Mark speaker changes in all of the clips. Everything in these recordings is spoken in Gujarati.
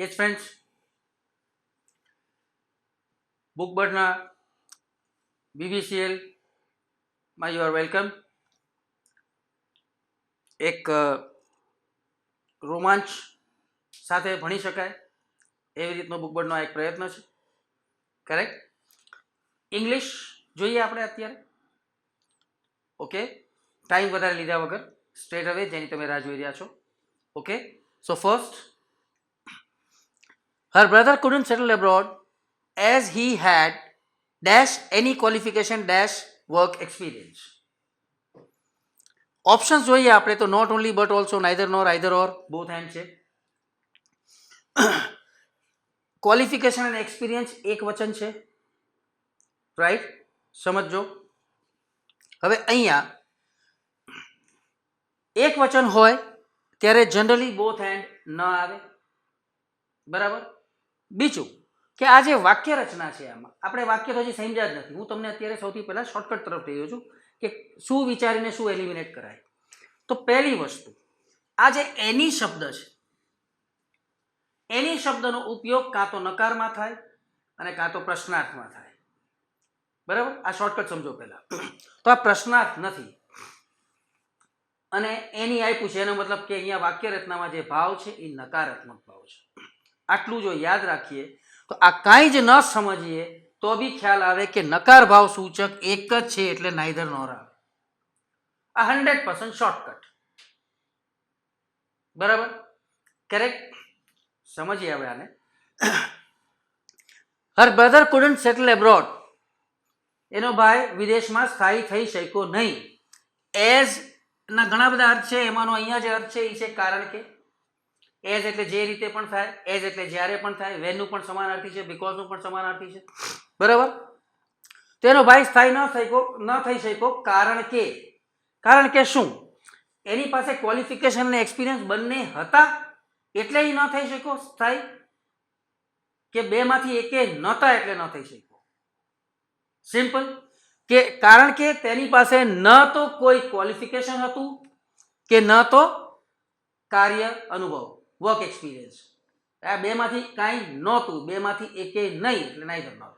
Speaker 1: Yes, friends, BookBirdના BBCL માં you are welcome. એક રોમાંચ સાથે ભણી શકાય એવી રીતનો BookBirdનો એક પ્રયત્ન છે. કરેક્ટ. ઇંગ્લિશ જોઈએ આપણે અત્યારે. ઓકે, ટાઈમ વધારે લીધા વગર સ્ટ્રેટ અવે જેની તમે રાહ જોઈ રહ્યા છો. Okay, so first, her brother couldn't settle abroad as he had dash any qualification dash work experience. Options જોઈએ આપણે તો not only but also, neither nor, either or, both and છે. ક્વોલિફિકેશન અને એક્સપિરિયન્સ એક વચન છે, રાઈટ? સમજો. હવે અહીંયા એક વચન હોય ત્યારે જનરલી બોથ એન્ડ ન આવે, બરાબર? બીજું કે આ જે વાક્ય રચના છે આમાં આપણે વાક્ય તો હજી સમજ્યા જ નથી. હું તમને અત્યારે સૌથી પહેલા શોર્ટકટ તરફ જઈ રહ્યો છું કે શું વિચારીને શું એલિમિનેટ કરાય. તો પહેલી વસ્તુ, આ જે એની શબ્દ છે, એની શબ્દનો ઉપયોગ કાં તો નકારમાં થાય અને કાં તો પ્રશ્નાર્થમાં થાય, બરાબર? આ શોર્ટકટ સમજો પહેલા. તો આ પ્રશ્નાર્થ નથી અને એની આપ્યું છે, એનો મતલબ કે અહીંયા વાક્ય રચનામાં જે ભાવ છે એ નકારાત્મક ભાવ છે. આટલું જો યાદ રાખીએ તો આ કાંઈ જ ન સમજીએ તો બી ખ્યાલ આવે કે નકાર ભાવ સૂચક એક જ છે, એટલે નાઇધર નોર આવે. આ 100% શોર્ટકટ, બરાબર? કરેક્ટ. સમજીએ હવે આને. હર બ્રધર કુડન્ટ સેટલ એબ્રોડ, એનો ભાઈ વિદેશમાં સ્થાયી થઈ શક્યો નહીં. એઝ ના ઘણા બધા અર્થ છે, એમાંનો અહીંયા જે અર્થ છે એ છે કારણ કે. એઝ એટલે જે રીતે પણ થાય, એઝ એટલે જ્યારે પણ થાય, વેનનું પણ સમાનાર્થી છે, બીકોઝનું પણ સમાનાર્થી છે, બરાબર? તેનો ભાઈ સ્થાયી ન થઈ શક્યો કારણ કે. કારણ કે શું? એની પાસે ક્વોલિફિકેશન અને એક્સપિરિયન્સ બંને હતા એટલે એ ન થઈ શક્યો સ્થાયી, કે બેમાંથી એકે નહોતા એટલે ન થઈ શક્યો? સિમ્પલ. કે કારણ કે તેની પાસે ન તો કોઈ ક્વોલિફિકેશન હતું કે ન તો કાર્ય અનુભવ, વર્ક એક્સપિરિયન્સ. આ બેમાંથી કાંઈ નહોતું, બેમાંથી એકે નહીં એટલે neither nor.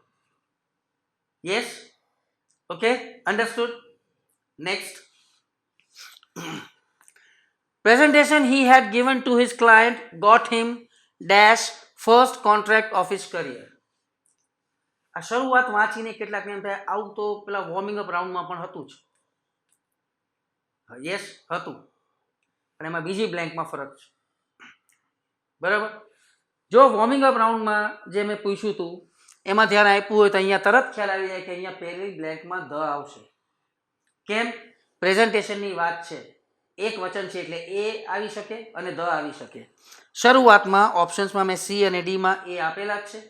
Speaker 1: Yes, okay, understood. Next, presentation he had given to his client got him dash first contract of his career. આ શરૂઆત વાંચીને કેટલાકને એમ થાય આવું તો પેલા વોર્મિંગ અપ રાઉન્ડમાં પણ હતું જ. યસ, હતું. અને એમાં બીજી બ્લેન્કમાં ફરક છે, બરાબર? જો વોર્મિંગ અપ રાઉન્ડમાં જે મેં પૂછ્યું હતું એમાં ધ્યાન આપ્યું હોય તો અહીંયા તરત ખ્યાલ આવી જાય કે અહીંયા પહેલી બ્લેન્કમાં ધ આવશે. કેમ? પ્રેઝન્ટેશનની વાત છે, એક વચન છે એટલે એ આવી શકે અને ધ આવી શકે. શરૂઆતમાં ઓપ્શન્સમાં મેં સી અને ડીમાં એ આપેલા જ છે,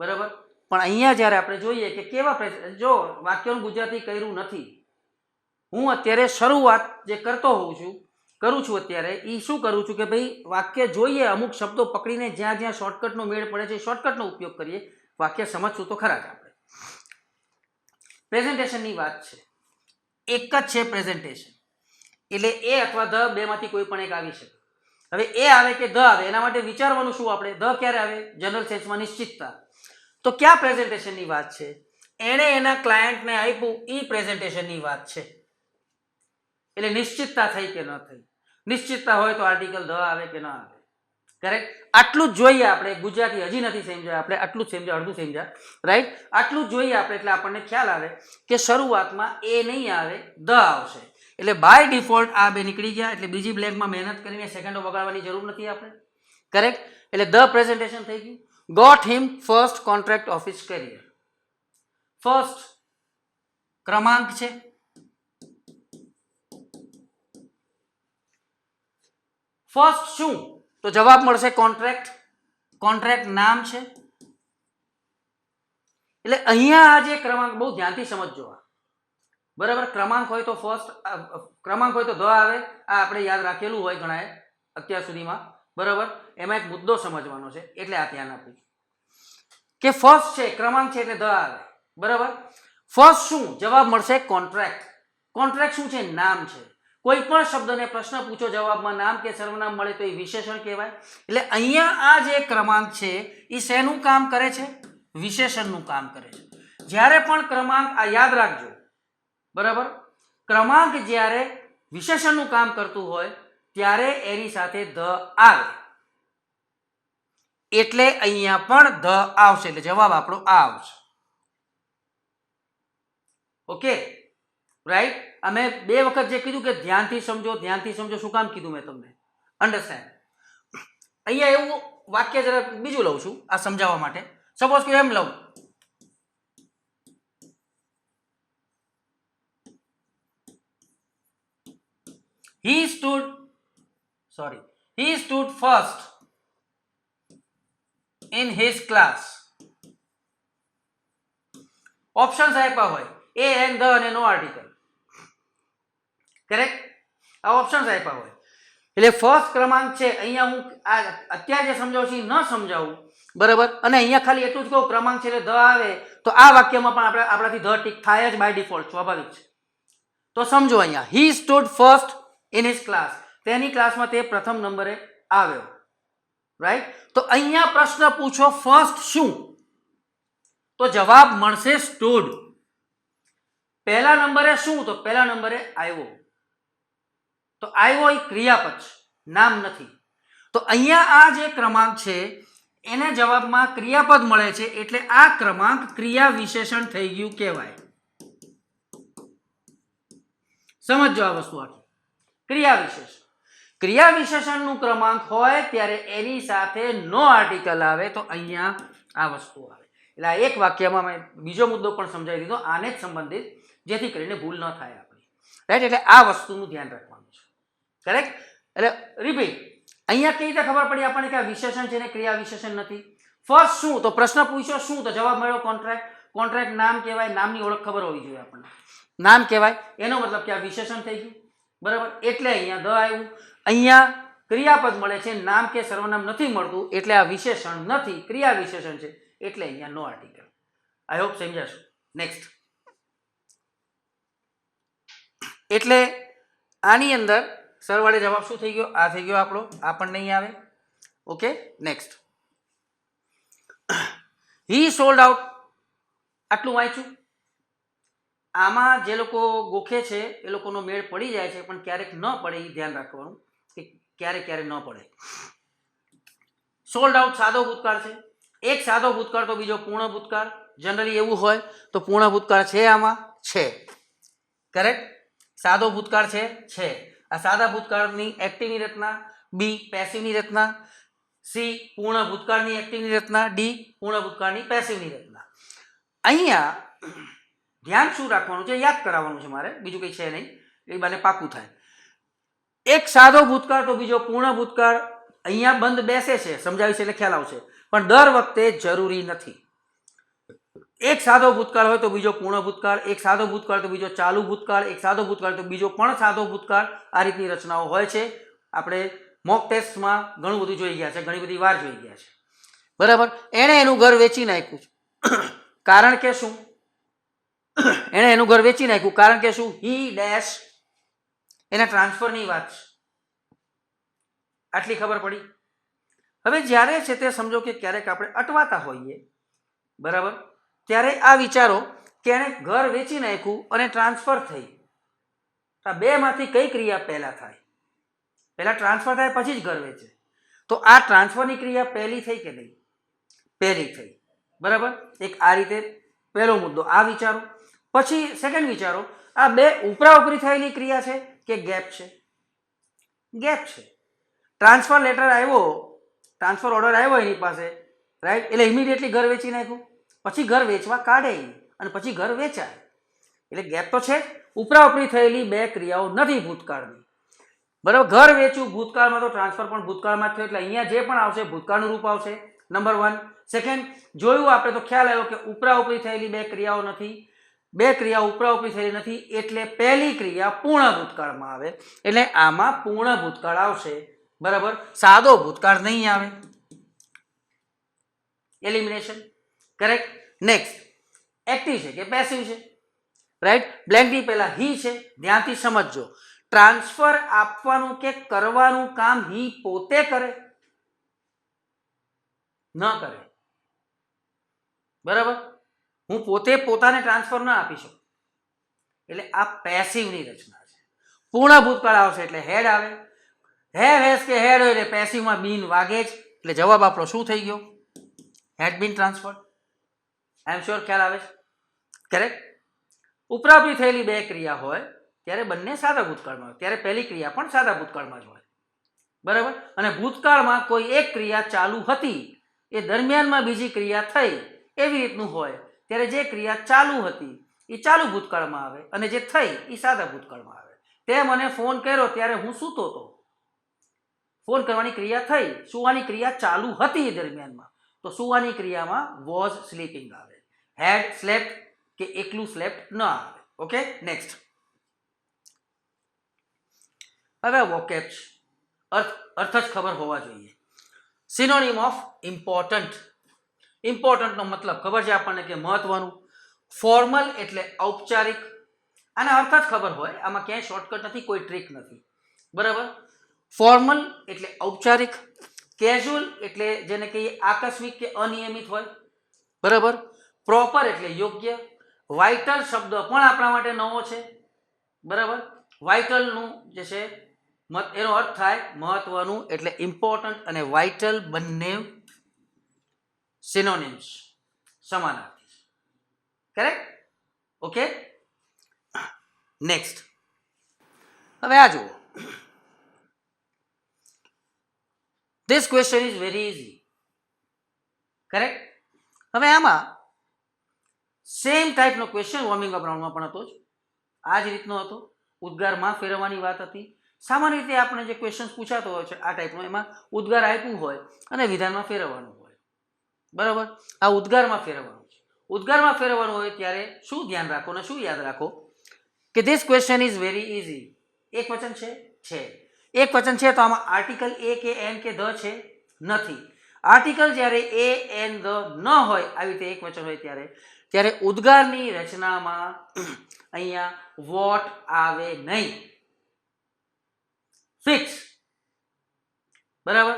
Speaker 1: બરાબર? પણ અહીંયા જ્યારે આપણે જોઈએ કે કેવા જો વાક્યનું ગુજરાતી કર્યું નથી, હું અત્યારે શરૂઆત જે કરું છું અત્યારે એ શું કરું છું કે ભાઈ વાક્ય જોઈએ, અમુક શબ્દો પકડીને જ્યાં જ્યાં શોર્ટકટનો મેળ પડે છે શોર્ટકટનો ઉપયોગ કરીએ, વાક્ય સમજશું તો ખરા જ આપણે. પ્રેઝન્ટેશનની વાત છે, એક જ છે પ્રેઝન્ટેશન, એટલે એ અથવા ધ બેમાંથી કોઈ પણ એક આવી શકે. હવે એ આવે કે ધ આવે એના માટે વિચારવાનું શું આપણે? ધ ક્યારે આવે? જનરલ સેન્સમાં નિશ્ચિતતા. તો ક્યાં પ્રેઝન્ટેશનની વાત છે? એણે એના ક્લાયન્ટને આપ્યું એ પ્રેઝન્ટેશનની વાત છે, એટલે નિશ્ચિતતા થઈ કે ન થઈ? નિશ્ચિતતા હોય તો આર્ટિકલ ધ આવે કે ન આવે? કરેક્ટ. આટલું જ જોઈએ આપણે. ગુજરાતી હજી નથી સમજ્યા આપણે, આટલું જ સમજ્યા, અડધું સમજ્યા, રાઈટ? આટલું જ જોઈએ આપણે એટલે આપણને ખ્યાલ આવે કે શરૂઆતમાં એ નહીં આવે, ધ આવશે. એટલે બાય ડિફોલ્ટ આ બે નીકળી ગયા, એટલે બીજી બ્લેન્કમાં મહેનત કરીને સેકન્ડો વગાડવાની જરૂર નથી આપણે. કરેક્ટ. એટલે ધ પ્રેઝન્ટેશન થઈ ગયું. Got him first contract of his career. First ક્રમાંક છે, ફર્સ્ટ શું? તો જવાબ મળશે કોન્ટ્રાક્ટ. કોન્ટ્રાક્ટ નામ છે, એટલે અહીંયા આ જે ક્રમાંક બહુ ધ્યાનથી સમજજો. બરાબર? ક્રમાંક હોય તો ફર્સ્ટ, ક્રમાંક હોય તો ધ આવે. આ આપણે યાદ રાખેલું હોય ઘણાએ અત્યાર સુધીમાં, બરાબર? એમાં એક મુદ્દો સમજવાનો છે એટલે આ ધ્યાન આપ્યું કે ફર્સ્ટ છે, ક્રમાંક છે એટલે ધ આવે, બરાબર? ફર્સ્ટ શું? જવાબ મળશે કોન્ટ્રાક્ટ. કોન્ટ્રાક્ટ શું છે? નામ છે. કોઈ પણ શબ્દને પ્રશ્ન પૂછો, જવાબમાં નામ કે સર્વનામ મળે તો એ વિશેષણ કહેવાય. એટલે અહીંયા આ જે ક્રમાંક છે એ શેનું કામ કરે છે? વિશેષણનું કામ કરે છે. જ્યારે પણ ક્રમાંક, આ યાદ રાખજો, બરાબર, ક્રમાંક જ્યારે વિશેષણનું કામ કરતું હોય ત્યારે એની સાથે ધ આવે, એટલે અહીંયા પણ ધ આવશે, એટલે જવાબ આપણો આ આવશે. Okay, right. અમે 2 વખત જે કીધું કે ધ્યાનથી સમજો, ધ્યાનથી સમજો, શું કામ કીધું મેં તમને? અન્ડરસ્ટેન્ડ. અહીંયા એવું વાક્ય જરા બીજું લઉં છું આ સમજાવવા માટે. સપોઝ કે એમ લઉં, he stood first in his class. Options આપ્યા હોય એ એન્ડ ધ અને નો આર્ટિકલ, કરેક્ટ? આ ઓપ્શન્સ આપ્યા હોય એટલે ફર્સ્ટ ક્રમાંક છે. અહીંયા હું અત્યારે જે સમજાવું છું ન સમજાવું, બરાબર, અને અહીંયા ખાલી એટલું જ કહું ક્રમાંક છે એટલે ધ આવે, તો આ વાક્યમાં પણ આપણાથી ધ ટીક થાય જ બાય ડિફોલ્ટ, સ્વાભાવિક છે. તો સમજો અહીંયા he stood first in his class, તેની ક્લાસમાં તે પ્રથમ નંબરે આવ્યો, રાઈટ. તો અહીંયા પ્રશ્ન પૂછો ફર્સ્ટ શું, તો જવાબ મળશે સ્ટૂડ. પહેલા નંબરે શું, તો પહેલા નંબરે આવ્યો. તો આવ્યો એ ક્રિયાપદ છે, નામ નથી. તો અહીંયા આ જે ક્રમાંક છે એને જવાબમાં ક્રિયાપદ મળે છે, એટલે આ ક્રમાંક ક્રિયા વિશેષણ થઈ ગયું કહેવાય. સમજો આ વસ્તુ આખી. ક્રિયા વિશેષણ, ક્રિયા વિશેષણનું ક્રમાંક હોય ત્યારે એની સાથે નો આર્ટિકલ આવે, તો અહીંયા આ વસ્તુ આવે. એટલે આ એક વાક્યમાં મેં બીજો મુદ્દો પણ સમજાવી દીધો, આને જ સંબંધિત, જેથી કરીને ભૂલ ન થાય આપણી, રાઈટ. એટલે આ વસ્તુનું ધ્યાન રાખવાનું છે, કરેક્ટ. એટલે રિપીટ, અહીંયા કઈ રીતે ખબર પડી આપણને કે આ વિશેષણ છે ને ક્રિયા વિશેષણ નથી? ફર્સ્ટ શું, તો પ્રશ્ન પૂછ્યો શું, તો જવાબ મળ્યો કોન્ટ્રાક્ટ. કોન્ટ્રાક્ટ નામ કહેવાય, નામની ઓળખ ખબર હોવી જોઈએ આપણને, નામ કહેવાય, એનો મતલબ કે આ વિશેષણ થઈ ગયું, બરાબર. એટલે અહીંયા ધ આવ્યું. અહીંયા ક્રિયાપદ મળે છે, નામ કે સર્વનામ નથી મળતું, એટલે આ વિશેષણ નથી, ક્રિયા વિશેષણ છે, એટલે અહીંયા નો આર્ટિકલ. આઈ હોપ સમજાશો. નેક્સ્ટ, એટલે આની અંદર સરવાળે જવાબ શું થઈ ગયો? આ થઈ ગયો આપણો, આ પણ નહીં આવે. Okay, next, he sold out. આટલું વાંચ્યું. આમાં જે લોકો ગોખે છે એ લોકોનો મેળ પડી જાય છે, પણ ક્યારેક ન પડે, એ ધ્યાન રાખવાનું કે ક્યારે ક્યારે ન પડે. સોલ્ડ આઉટ સાદો ભૂતકાળ છે. એક સાદો ભૂતકાળ તો બીજો પૂર્ણ ભૂતકાળ. જનરલી એવું હોય તો પૂર્ણ ભૂતકાળ છે, આમાં છે, કરેક્ટ. સાદો ભૂતકાળ છે. આ સાદા ભૂતકાળની એક્ટિવની રચના, બી પેસિવની રચના, સી પૂર્ણ ભૂતકાળની એક્ટિવની રચના, ડી પૂર્ણ ભૂતકાળની પેસિવની રચના. અહીંયા ધ્યાન શું રાખવાનું છે, યાદ કરાવવાનું છે મારે, બીજું કંઈ છે નહીં, એ બાને પાકું થાય. એક સાદો ભૂતકાળ તો બીજો પૂર્ણ ભૂતકાળ, અહીંયા બંધ બેસે છે, સમજાવીશ એટલે ખ્યાલ આવશે, પણ દર વખતે જરૂરી નથી. એક સાદો ભૂતકાળ હોય તો બીજો પૂર્ણ ભૂતકાળ, એક સાદો ભૂતકાળ તો બીજો ચાલુ ભૂતકાળ, એક સાદો ભૂતકાળ તો બીજો પણ સાદો ભૂતકાળ. આ રીતની રચનાઓ હોય છે. આપણે મોક ટેસ્ટમાં ઘણું બધું જોઈ ગયા છે, ઘણી બધી વાર જોઈ ગયા છે, બરાબર. એણે એનું ઘર વેચી નાખ્યું, કારણ કે શું? એણે એનું ઘર વેચી નાખ્યું કારણ કે શું? હી ડેશ, એના ટ્રાન્સફરની વાત છે. આટલી ખબર પડી. હવે જ્યારે છે તે સમજો કે ક્યારેક આપણે અટવાતા હોઈએ, બરાબર, ત્યારે આ વિચારો કે એણે ઘર વેચી નાખ્યું અને ટ્રાન્સફર થઈ. આ બેમાંથી કઈ ક્રિયા પહેલા થાય? પહેલા ટ્રાન્સફર થાય પછી જ ઘર વેચે. તો આ ટ્રાન્સફરની ક્રિયા પહેલી થઈ કે નહીં? પહેલી થઈ, બરાબર. એક આ રીતે પહેલો મુદ્દો આ વિચારો. પછી સેકન્ડ વિચારો, આ બે ઉપરા ઉપરી થયેલી ક્રિયા છે કે ગેપ છે? ગેપ છે. ટ્રાન્સફર લેટર આવ્યો, ટ્રાન્સફર ઓર્ડર આવ્યો એની પાસે, રાઈટ, એટલે ઇમિડિયેટલી ઘર વેચી નાખ્યું, પછી ઘર વેચવા કાઢે અને પછી ઘર વેચાય, એટલે ગેપ તો છે જ. ઉપરા ઉપરી થયેલી બે ક્રિયાઓ નથી ભૂતકાળની, બરાબર. ઘર વેચવું ભૂતકાળમાં, તો ટ્રાન્સફર પણ ભૂતકાળમાં થયો, એટલે અહીંયા જે પણ આવશે ભૂતકાળનું રૂપ આવશે, નંબર 1. સેકન્ડ, જોયું આપણે તો ખ્યાલ આવ્યો કે ઉપરા ઉપરી થયેલી બે ક્રિયાઓ નથી, બે ક્રિયાઓ ઉપરા ઉપરી થયેલી નથી, એટલે પહેલી ક્રિયા પૂર્ણ ભૂતકાળમાં આવે, એટલે આમાં પૂર્ણ ભૂતકાળ આવશે, બરાબર. સાદો ભૂતકાળ નહીં આવે. Elimination, correct. નેક્સ્ટ, એક્ટિવ છે કે પેસિવ છે? રાઈટ. બ્લેન્કની પહેલા હી છે, ધ્યાનથી સમજજો. ટ્રાન્સફર આપવાનું કે કરવાનું કામ હી પોતે કરે? ન કરે. બરાબર, હું પોતે પોતાને ટ્રાન્સફર ન આપી શકું, એટલે આ પેસિવની રચના છે. પૂર્ણ ભૂતકાળ આવશે એટલે હેડ આવે. હેવ હેઝ કે હેડ હોય એટલે પેસિવમાં બીન વાગે જ, એટલે જવાબ આપણો શું થઈ ગયો? હેડ બીન ટ્રાન્સફર. આઈ એમ શ્યોર ખ્યાલ આવે છે. કરેક્ટ. ઉપરાપરી થયેલી બે ક્રિયા હોય ત્યારે બંને સાદા ભૂતકાળમાં હોય, ત્યારે પહેલી ક્રિયા પણ સાદા ભૂતકાળમાં જ હોય. બરાબર, અને ભૂતકાળમાં કોઈ એક ક્રિયા ચાલુ હતી, એ દરમિયાનમાં બીજી ક્રિયા થઈ, એવી રીતનું હોય ત્યારે જે ક્રિયા ચાલુ હતી એ ચાલુ ભૂતકાળમાં આવે અને જે થઈ એ સાદા ભૂતકાળમાં આવે. તે મને ફોન કર્યો ત્યારે હું સૂતો હતો. ફોન કરવાની ક્રિયા થઈ, સુવાની ક્રિયા ચાલુ હતી એ દરમિયાનમાં, તો સુવાની ક્રિયામાં વોઝ સ્લીપિંગ આવે. હેડ સ્લેપ્ટ કે એકલું સ્લેપ્ટ ન આવે. Okay, next. હવે વોકેબ અર્થ જ ખબર હોવા જોઈએ. Synonym of important. ઇમ્પોર્ટન્ટનો મતલબ ખબર છે આપણને કે મહત્વનું. ફોર્મલ એટલે ઔપચારિક. આના અર્થ જ ખબર હોય, આમાં ક્યાંય શોર્ટકટ નથી, કોઈ ટ્રીક નથી. બરાબર, ફોર્મલ એટલે ઔપચારિક. કેઝ્યુઅલ એટલે જેને કહીએ આકસ્મિક કે અનિયમિત હોય. બરાબર, પ્રોપર એટલે યોગ્ય. વાઇટલ શબ્દ પણ આપણા માટે નવો છે. બરાબર, વાઇટલનું જે છે એનો અર્થ થાય મહત્વનું, એટલે ઇમ્પોર્ટન્ટ અને વાઇટલ બંને સિનોનિમ્સ, સમાનાર્થી છે. કરેક્ટ. Okay, next. હવે આ જુઓ. This question is very easy. Correct. હવે આમાં સેમ ટાઈપનો ક્વેશ્ચન વોર્મિંગ અપ રાઉન્ડમાં પણ હતો જ. આ જ રીતનો હતો. ઉદ્ગારમાં ફેરવવાની વાત હતી. સામાન્ય રીતે આપણે જે ક્વેશ્ચન પૂછાતો હોય છે આ ટાઈપનો, એમાં ઉદ્ગાર આપ્યું હોય અને વિધાનમાં ફેરવવાનું હોય. બરાબર, આ ઉદ્ગારમાં ફેરવવાનું છે. ઉદ્ગારમાં ફેરવવાનું હોય ત્યારે શું ધ્યાન રાખો અને શું યાદ રાખો કે this question is very easy. એક વચન છે. એક વચન છે તો આમાં આર્ટિકલ એ કે એન કે ધ છે? નથી. આર્ટિકલ જ્યારે એ એન ધ ન હોય, આવી રીતે એક વચન હોય ત્યારે ઉદ્ગારની રચનામાં અહીંયા વોટ આવે નહીં. ફિક્સ. બરાબર,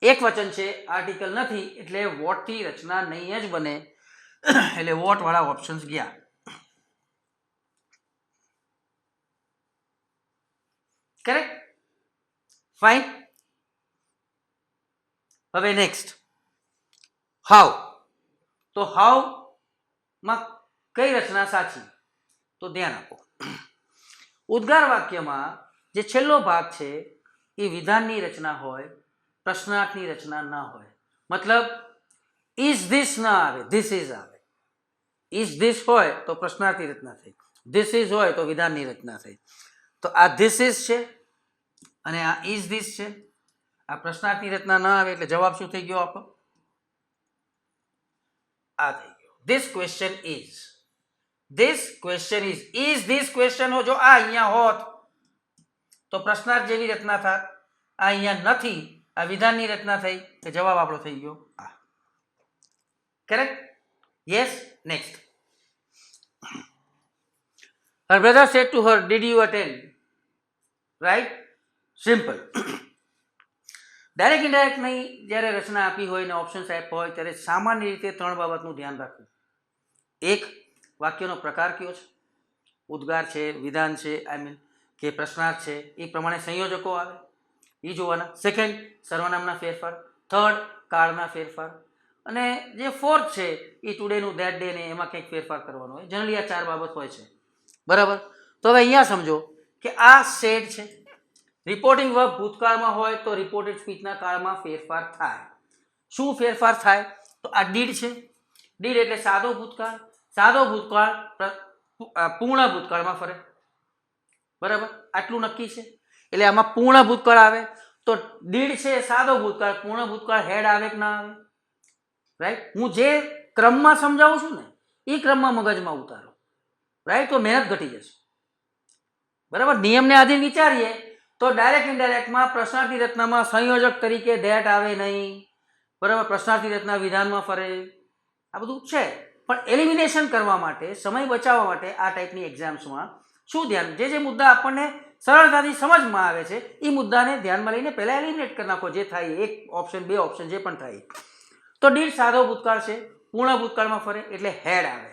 Speaker 1: એક વચન છે, આર્ટિકલ નથી, એટલે વોટથી રચના નહીં જ બને. એટલે વોટ વાળા ઓપ્શન્સ ગયા. કરેક્ટ. ફાઇન. હવે નેક્સ્ટ, હાઉ. તો હાઉ માં કઈ રચના સાચી? તો ધ્યાન આપો. ઉદ્ગાર વાક્યમાં જે છેલ્લો ભાગ છે એ વિધાનની રચના હોય, પ્રશ્નાર્થની રચના ના હોય. મતલબ ઇઝ ધીસ ના આવે, ધીસ ઇઝ આવે. ઇઝ ધીસ હોય તો પ્રશ્નાર્થની રચના થઈ, ધીસ ઇઝ હોય તો વિધાનની રચના થઈ. તો આ ધીસ ઇઝ છે અને આ ઇઝ ધીસ છે. આ પ્રશ્નાર્થની રચના ના આવે એટલે જવાબ શું થઈ ગયો આપણો? આ થઈ ગયો. This question is. This question is this question જો આ અહીંયા હોત તો પ્રશ્નાર્થ જેવી રચના થાત. આ અહીંયા નથી, આ વિધાનની રચના થઈ, તો જવાબ આપણો થઈ ગયો આ. Correct. Yes. Next. Her brother said to her, did you attend? Right? Simple. Direct indirect નહીં, જ્યારે રચના આપી હોય ને ઓપ્શન્સ આપ્યા હોય ત્યારે સામાન્ય રીતે ત્રણ બાબતનું ધ્યાન રાખવું. એક, વાક્યનો પ્રકાર કયો છે? ઉદ્ગાર છે, વિધાન છે, આઈ મીન કે પ્રશ્નાર્થ છે, એ પ્રમાણે સંયોજકો આવે એ જોવાના. સેકન્ડ, સર્વનામના ફેરફાર. થર્ડ, કાળના ફેરફાર. અને જે ફોર્થ છે એ ટુડેનું ધેટ ડે ને એમાં કંઈક ફેરફાર કરવાનો હોય. જનરલી આ ચાર બાબત હોય છે. બરાબર. તો હવે અહીંયા સમજો કે આ સેડ છે. રિપોર્ટિંગ વર્બ ભૂતકાળમાં હોય તો રિપોર્ટેડ સ્પીચના કાળમાં ફેરફાર થાય. શું ફેરફાર થાય? તો આ ડીડ છે. ડીડ એટલે સાદો ભૂતકાળ. સાદો ભૂતકાળ પૂર્ણ ભૂતકાળમાં ફરે. બરાબર, આટલું નક્કી છે. એટલે આમાં પૂર્ણ ભૂતકાળ આવે. તો ડીડ છે સાદો ભૂતકાળ, પૂર્ણ ભૂતકાળ હેડ આવે કે ના આવે? રાઈટ. હું જે ક્રમમાં સમજાવું છું ને એ ક્રમમાં મગજમાં ઉતારો. રાઈટ. તો મહેનત ઘટી જશે. બરાબર. નિયમને આધીન વિચારીએ તો ડાયરેક્ટ ઇનડાયરેક્ટમાં પ્રશ્નાર્થી રચનામાં સંયોજક તરીકે ધેટ આવે નહીં. બરાબર. પ્રશ્નાર્થી રચના વિધાનમાં ફરે. આ બધું છે. પણ એલિમિનેશન કરવા માટે, સમય બચાવવા માટે આ ટાઈપની એક્ઝામ્સમાં શું ધ્યાન, જે મુદ્દા આપણને સરળતાથી સમજમાં આવે છે એ મુદ્દાને ધ્યાનમાં લઈને પહેલાં એલિમિનેટ કરી નાખો. જે થાય એક ઓપ્શન, બે ઓપ્શન જે પણ થાય. તો ડીડ સાદો ભૂતકાળ છે, પૂર્ણ ભૂતકાળમાં ફરે એટલે હેડ આવે.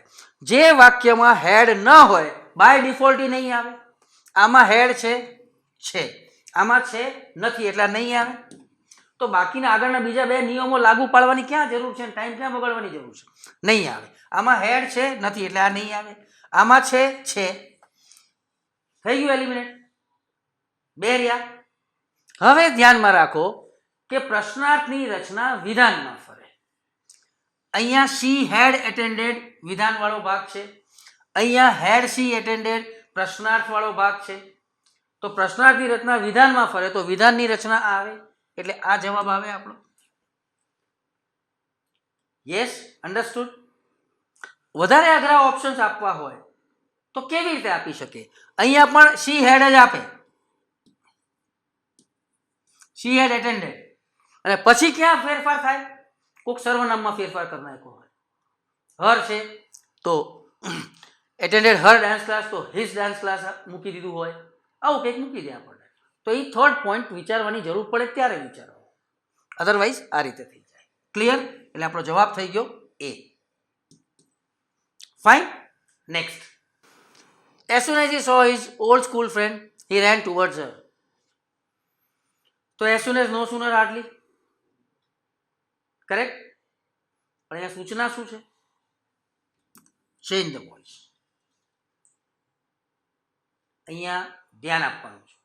Speaker 1: જે વાક્યમાં હેડ ન હોય બાય ડિફોલ્ટ નહીં આવે. આમાં હેડ છે, આમાં છે નથી એટલે નહીં આવે. તો બાકીના આગળના બીજા બે નિયમો લાગુ પાડવાની ક્યાં જરૂર છે? ટાઈમ ક્યાં બગાડવાની જરૂર છે? નહીં આવે. આમાં હેડ છે નથી એટલે આ નહીં આવે. આમાં છે. થઈ ગયું એલિમિનેટ. બે રહ્યા. હવે ધ્યાનમાં રાખો કે પ્રશ્નાર્થની રચના વિધાનમાં ફરે. અહીંયા શી હેડ એટેન્ડેડ વિધાનવાળો ભાગ છે, અહીંયા હેડ શી એટેન્ડેડ પ્રશ્નાર્થવાળો ભાગ છે. તો પ્રશ્નાર્થની રચના વિધાનમાં ફરે તો વિધાનની રચના આવે એટલે આ જવાબ આવે આપણો. Yes, understood. વધારે અઘરા ઓપ્શન્સ આપવા હોય તો કેવી રીતે આપી શકે? અહીંયા પણ શી હેડ જ આપે, શી હેડ એટેન્ડેડ, અને પછી ક્યાં ફેરફાર થાય? કોઈક સર્વનામમાં ફેરફાર કરી નાખ્યો હોય. હર છે તો એટેન્ડેડ હર ડાન્સ ક્લાસ, તો હિઝ ડાન્સ ક્લાસ મૂકી દીધું હોય. આવું કંઈક મૂકી દે આપણને. તો એ થર્ડ પોઈન્ટ વિચારવાની જરૂર પડે ત્યારે વિચારો, અધરવાઇઝ આ રીતે થઈ જાય. ક્લિયર? એટલે આપણો જવાબ થઈ ગયો એ. Fine. Next. As soon as he saw his old school friend, he ran towards her. તો as soon as, no sooner, hardly. Correct? પણ અહીંયા સૂચના શું છે? Change the voice. અહીંયા ધ્યાન આપવાનું છે.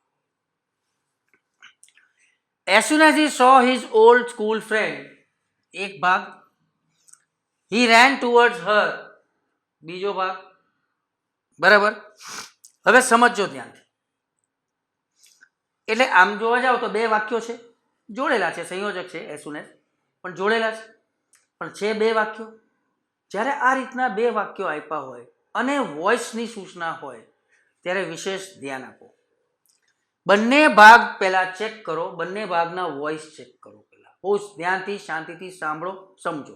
Speaker 1: As soon as he saw his old school friend, એક ભાગ. He ran towards her, બીજો ભાગ. બરાબર? હવે સમજો ધ્યાનથી. એટલે આમ જોવા જાવ તો બે વાક્યો છે, જોડેલા છે, સંયોજક છે as soon as, પણ જોડેલા છે, પણ છે બે વાક્યો. જ્યારે આ રીતના બે વાક્યો આપ્યા હોય અને વોઇસની સૂચના હોય ત્યારે વિશેષ ધ્યાન આપો. બંને ભાગ પહેલા ચેક કરો, બંને ભાગના વોઇસ ચેક કરો. પહેલા બહુ ધ્યાનથી શાંતિથી સાંભળો, સમજો.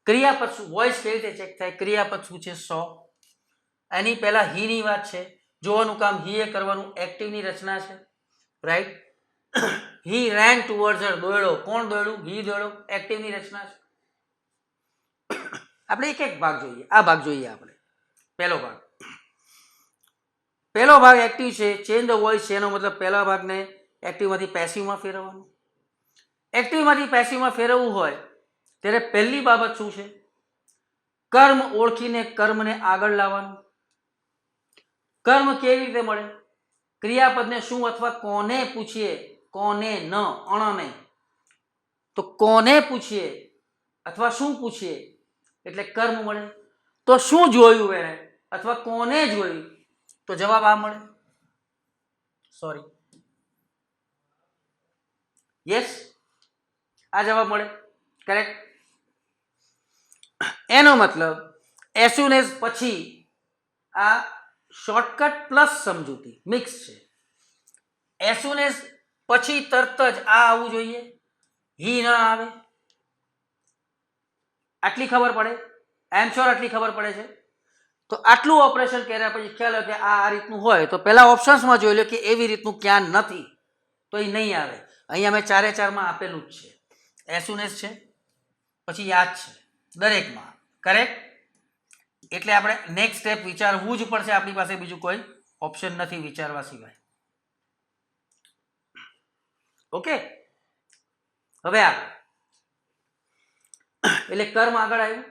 Speaker 1: ક્રિયાપદ વોઇસ કેવી રીતે ચેક થાય? ક્રિયાપદ શું છે? સો. એની પહેલા હીની વાત છે, જોવાનું કામ હીએ કરવાનું, એક્ટિવની રચના છે. રાઈટ? હી રેન ટુવર્ડ્સ હર, દોડ્યો. કોણ દોડ્યું? હી દોડ્યો, એક્ટિવની રચના છે. આપણે એક એક ભાગ જોઈએ. આ ભાગ જોઈએ આપણે. પહેલો ભાગ એક્ટિવ છે. ચેન્જ ધ વોઇસ છે એનો મતલબ પહેલા ભાગને એક્ટિવમાંથી પેસિવમાં ફેરવવાનું. એક્ટિવમાંથી પેસિવમાં ફેરવવું હોય ત્યારે પહેલી બાબત શું છે? કર્મ ઓળખીને કર્મને આગળ લાવવાનું. કર્મ કેવી રીતે મળે? ક્રિયાપદને શું અથવા કોને પૂછીએ, કોને ન, અણ નહીં. તો કોને પૂછીએ અથવા શું પૂછીએ એટલે કર્મ મળે. તો શું જોયું એણે અથવા કોને જોયું તો જવાબ આ મળે. સોરી, યસ, આ જવાબ મળે. કરેક્ટ? એનો મતલબ as soon as પછી આ શોર્ટકટ પ્લસ સમજૂતી મિક્સ છે. as soon as પછી તરત જ આ આવવું જોઈએ, હી ના આવે. આટલી ખબર પડે? આઈ એમ શ્યોર આટલી ખબર પડે છે. તો આટલું ઓપરેશન કર્યા પછી ખ્યાલ આવે કે આ રીતનું હોય તો પહેલા ઓપ્શન્સમાં જોઈ લો કે એવી રીતનું ક્યાં નથી, તો એ નહીં આવે. અહીંયા મેં 4 એ 4માં આપેલું જ છે. as soon as છે, પછી યાદ છે દરેકમાં. કરેક્ટ? એટલે આપણે નેક્સ્ટ સ્ટેપ વિચારવું જ પડશે. આપણી પાસે બીજું કોઈ ઓપ્શન નથી વિચારવા સિવાય. ઓકે, હવે આગળ. એટલે કર્મ આગળ આવ્યું.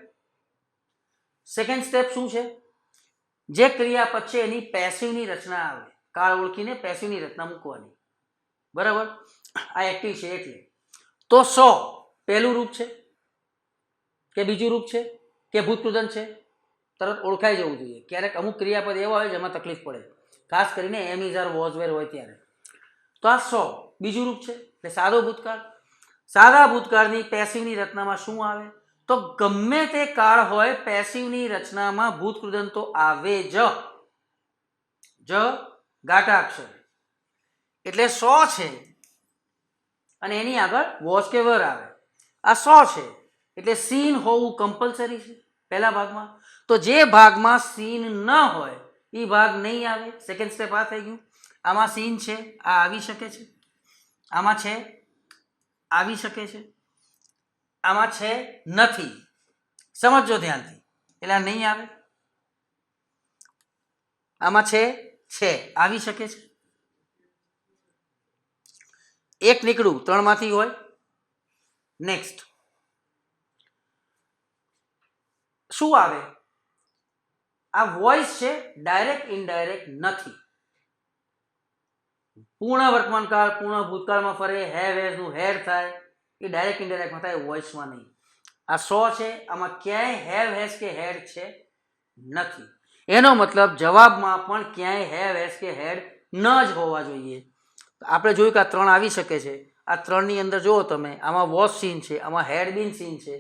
Speaker 1: સેકન્ડ સ્ટેપ શું છે? જે ક્રિયાપદ છે એની પેસિવની રચના આવે. કાળ ઓળખીને પેસિવની રચના મૂકવાની. બરાબર? આ એક્ટિવ છે એટલે. તો 100 પહેલું રૂપ છે કે બીજું રૂપ છે કે ભૂતકૃદંત છે? તરત ઓળખાઈ જવું જોઈએ. ક્યારેક અમુક ક્રિયાપદ એવા હોય જેમાં તકલીફ પડે, ખાસ કરીને એમ ઇઝ આર વોઝ વેર હોય ત્યારે. તો આ 100 બીજું રૂપ છે એટલે સાદો ભૂતકાળ. સાદા ભૂતકાળની પેસિવની રચનામાં શું આવે? તો ગમે તે કાળ હોય પેસિવની રચનામાં ભૂતકૃદંતો આવે જ ગાટા અક્ષર. એટલે 100 છે અને એની આગળ વોઝ કે વર આવે. આ 100 છે એટલે સીન હોવું કમ્પલસરી છે પહેલા ભાગમાં. તો જે ભાગમાં સીન ન હોય એ ભાગ નહીં આવે. સેકન્ડ સ્ટેપ આ થઈ ગયું. આમાં સીન છે, આ આવી શકે છે, આમાં છે, આવી શકે છે, આમાં છે નથી. સમજજો ધ્યાનથી, એટલે આ નહીં આવે. આમાં છે, આવી શકે છે. એક નીકળું, 3 માંથી હોય. નેક્સ્ટ શું આવે? આ વોઇસ છે, ડાયરેક્ટ ઇનડાયરેક્ટ નથી. પૂર્ણ વર્તમાનકાળ પૂર્ણ ભૂતકાળમાં ફરે, હેવ હેઝ નું હેડ થાય, એ ડાયરેક્ટ ઇનડાયરેક્ટમાં થાય, વોઇસમાં નહીં. આ 100 છે, આમાં ક્યાંય હેવ હેઝ કે હેડ છે નથી. એનો મતલબ જવાબમાં પણ ક્યાંય હેવ હેઝ કે હેડ ન જ હોવા જોઈએ. આપણે જોયું કે આ 3 આવી શકે છે. આ 3 ની અંદર જુઓ તમે, આમાં વોઝ સીન છે, આમાં હેડ બીન સીન છે,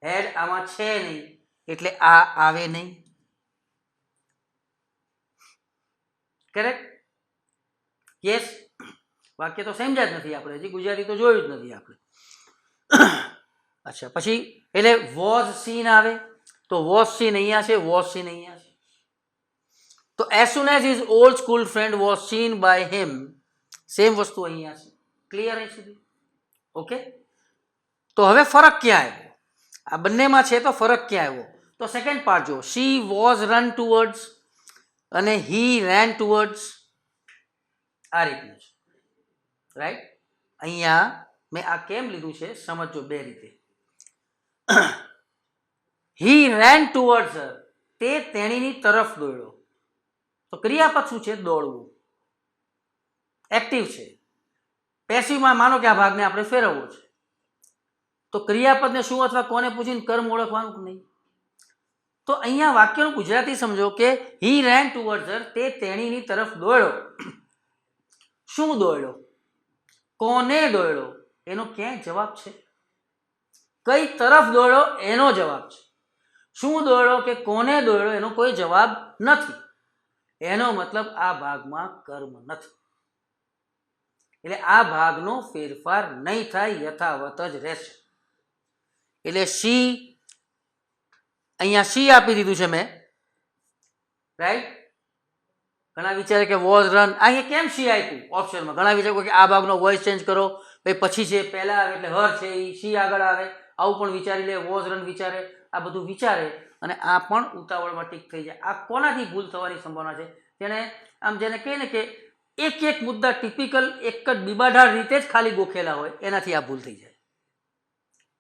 Speaker 1: હેડ આમાં છે નહીં, એટલે આ આવે નહીં. કરેક્ટ? યસ. વાક્ય તો સમજ્યા જ નથી આપણે, હજી ગુજરાતી તો જોયું જ નથી આપણે. અચ્છા, પછી એટલે વોઝ સીન આવે, તો વોઝ સીન અહીંયા છે, વોઝ સીન અહીંયા છે. તો as soon as his old school friend was seen by him, same વસ્તુ અહીંયા છે. ક્લિયર અહીં સુધી? ઓકે. તો હવે ફરક ક્યાં આવ્યો? આ બંનેમાં છે તો ફરક ક્યાં આવ્યો? તો સેકન્ડ પાર્ટ જો, she was run towards અને he ran towards, આ રીતનું છે. રાઈટ? અહીંયા મેં આ કેમ લીધું છે સમજો બે રીતે. he ran towards her, તે તેણીની તરફ દોડ્યો. તો ક્રિયાપદ શું છે? દોડવું. એક્ટિવ છે. પેસિવમાં માનો કે આ ભાગને આપણે ફેરવવો છે, તો ક્રિયાપદને શું અથવા કોને પૂછીને કર્મ ઓળખવાનું નહીં. તો અહીંયા વાક્યનું ગુજરાતી સમજો કે he ran towards her, તે તેણીની તરફ દોડ્યો. શું દોડ્યો? કોને દોડ્યો? એનો ક્યાંય જવાબ છે? કઈ તરફ દોડ્યો એનો જવાબ છે. શું દોડ્યો કે કોને દોડ્યો એનો કોઈ જવાબ નથી. એનો મતલબ આ ભાગમાં કર્મ નથી, એટલે આ ભાગનો ફેરફાર નહીં થાય, યથાવત જ રહેશે. એટલે સી, અહીંયા સી આપી દીધું છે મેં. રાઈટ? ઘણા વિચારે કે વોઝ રન, અહીંયા કેમ સી આપ્યું ઓપ્શનમાં? ઘણા વિચારે કે આ ભાગનો વોઇસ ચેન્જ કરો, પછી છે, પહેલા આવે એટલે હર છે, એ સી આગળ આવે, આવું પણ વિચારી લે. વોઝ રન વિચારે, આ બધું વિચારે, અને આ પણ ઉતાવળમાં ટીક થઈ જાય. આ કોનાથી ભૂલ થવાની સંભાવના છે? જેને આમ જેને કહે ને કે એક એક મુદ્દા ટિપિકલ એક જ બીબાઢાળ રીતે જ ખાલી ગોખેલા હોય, એનાથી આ ભૂલ થઈ જાય.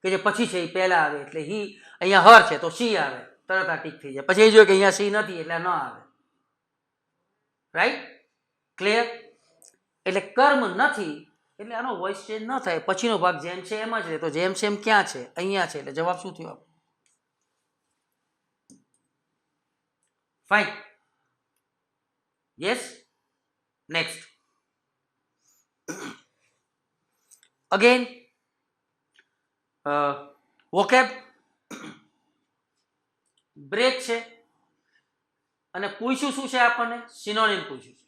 Speaker 1: કે જે પછી છે એ પહેલા આવે, એટલે હી અહીંયા હર છે તો સી આવે, તરત આ ટીક થઈ જાય. પછી એ જોઈએ કે અહીંયા સી નથી એટલે ન આવે. રાઈટ? ક્લિયર? એટલે કર્મ નથી એટલે આનો વોઇસ ચેન્જ ન થાય, પછીનો ભાગ જેમ છે એમ જ રહે. તો જેમ છે એમ ક્યાં છે? અહીંયા છે, એટલે જવાબ શું થયો? Fine. Yes. Next again vocab break છે, અને પૂછ્યું શું છે આપણને? સિનોનિમ પૂછ્યું છે.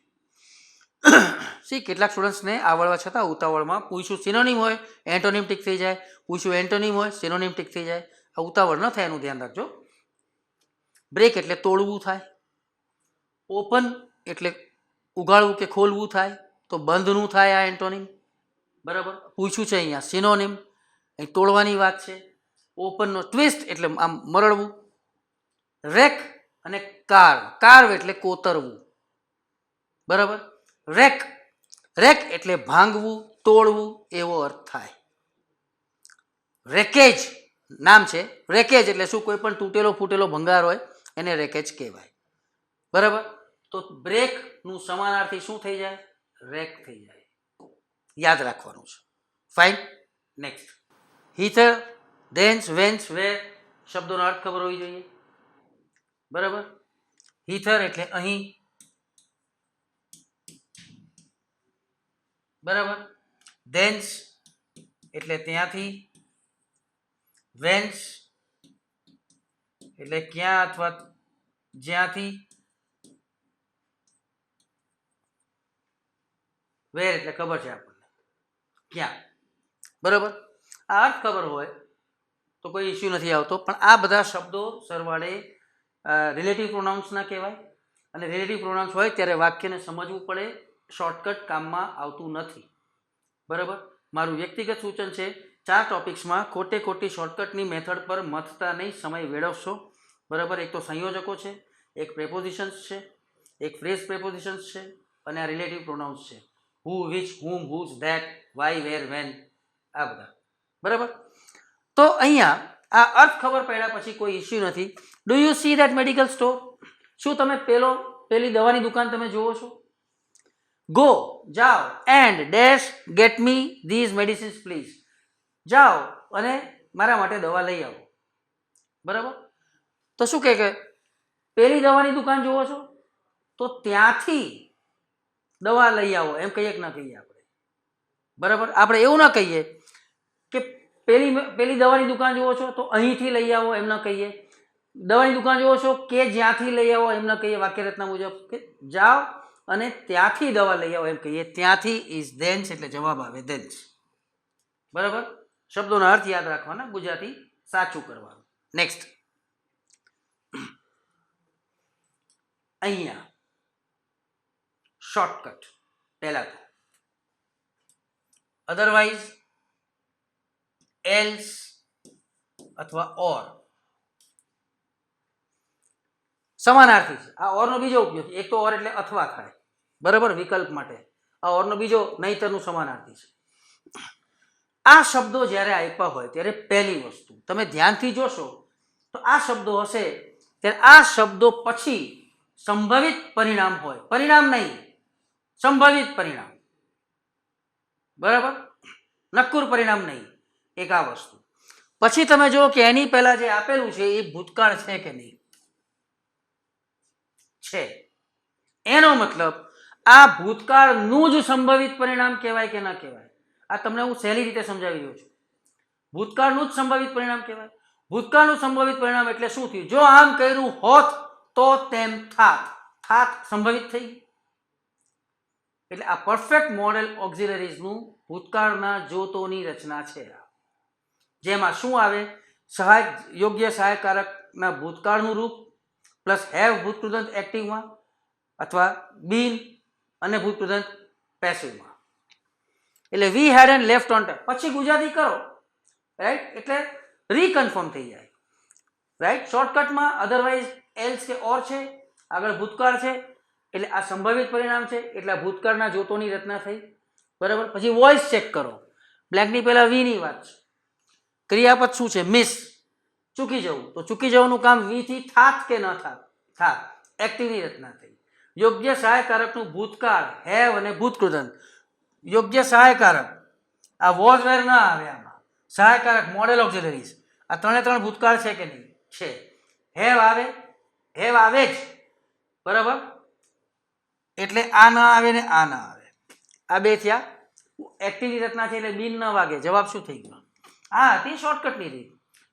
Speaker 1: સી કેટલાક સ્ટુડન્ટ્સને આવડવા છતાં ઉતાવળમાં પૂછ્યું સિનોનિમ હોય એન્ટોનિમ ટીક થઈ જાય, પૂછ્યું એન્ટોનિમ હોય સિનોનિમ ટીક થઈ જાય. આ ઉતાવળ ન થાય એનું ધ્યાન રાખજો. બ્રેક એટલે તોડવું થાય, ઓપન એટલે ઉગાડવું કે ખોલવું થાય, તો બંધનું થાય આ એન્ટોનિમ. બરાબર? પૂછ્યું છે અહીંયા સિનોનિમ, અહીં તોડવાની વાત છે. ઓપનનો ટ્વિસ્ટ એટલે આમ મરડવું. રેક અને કાર્વ, કાર્વ એટલે કોતરવું. બરાબર? રેક, રેક એટલે ભાંગવું, તોડવું એવો અર્થ થાય. રેકેજ નામ છે. રેકેજ એટલે શું? કોઈ પણ તૂટેલો ફૂટેલો ભંગાર હોય એને રેકેજ કહેવાય. બરાબર? તો બ્રેકનું સમાનાર્થી શું થઈ જાય? રેક થઈ જાય. યાદ રાખવાનું છે. ફાઇન. નેક્સ્ટ હીથર, ધેન્સ, વેન્સ, વેર શબ્દોનો અર્થ ખબર હોવી જોઈએ. બરાબર? હીથર એટલે અહીં. બરાબર? ધેન્સ એટલે ત્યાંથી. વેન્સ એટલે ક્યાં અથવા જ્યાંથી. વેર એટલે ખબર છે આપણને ક્યાં. બરાબર? આ અર્થ ખબર હોય તો કોઈ ઇસ્યુ નથી આવતો, પણ આ બધા શબ્દો સરવાળે રિલેટિવ પ્રોનાઉન્સના કહેવાય, અને રિલેટિવ પ્રોનાઉન્સ હોય ત્યારે વાક્યને સમજવું પડે, શોર્ટકટ કામમાં આવતું નથી. બરાબર, મારું વ્યક્તિગત સૂચન છે 4 ટોપિક્સમાં ખોટે ખોટી શોર્ટકટની મેથડ પર મથતા નહીં, સમય વેડવશો. બરાબર, એક તો સંયોજકો છે, એક પ્રેપોઝિશન્સ છે, એક ફ્રેઝ પ્રેપોઝિશન્સ છે, અને આ રિલેટિવ પ્રોનાઉન્સ છે. Who, which, whom, whose, that, why, where, when, આ બધા. બરાબર, તો અહીંયા આ અર્થ ખબર પડ્યા પછી કોઈ ઇસ્યુ નથી. Do you C that medical store? શું તમે પેલી દવાની દુકાન તમે જુઓ છો? ગો, જાઓ, and dash get me these medicines please. જાઓ અને મારા માટે દવા લઈ આવો. બરાબર, તો શું કે પેલી દવાની દુકાન જુઓ છો તો ત્યાંથી દવા લઈ આવો, એમ કહીએ કે ના કહીએ આપણે? બરાબર, આપણે એવું ના કહીએ કે પેલી દવાની દુકાન જુઓ છો તો અહીંથી લઈ આવો, એમ ના કહીએ. દવાની દુકાન જુઓ છો કે જ્યાંથી લઈ આવો, એમ ના કહીએ. વાક્ય રચના મુજબ કે જાઓ અને ત્યાંથી દવા લઈ આવો, એમ કહીએ. ત્યાંથી ઇઝ ધેન્સ, એટલે જવાબ આવે ધેન્સ. બરાબર, શબ્દોના અર્થ યાદ રાખવાના, ગુજરાતી સાચું કરવાનું. નેક્સ્ટ, અહીંયા શોર્ટકટ પહેલા તો અધરવાઇઝ, એલ્સ અથવા ઓર સમાનાર્થી છે. આ ઓરનો બીજો ઉપયોગ. એક તો ઓર એટલે અથવા થાય, બરાબર, વિકલ્પ માટે. આ ઓરનો બીજો નહીતરનું સમાનાર્થી છે. આ શબ્દો જ્યારે આપ્યા હોય ત્યારે પહેલી વસ્તુ તમે ધ્યાનથી જોશો તો આ શબ્દો હશે ત્યારે આ શબ્દો પછી સંભવિત પરિણામ હોય, પરિણામ નહીં, સંભવિત પરિણામ. બરાબર, નક્કર પરિણામ નહીં. એક આ વસ્તુ. પછી તમે જો કે એની પહેલા જે આપેલું છે એ ભૂતકાળ છે કે નહીં? છે. એનો મતલબ આ ભૂતકાળનું જ સંભવિત પરિણામ કહેવાય કે ના કહેવાય? આ તમને હું સહેલી રીતે સમજાવી રહ્યો છું. ભૂતકાળનું જ સંભવિત પરિણામ કહેવાય. ભૂતકાળનું સંભવિત પરિણામ એટલે શું થયું? જો આમ કર્યું હોત તો તેમ થાત. થાત સંભવિત થઈ. એટલે આ પરફેક્ટ મોડેલ ઓક્ઝિલરીઝનું ભૂતકાળના જોતોની રચના છે. જેમાં શું આવે? સહાયક, યોગ્ય સહાયકારકના ભૂતકાળનું રૂપ પ્લસ હેવ ભૂતકૃદંત એક્ટિવમાં અથવા બીન અને ભૂતકૃદંત પેસિવમાં. એટલે we had and left on time. પછી ગુજરાતી કરો, રાઈટ, એટલે રીકન્ફર્મ થઈ જાય. રાઈટ, શોર્ટકટમાં અધરવાઇઝ, એલ્સ કે ઓર છે, આગળ ભૂતકાળ છે, એટલે આ સંભવિત પરિણામ છે, એટલે આ ભૂતકાળના જોતોની રચના થઈ. બરાબર, પછી વોઇસ ચેક કરો. બ્લેન્કની પહેલા વીની વાત છે. ક્રિયાપદ શું છે? મિસ, ચૂકી જવું. તો ચૂકી જવાનું કામ વીથી થાત કે ન થાત? થાત. એક્ટિવની રચના થઈ. યોગ્ય સહાયકારકનું ભૂતકાળ હેવ અને ભૂતકૃદંત. યોગ્ય સહાયકારક આ વોઝ વેર ના આવે આમાં. સહાયકારક મોડેલ ઓક્ઝિલરીઝ, આ ત્રણે ભૂતકાળ છે કે નહીં? છે. હેવ આવે, હેવ આવે જ. બરાબર, એટલે આ ના આવે ને આ ના આવે. આ બે થયા. એક્ટિવની રચના છે એટલે બિન ન વાગે. જવાબ શું થઈ ગયો? આ હતી શોર્ટકટની રીત.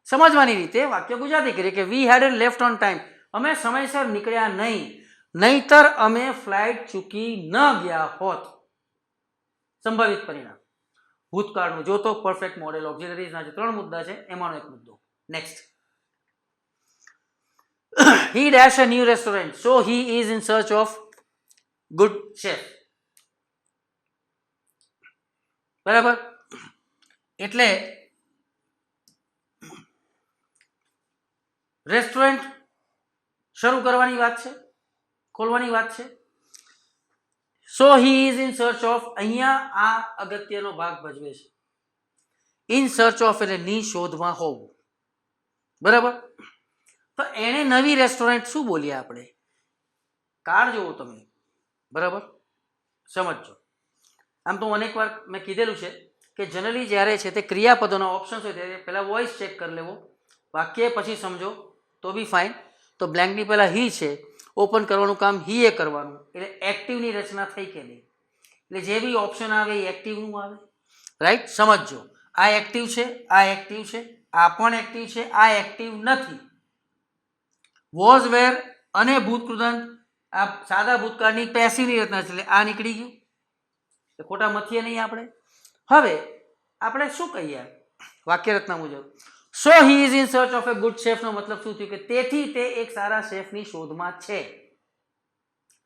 Speaker 1: સમજવાની રીતે વાક્ય ગુજરાતી કરીએ કે we had and left on time. અમે સમયસર નીકળ્યા નહીં, નહીતર અમે ફ્લાઇટ ચૂકી ન ગયા હોત. સંભવિત પરિણામ ભૂતકાળનું જોતો પરફેક્ટ મોડેલ ઓક્ઝિલરીઝના જે 3 મુદ્દા છે એમાંનો એક મુદ્દો. Next, he dash a new restaurant so he is in search of good chef. બરાબર, એટલે રેસ્ટોરન્ટ શરૂ કરવાની વાત છે, ખોલવાની વાત છે. So he is in search of, અહીંયા આ અગત્યનો ભાગ ભજવે છે. ઇન સર્ચ ઓફ એટલે ની શોધમાં હોવું. બરાબર, તો એને નવી રેસ્ટોરન્ટ શું બોલીએ આપણે? કાર્ડ જોવો તમે. બરાબર, સમજો. આમ તો અનેક વાર મેં કીધેલું છે કે જનરલી જ્યારે છે તે ક્રિયાપદોના ઓપ્શન્સ હોય ત્યારે પહેલાં વોઇસ ચેક કરી લેવો, વાક્ય પછી સમજો તો બી ફાઇન. તો બ્લેન્કની પહેલાં હી છે, ઓપન કરવાનું કામ હી એ કરવાનું, એટલે એક્ટિવની રચના થઈ કે નહીં? એટલે જે બી ઓપ્શન આવે એ એક્ટિવનું આવે. રાઈટ, સમજો. આ એક્ટિવ છે, આ એક્ટિવ છે, આ પણ એક્ટિવ છે, આ એક્ટિવ નથી. વોઝ વેર અને ભૂતકૃદંત આ સાદા ભૂતકાળની પેસિવની રચના છે, એટલે આ નીકળી ગયું. ખોટા મથીએ નહીં આપણે. હવે આપણે શું કહીએ વાક્ય રચના મુજબ? So he is in search of a good chef નો મતલબ શું થયું? કે તેથી તે એક સારા શેફની શોધમાં છે.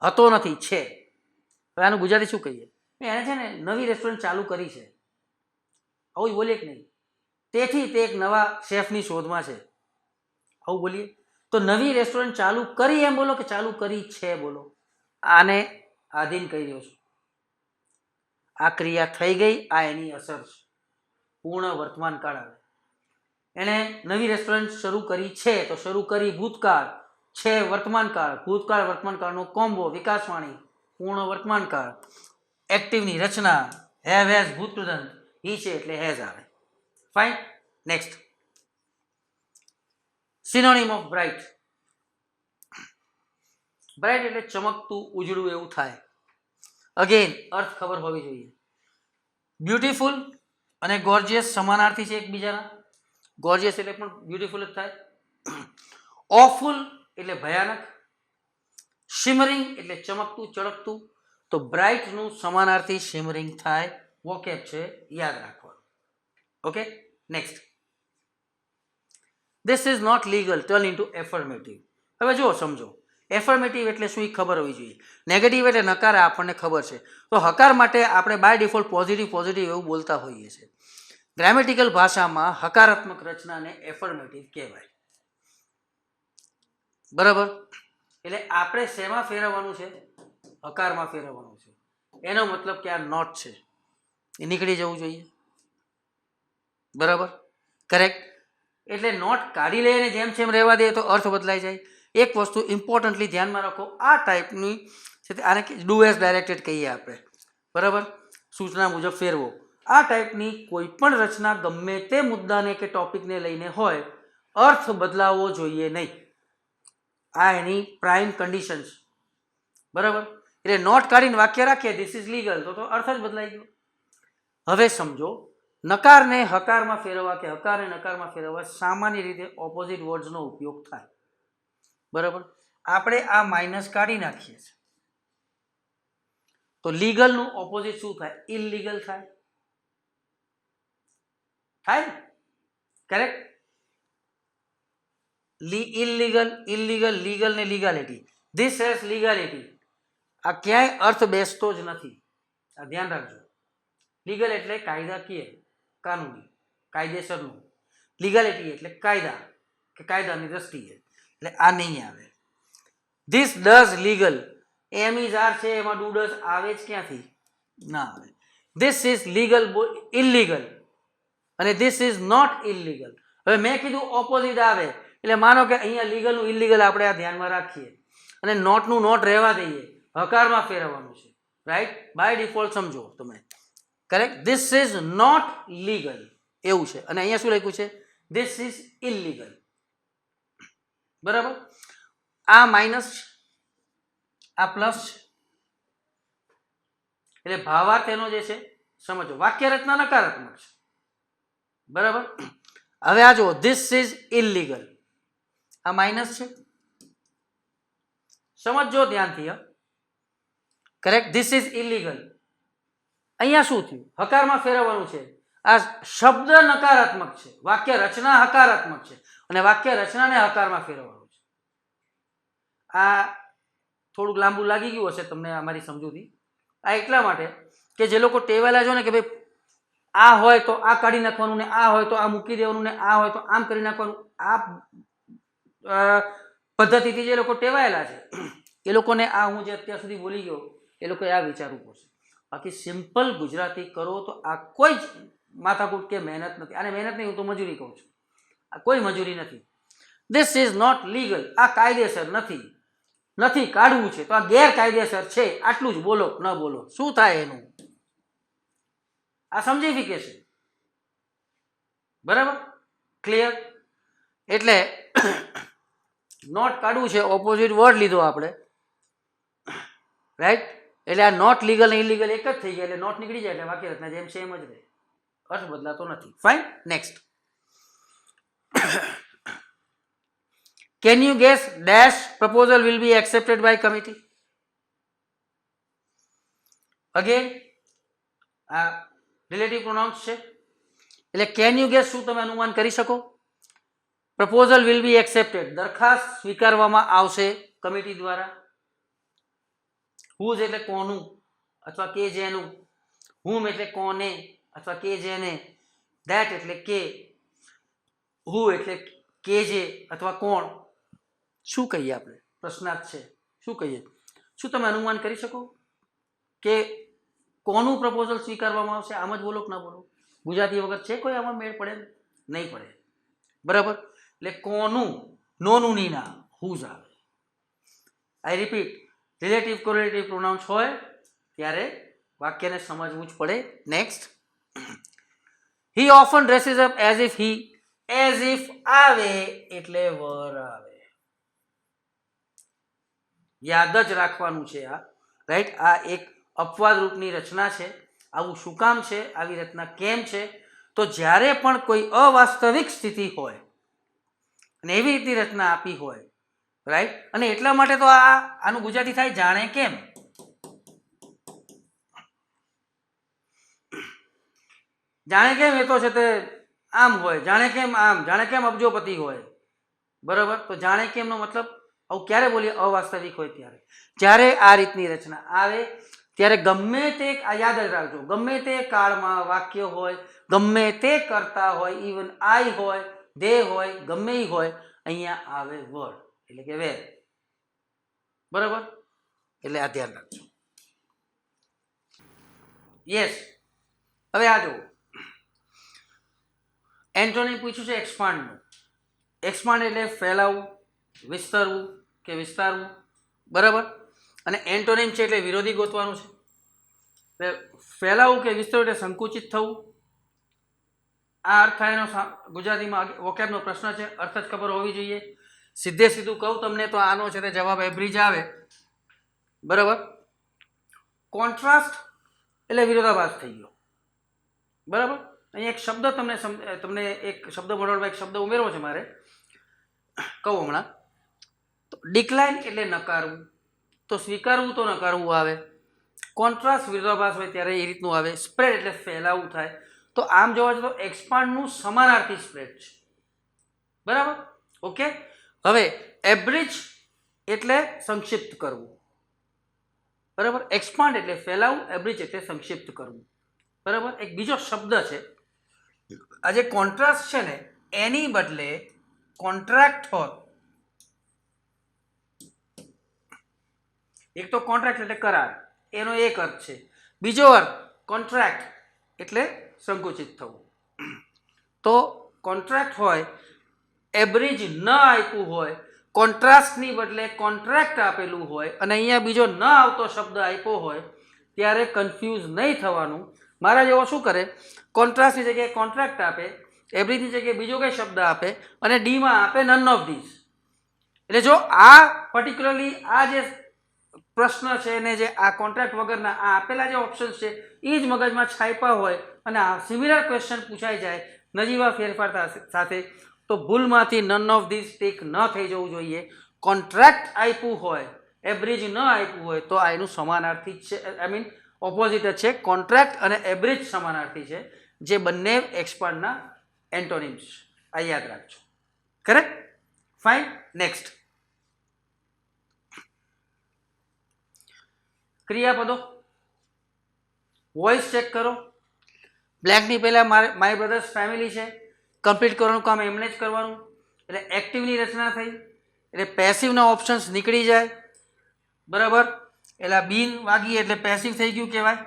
Speaker 1: હતો નથી, છે. હવે આનું ગુજરાતી શું કહીએ? એને છે ને નવી રેસ્ટોરન્ટ ચાલુ કરી છે, આવું જ બોલીએ કે નહીં? તેથી તે એક નવા શેફની શોધમાં છે, આવું બોલીએ? તો નવી રેસ્ટોરન્ટ ચાલુ કરી એમ બોલો કે ચાલુ કરી છે બોલો? આને આધીન કહી રહ્યો છું. આ ક્રિયા થઈ ગઈ, આ એની અસર છે, પૂર્ણ વર્તમાન કાળ આવે. એણે નવી રેસ્ટોરન્ટ શરૂ કરી છે, તો શરૂ કરી ભૂતકાળ, છે વર્તમાન કાળ, ભૂતકાળ વર્તમાન કાળનો કોમ્બો, વિકાસવાણી, પૂર્ણ વર્તમાન કાળ. એક્ટિવની રચના, હેવ હેઝ ભૂતકૃદંત, હી છે એટલે હેઝ આવે. Fine. Next, synonym of bright. Bright એટલે ચમકતું, ઉજળું એવું થાય. અગેન અર્થ ખબર હોવી જોઈએ. બ્યુટીફુલ અને ગોર્જિયસ સમાનાર્થી છે એકબીજાના. ગોર્જિયસ એટલે પણ બ્યુટીફુલ જ થાય. ઓફુલ એટલે ભયાનક. શિમરિંગ એટલે ચમકતું, ચળકતું. તો બ્રાઇટનું સમાનાર્થી શિમરિંગ થાય. વોકેબ છે, યાદ રાખવાનું. Okay, next. This is not legal turn into affirmative. હવે જો સમજો, એફર્મેટિવ એટલે શું એ ખબર હોવી જોઈએ. નેગેટિવ એટલે નકાર, આપણને ખબર છે. તો હકાર માટે આપણે બાય ડિફોલ્ટ પોઝિટિવ એવું બોલતા હોઈએ છીએ. ગ્રામેટિકલ ભાષામાં હકારાત્મક રચનાને એફર્મેટિવ કહેવાય. બરાબર? એટલે આપણે શેમાં ફેરવવાનું છે? હકારમાં ફેરવવાનું છે. એનો મતલબ કે આ નોટ છે એ નીકળી જવું જોઈએ. બરાબર? કરેક્ટ. એટલે નોટ કાઢી લઈને જેમ છે એમ રહેવા દે તો અર્થ બદલાઈ જાય. એક વસ્તુ ઇમ્પોર્ટન્ટલી ધ્યાનમાં રાખો, આ ટાઈપની છે આને ડુ એઝ ડાયરેક્ટેડ કહીએ આપણે. બરાબર? સૂચના મુજબ ફેરવો. આ ટાઈપની કોઈ પણ રચના ગમે તે મુદ્દાને કે ટોપિકને લઈને હોય, અર્થ બદલાવવો જોઈએ નહીં. આ એની પ્રાઇમ કન્ડિશન છે. બરાબર? એટલે નોટ કાઢીને વાક્ય રાખીએ ધીસ ઇઝ લીગલ, તો અર્થ જ બદલાઈ ગયો. હવે સમજો, નકારને હકારમાં ફેરવવા કે હકારને નકારમાં ફેરવવા સામાન્ય રીતે ઓપોઝિટ વર્ડ્સનો ઉપયોગ થાય. બરાબર? આપણે આ માઇનસ કાઢી નાખીએ છીએ, તો લીગલનું ઓપોઝિટ શું થાય? ઇલીગલ થાય. થાય ને? કરેક્ટ. ઇલીગલ, લીગલ ને લીગાલિટી. This has legality. આ ક્યાંય અર્થ બેસતો જ નથી, આ ધ્યાન રાખજો. લીગલ એટલે કાયદાકીય, કાનૂની, કાયદેસરનું. લીગાલિટી એટલે કાયદા કે કાયદાની દ્રષ્ટિએ, એટલે આ નહીં આવે. This does legal, am is are છે એમાં ડુ ડઝ આવે જ ક્યાંથી? ના આવે. ધીસ ઇઝ લીગલ ઇલીગલ અને ધીસ ઇઝ નોટ ઇલીગલ. હવે મેં કીધું ઓપોઝિટ આવે, એટલે માનો કે અહીંયા લીગલનું ઇલીગલ આપણે આ ધ્યાનમાં રાખીએ અને નોટનું નોટ રહેવા દઈએ, હકારમાં ફેરવવાનું છે. રાઈટ? બાય ડિફોલ્ટ સમજો તમે. Correct. This is not legal એવું છે, અને અહીંયા શું લખ્યું છે? This is illegal. બરાબર? આ માઇનસ છે, આ પ્લસ છે, એટલે ભાવાર્થ એનો જે છે સમજો. વાક્ય રચના નકારાત્મક છે. બરાબર? હવે આ જુઓ, ધીસ ઇઝ ઇલીગલ, આ માઇનસ છે, સમજો ધ્યાનથી. કરેક્ટ. ધીસ ઇઝ ઇલીગલ, અહીંયા શું થયું? હકારમાં ફેરવવાનું છે. આ શબ્દ નકારાત્મક છે, વાક્ય રચના હકારાત્મક છે, અને વાક્ય રચનાને હકારમાં ફેરવવાનું છે. આ થોડુંક લાંબુ લાગી ગયું હશે તમને અમારી સમજૂતી. આ એટલા માટે કે જે લોકો ટેવાયેલા છો ને કે ભાઈ આ હોય તો આ કાઢી નાખવાનું, ને આ હોય તો આ મૂકી દેવાનું, ને આ હોય તો આમ કરી નાખવાનું, આ પદ્ધતિથી જે લોકો ટેવાયેલા છે એ લોકોને આ હું જે અત્યાર સુધી બોલી ગયો એ લોકોએ આ વિચારવું પડશે. બાકી સિમ્પલ ગુજરાતી કરો તો આ કોઈ જ માથાકૂટ કે મહેનત નથી. આને મહેનત નહીં, હું તો મજૂરી કહું છું. આ કોઈ મજૂરી નથી. ધીસ ઇઝ નોટ લીગલ, આ કાયદેસર નથી, નથી કાઢવું છે તો આ ગેરકાયદેસર છે, આટલું જ બોલો, ન બોલો. શું થાય એનું? આ સમજીફિકેશન. બરાબર? ક્લિયર? એટલે નોટ કાઢવું છે, ઓપોઝિટ વર્ડ લીધો આપણે. રાઈટ? એટલે આ નોટ લીગલ ને ઇલીગલ એક જ થઈ ગયા, એટલે નોટ નીકળી જાય, એટલે વાક્ય રચના જેમ છે એમ જ રહે, અર્થ બદલાતો નથી. Fine. Next. Can you guess dash proposal will be accepted by committee? Again આ રિલેટિવ પ્રોનાઉન્સ છે, એટલે કેન યુ ગેસ, શું તમે અનુમાન કરી શકો? પ્રપોઝલ વિલ બી એક્સેપ્ટેડ, દરખાસ્ત સ્વીકારવામાં આવશે કમિટી દ્વારા. હુઝ એટલે કોનું? અથવા કે જેનું, હુમ એટલે કોને અથવા કે જેને, ધેટ એટલે કે, હુ એટલે કે જે અથવા કોણ. શું કહીએ આપણે? પ્રશ્નાર્થ છે, શું કહીએ? શું તમે અનુમાન કરી શકો કે કોનું પ્રપોઝલ સ્વીકારવામાં આવશે? આમ જ બોલો કે ના બોલો? ગુજરાતી વગર છે કોઈ આમાં મેળ પડે? નહીં પડે, બરાબર. એટલે કોનું, નોનું ની ના, હુઝ આવે. આઈ રિપીટ, રિલેટિવ કોરિલેટિવ પ્રોનાઉન્સ હોય ત્યારે વાક્યને સમજવું જ પડે. Next, he often dresses up as if he, as if આવે એટલે વર આવે. યાદ જ રાખવાનું છે આ, રાઈટ. આ એક અપવાદ રૂપની રચના છે. આવું શું કામ છે? આવી રચના કેમ છે? તો જ્યારે પણ કોઈ અવાસ્તવિક સ્થિતિ હોય અને એવી રીતની રચના આપી હોય, રાઈટ, અને એટલા માટે તો આનું ગુજરાતી થાય જાણે કેમ. જાણે કેમ એ તો છે તે આમ હોય, જાણે કેમ આમ, જાણે કેમ અબજોપતિ હોય, બરાબર. તો જાણે કેમનો મતલબ આવું ક્યારે બોલીએ? અવાસ્તવિક હોય ત્યારે. જ્યારે આ રીતની રચના આવે ત્યારે ગમે તે, યાદ જ રાખજો, ગમે તે કાળમાં વાક્ય હોય, ગમે તે કરતા હોય, ઇવન આઈ હોય, દે હોય, ગમે ઈ હોય, અહીંયા આવે વર એટલે કે વેર, બરાબર. એટલે આ ધ્યાન રાખજો. યસ. હવે આ જુઓ, એન્ટોનિમ પૂછ્યું છે એક્સપાન્ડનું. એક્સપાન્ડ એટલે ફેલાવવું, વિસ્તરવું કે વિસ્તારવું, બરાબર. અને એન્ટોનિમ છે એટલે વિરોધી ગોતવાનું છે. એટલે ફેલાવવું કે વિસ્તરવું એટલે સંકુચિત થવું. આ અર્થ થાય એનો ગુજરાતીમાં વોકેબનો પ્રશ્ન છે, અર્થ જ ખબર હોવી જોઈએ. સીધે સીધું કહું તમને તો આનો છે તે જવાબ એબ્રિજ આવે, બરાબર. કોન્ટ્રાસ્ટ એટલે વિરોધાભાસ થઈ ગયો, બરાબર. અહીં એક શબ્દ તમને એક શબ્દ ભંડોળમાં એક શબ્દ ઉમેરવો છે મારે, કહું હમણાં. તો ડિક્લાઇન એટલે નકારવું, તો સ્વીકારવું તો નકારવું આવે. કોન્ટ્રાસ્ટ વિરોધાભાસ હોય ત્યારે એ રીતનું આવે. સ્પ્રેડ એટલે ફેલાવું થાય. તો આમ જોવા જઈએ તો એક્સપાન્ડનું સમાનાર્થી સ્પ્રેડ છે, બરાબર. ઓકે. હવે એબ્રિજ એટલે સંક્ષિપ્ત કરવું, બરાબર. એક્સપાન્ડ એટલે ફેલાવું, એબ્રિજ એટલે સંક્ષિપ્ત કરવું, બરાબર. એક બીજો શબ્દ છે, આ જે કોન્ટ્રાસ્ટ છે ને એની બદલે કોન્ટ્રાક્ટ હોત. એક તો કોન્ટ્રાક્ટ એટલે કરાર, એનો એક અર્થ છે. બીજો અર્થ કોન્ટ્રાક્ટ એટલે સંકુચિત થવું. તો કોન્ટ્રાક્ટ હોય, એબ્રિજ ન આપ્યું હોય, કોન્ટ્રાસ્ટની બદલે કોન્ટ્રાક્ટ આપેલું હોય અને અહીંયા બીજો ન આવતો શબ્દ આપ્યો હોય ત્યારે કન્ફ્યુઝ નહીં થવાનું. મારા જેવો શું કરે? કોન્ટ્રાસ્ટની જગ્યાએ કોન્ટ્રાક્ટ આપે, એબ્રિજની જગ્યાએ બીજો કંઈ શબ્દ આપે અને ડીમાં આપે નન ઓફ ધીસ. એટલે જો આ પર્ટિક્યુલરલી આ જે પ્રશ્ન છે ને જે આ કોન્ટ્રાક્ટ વગરના આ આપેલા જે ઓપ્શન્સ છે એ જ મગજમાં છાપ્યા હોય અને આ સિમિલર ક્વેશ્ચન પૂછાઈ જાય નજીવા ફેરફાર સાથે, તો ભૂલમાંથી નન ઓફ ધીસ ટીક ન થઈ જવું જોઈએ. કોન્ટ્રાક્ટ આપ્યું હોય, એબ્રિજ ન આપ્યું હોય તો આ એનું સમાનાર્થી જ છે, આઈ મીન ઓપોઝિટ જ છે. કોન્ટ્રાક્ટ અને એબ્રિજ સમાનાર્થી છે, જે બંને એક્સપાન્ડના એન્ટોનિમ્સ છે. આ યાદ રાખજો. કરેક્ટ? ફાઇન. નેક્સ્ટ, ક્રિયાપદો. વોઇસ ચેક કરો. બ્લેન્કની પહેલાં માય બ્રધર્સ ફેમિલી છે, કમ્પ્લીટ કરવાનું કામ એમને જ કરવાનું. એટલે એક્ટિવની રચના થઈ એટલે પેસિવના ઓપ્શન્સ નીકળી જાય, બરાબર. એટલે બિન વાગી એટલે પેસિવ થઈ ગયું કહેવાય.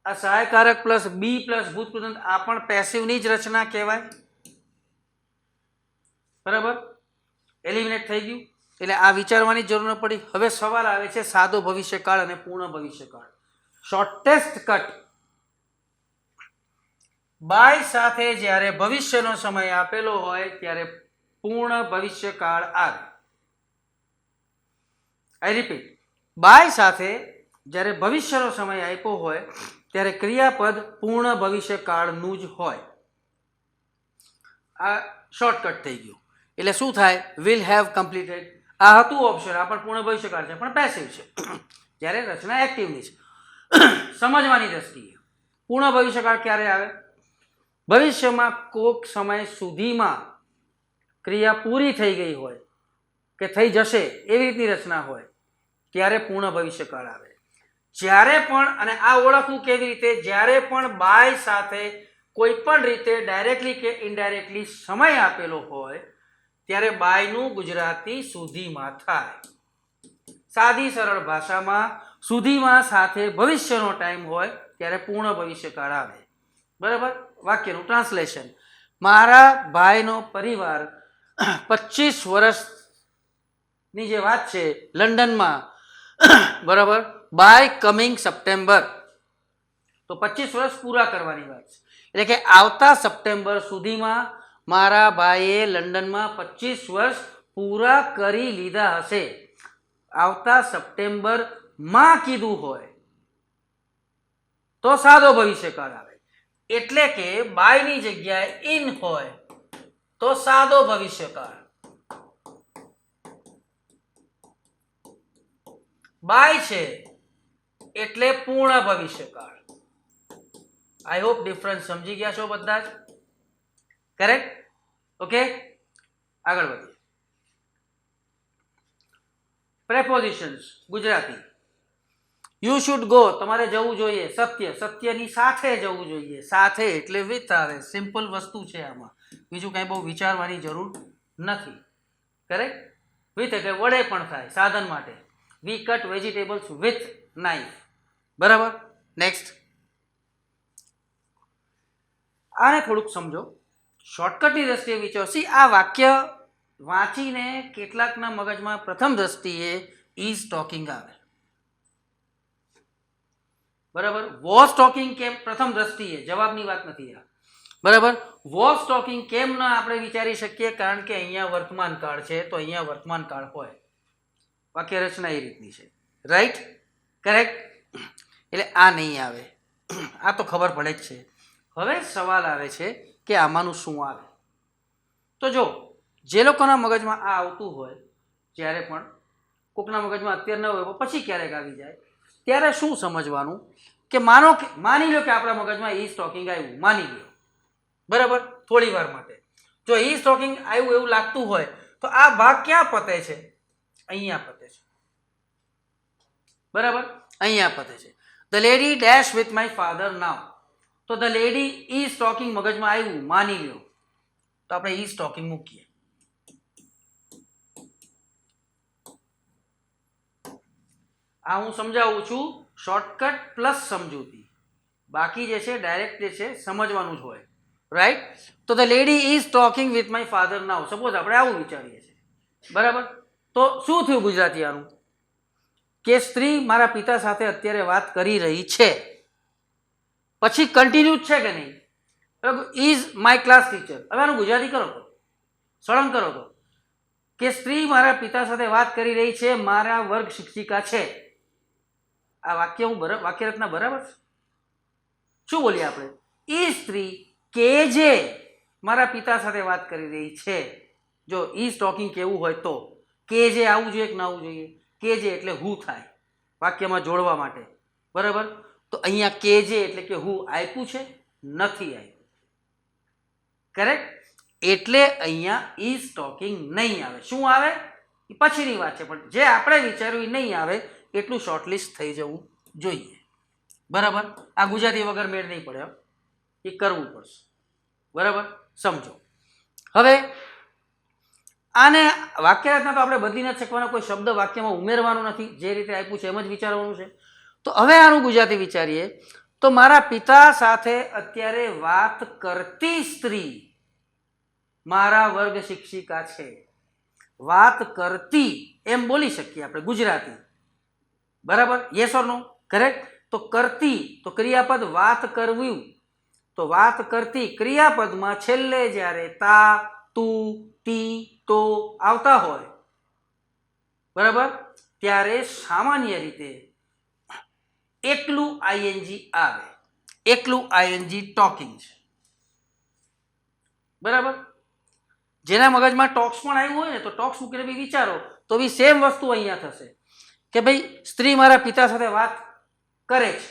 Speaker 1: આ સહાયકારક પ્લસ બી પ્લસ ભૂતપૂર્વ આ પણ પેસિવની જ રચના કહેવાય, બરાબર. એલિમિનેટ થઈ ગયું એટલે આ વિચારવાની જરૂર ન પડી. હવે સવાલ આવે છે સાદો ભવિષ્યકાળ અને પૂર્ણ ભવિષ્યકાળ. શોર્ટેસ્ટ કટ, બાય સાથે જ્યારે ભવિષ્યનો સમય આપેલો હોય ત્યારે પૂર્ણ ભવિષ્યકાળ આવે. આઈ રિપીટ, બાય સાથે જ્યારે ભવિષ્યનો સમય આપ્યો હોય ત્યારે ક્રિયાપદ પૂર્ણ ભવિષ્યકાળનું જ હોય. આ શોર્ટકટ થઈ ગયું. એટલે શું થાય? Will have completed. આ હતું ઓપ્શન, આ પણ પૂર્ણ ભવિષ્યકાળ છે પણ પેસિવ છે, જ્યારે રચના એક્ટિવની છે. સમજવાની દ્રષ્ટિએ પૂર્ણ ભવિષ્યકાળ ક્યારે આવે? ભવિષ્યમાં કોઈક સમય સુધીમાં ક્રિયા પૂરી થઈ ગઈ હોય કે થઈ જશે એવી રીતની રચના હોય ત્યારે પૂર્ણ ભવિષ્યકાળ આવે. જ્યારે પણ, અને આ ઓળખવું કેવી રીતે, જ્યારે પણ બાય સાથે કોઈ પણ રીતે ડાયરેક્ટલી કે ઇનડાયરેક્ટલી સમય આપેલો હોય ત્યારે બાયનું ગુજરાતી સુધીમાં થાય. સાદી સરળ ભાષામાં સુધીમાં સાથે ભવિષ્યનો ટાઈમ હોય ત્યારે પૂર્ણ ભવિષ્યકાળ આવે. બરાબર. વાક્યનું ટ્રાન્સલેશન: મારા ભાઈનો પરિવાર 25 વર્ષની જે વાત છે લંડનમાં, બરાબર, બાય કમિંગ સપ્ટેમ્બર, તો 25 વર્ષ પૂરા કરવાની વાત છે. એટલે કે આવતા સપ્ટેમ્બર સુધીમાં મારા ભાઈએ લંડનમાં 25 વર્ષ પૂરા કરી લીધા હશે. આવતા સપ્ટેમ્બરમાં કીધું હોય તો સાદો ભવિષ્યકાળ આવે. એટલે કે બાયની જગ્યાએ ઇન હોય તો સાદો ભવિષ્યકાળ. બાય છે એટલે પૂર્ણ ભવિષ્યકાળ. આઈ હોપ ડિફરન્સ સમજી ગયા છો બધા જ. કરેક્ટ? ઓકે, આગળ વધીએ. Prepositions Gujarati: you should go, તમારે જવું જોઈએ. સત્ય, સત્યની સાથે જવું જોઈએ. સાથે એટલે વિથ આવે. સિમ્પલ વસ્તુ છે, આમાં બીજું કંઈ બહુ વિચારવાની જરૂર નથી. કરેક્ટ? વિથ એટલે વડે પણ થાય, સાધન માટે. વી કટ વેજીટેબલ્સ વિથ નાઇફ. બરાબર. નેક્સ્ટ, આને થોડુંક સમજો, શોર્ટકટની દ્રષ્ટિએ વિચારો. સી, આ વાક્ય વાંચીને કેટલાકના મગજમાં પ્રથમ દ્રષ્ટિએ ઇઝ ટોકિંગ આવે. બરાબર. વોઝ ટોકિંગ કેમ પ્રથમ દ્રષ્ટિએ, જવાબની વાત નથી આ. બરાબર. વોઝ ટોકિંગ કેમ ન આપણે વિચારી શકીએ? કારણ કે અહીંયા વર્તમાન કાળ છે, તો અહીંયા વર્તમાન કાળ હોય. વાક્ય રચના એ રીતની છે. રાઈટ? કરેક્ટ? એટલે આ નહીં આવે. આ તો ખબર પડે જ છે. હવે સવાલ આવે છે કે આમાંનું શું આવે. તો જો જે લોકોના મગજમાં આ આવતું હોય, જ્યારે પણ કોકના મગજમાં અત્યારે ન હોય પછી ક્યારેક આવી જાય, ત્યારે શું સમજવાનું કે માની લો કે આપણા મગજમાં ઈ સ્ટોકિંગ આવ્યું, માની લો. બરાબર. થોડી વાર માટે જો ઈ સ્ટોકિંગ આવ્યું એવું લાગતું હોય તો આ ભાગ ક્યાં પતે છે? અહીંયા પતે છે. બરાબર. અહીંયા પતે છે. The lady dash with my father now. તો ધ લેડી ઇઝ ટોકિંગ મગજમાં આવ્યું, માની લો, તો આપણે ઇઝ ટોકિંગ મૂકીએ. આ હું સમજાવું છું શોર્ટકટ પ્લસ સમજૂતી. બાકી જે છે ડાયરેક્ટ જે છે સમજવાનું જ હોય. રાઈટ? તો the lady is talking with my father now. Suppose આપણે આવું વિચારીએ છીએ. બરાબર. તો શું થયું ગુજરાતી આનું? કે સ્ત્રી મારા પિતા સાથે અત્યારે વાત કરી રહી છે. પછી કન્ટિન્યુ છે કે નહીં? Is my class teacher. હવે આનું ગુજરાતી કરો તો, સળંગ કરો તો, કે સ્ત્રી મારા પિતા સાથે વાત કરી રહી છે, મારા વર્ગ શિક્ષિકા છે. આ વાક્ય વાક્ય રચના બરાબર છે? શું બોલીએ આપણે? ઈ સ્ત્રી કે જે મારા પિતા સાથે વાત કરી રહી છે. જો ઈ ટોકિંગ કેવું હોય તો કે જે આવવું જોઈએ કે ના આવવું જોઈએ? કે જે એટલે હું થાય વાક્યમાં જોડવા માટે. બરાબર. તો અહીંયા કે જે એટલે કે હું આપ્યું છે, નથી આપ્યું. કરેક્ટ? એટલે અહીંયા ઇઝ ટોકિંગ નહીં આવે. શું આવે એ પછીની વાત છે, પણ જે આપણે વિચાર્યું એ નહીં આવે એટલું શોર્ટલિસ્ટ થઈ જવું જોઈએ. બરાબર. આ ગુજરાતી વગર મેળ નહીં પડે, એ કરવું પડશે. બરાબર. સમજો. હવે આને વાક્ય રચના તો આપણે બદલી નથી શકવાના, કોઈ શબ્દ વાક્યમાં ઉમેરવાનો નથી, જે રીતે આપ્યું છે એમ જ વિચારવાનું છે. તો હવે આનું ગુજરાતી વિચારીએ તો મારા પિતા સાથે અત્યારે વાત કરતી સ્ત્રી મારા વર્ગ શિક્ષિકા છે. વાત કરતી એમ બોલી શકીએ આપણે ગુજરાતી. બરાબર. Yes or no? કરેક્ટ. તો કરતી તો ક્રિયાપદ વાત કરવું, તો વાત કરતી ક્રિયાપદમાં છેલ્લે જ્યારે તા, તું, તી, તો આવતા હોય, બરાબર, ત્યારે સામાન્ય રીતે એકલું આઈએનજી આવે. એકલું આઈએનજી ટોકિંગ છે. બરાબર. જેના મગજમાં ટોક્સ પણ આવ્યું હોય ને તો ટોક્સ મૂકીને બી વિચારો તો બી સેમ વસ્તુ અહીંયા થશે કે ભાઈ સ્ત્રી મારા પિતા સાથે વાત કરે છે.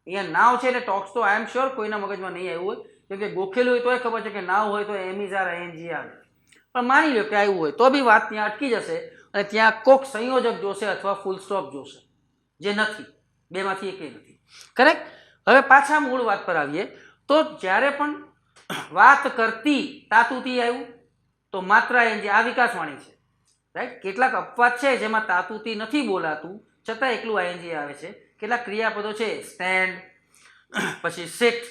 Speaker 1: અહીંયા નાવ છે એટલે ટોક્સ તો આઈ એમ શ્યોર કોઈના મગજમાં નહીં આવ્યું હોય, કેમ કે ગોખેલું હોય તોય ખબર છે કે નાવ હોય તો એમ ઇઝ આર આઈએનજી આવે. પણ માની લો કે આવ્યું હોય તો બી વાત ત્યાં અટકી જશે અને ત્યાં કોક સંયોજક જોશે અથવા ફૂલ સ્ટોપ જોશે. જે નથી, બેમાંથી એકેય નથી. કરેક્ટ. હવે પાછા મૂળ વાત પર આવીએ તો જ્યારે પણ વાત કરતી તાતુતી આવ્યું તો માત્ર એનજી, આ વિકાસવાણી છે, રાઈટ. કેટલાક અપવાદ છે જેમાં તાતુતી નથી બોલાતું છતાં એકલું આઈએનજી આવે છે. કેટલાક ક્રિયાપદો છે, સ્ટેન્ડ, પછી સિટ,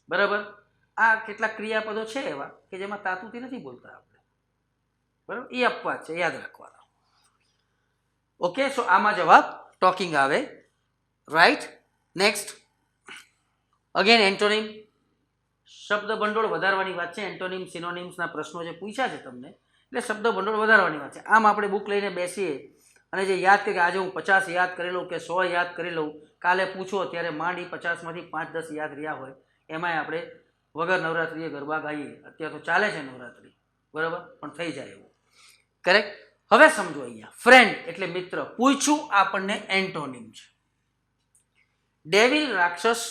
Speaker 1: બરાબર. આ કેટલાક ક્રિયાપદો છે એવા કે જેમાં તાતુતી નથી બોલતા આપણે, બરાબર. એ અપવાદ છે, યાદ રાખવાનો. ઓકે, સો આમાં જવાબ ટોકિંગ આવે, રાઈટ. Next, again antonym. શબ્દ ભંડોળ વધારવાની વાત છે. એન્ટોનિમ સિનોનિમ્સના પ્રશ્નો જે પૂછ્યા છે તમને, એટલે શબ્દ ભંડોળ વધારવાની વાત છે. આમ આપણે બુક લઈને બેસીએ અને જે યાદ કે આજે હું 50 યાદ કરી લઉં કે 100 યાદ કરી લઉં, કાલે પૂછો ત્યારે માંડી 50માંથી 5-10 યાદ રહ્યા હોય. એમાંય આપણે વગર નવરાત્રિએ ગરબા ગાઈએ, અત્યારે તો ચાલે છે નવરાત્રિ, બરાબર, પણ થઈ જાય એવું. કરેક્ટ. હવે સમજો, અહીંયા ફ્રેન્ડ એટલે મિત્ર, પૂછ્યું આપણને એન્ટોનિમ છે. ડેવિલ રાક્ષસ,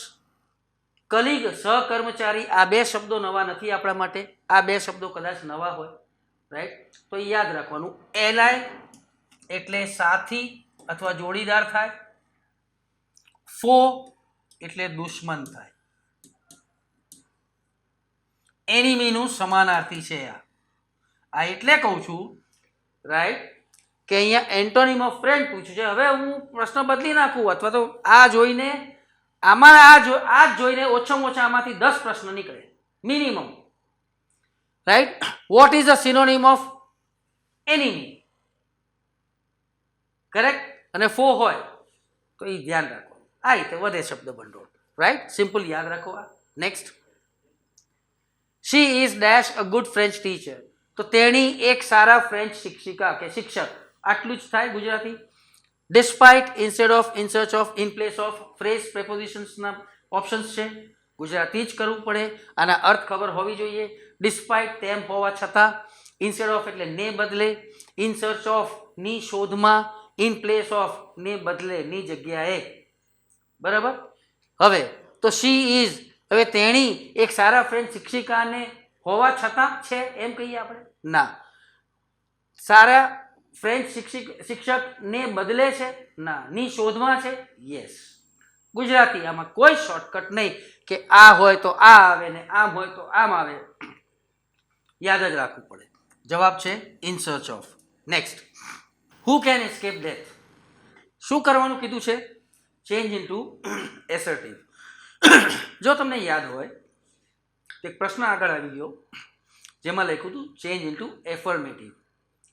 Speaker 1: કલીગ સહકર્મચારી, આ બે શબ્દો નવા નથી આપણા માટે. આ બે શબ્દો કદાચ નવા હોય, રાઈટ. તો યાદ રાખવાનું, એલાય એટલે સાથી અથવા જોડીદાર થાય, ફો એટલે દુશ્મન થાય, એનિમીનું સમાનાર્થી છે આ એટલે કહું છું, રાઈટ, કે અહીંયા એન્ટોનિમ ઓફ ફ્રેન્ડ પૂછ્યું છે. હવે હું પ્રશ્ન બદલી નાખું અથવા તો આ જોઈને આમાં આ જોઈને ઓછામાં ઓછા આમાંથી 10 પ્રશ્ન નીકળે minimum, right. What is the synonym of enemy? Correct. અને ફો હોય તો એ ધ્યાન રાખો. આ રીતે વધે શબ્દ ભંડોળ, રાઈટ. સિમ્પલ યાદ રાખો આ. Next, she is dash a good French teacher. તો તેણી એક સારા ફ્રેન્ચ શિક્ષિકા કે શિક્ષક, આટલું જ થાય Gujarati. Despite, instead of, in search of, in place of, phrase પ્રેપોઝિશન્સના ઓપ્શન્સ છે, ગુજરાતી જ કરવું પડે. આના અર્થ ખબર હોવી જોઈએ. ડિસ્પાઇટ તેમ હોવા છતાં, ઇન્સ્ટેડ ઓફ એટલે ને બદલે, ઇન સર્ચ ઓફ ની શોધમાં, ઇન પ્લેસ ઓફ ને બદલે ની જગ્યાએ, બરાબર. હવે તો શી ઇઝ, હવે તેણી એક સારા ફ્રેન્ચ શિક્ષિકાને હોવા છતાં છે એમ કહીએ આપણે? ના. સારા ફ્રેન્ચ શિક્ષક ને બદલે છે? ના. ની શોધમાં છે? યસ. ગુજરાતી, આમાં કોઈ શોર્ટકટ નહીં કે આ હોય તો આ આવે ને આમ હોય તો આમ આવે, યાદ જ રાખવું પડે. જવાબ છે in search of. Next, who can escape death. શું કરવાનું કીધું છે? Change into assertive. જો તમને યાદ હોય તો એક પ્રશ્ન આગળ આવી ગયો જેમાં લખ્યું હતું ચેન્જ ઇન્ટુ એફર્મેટિવ,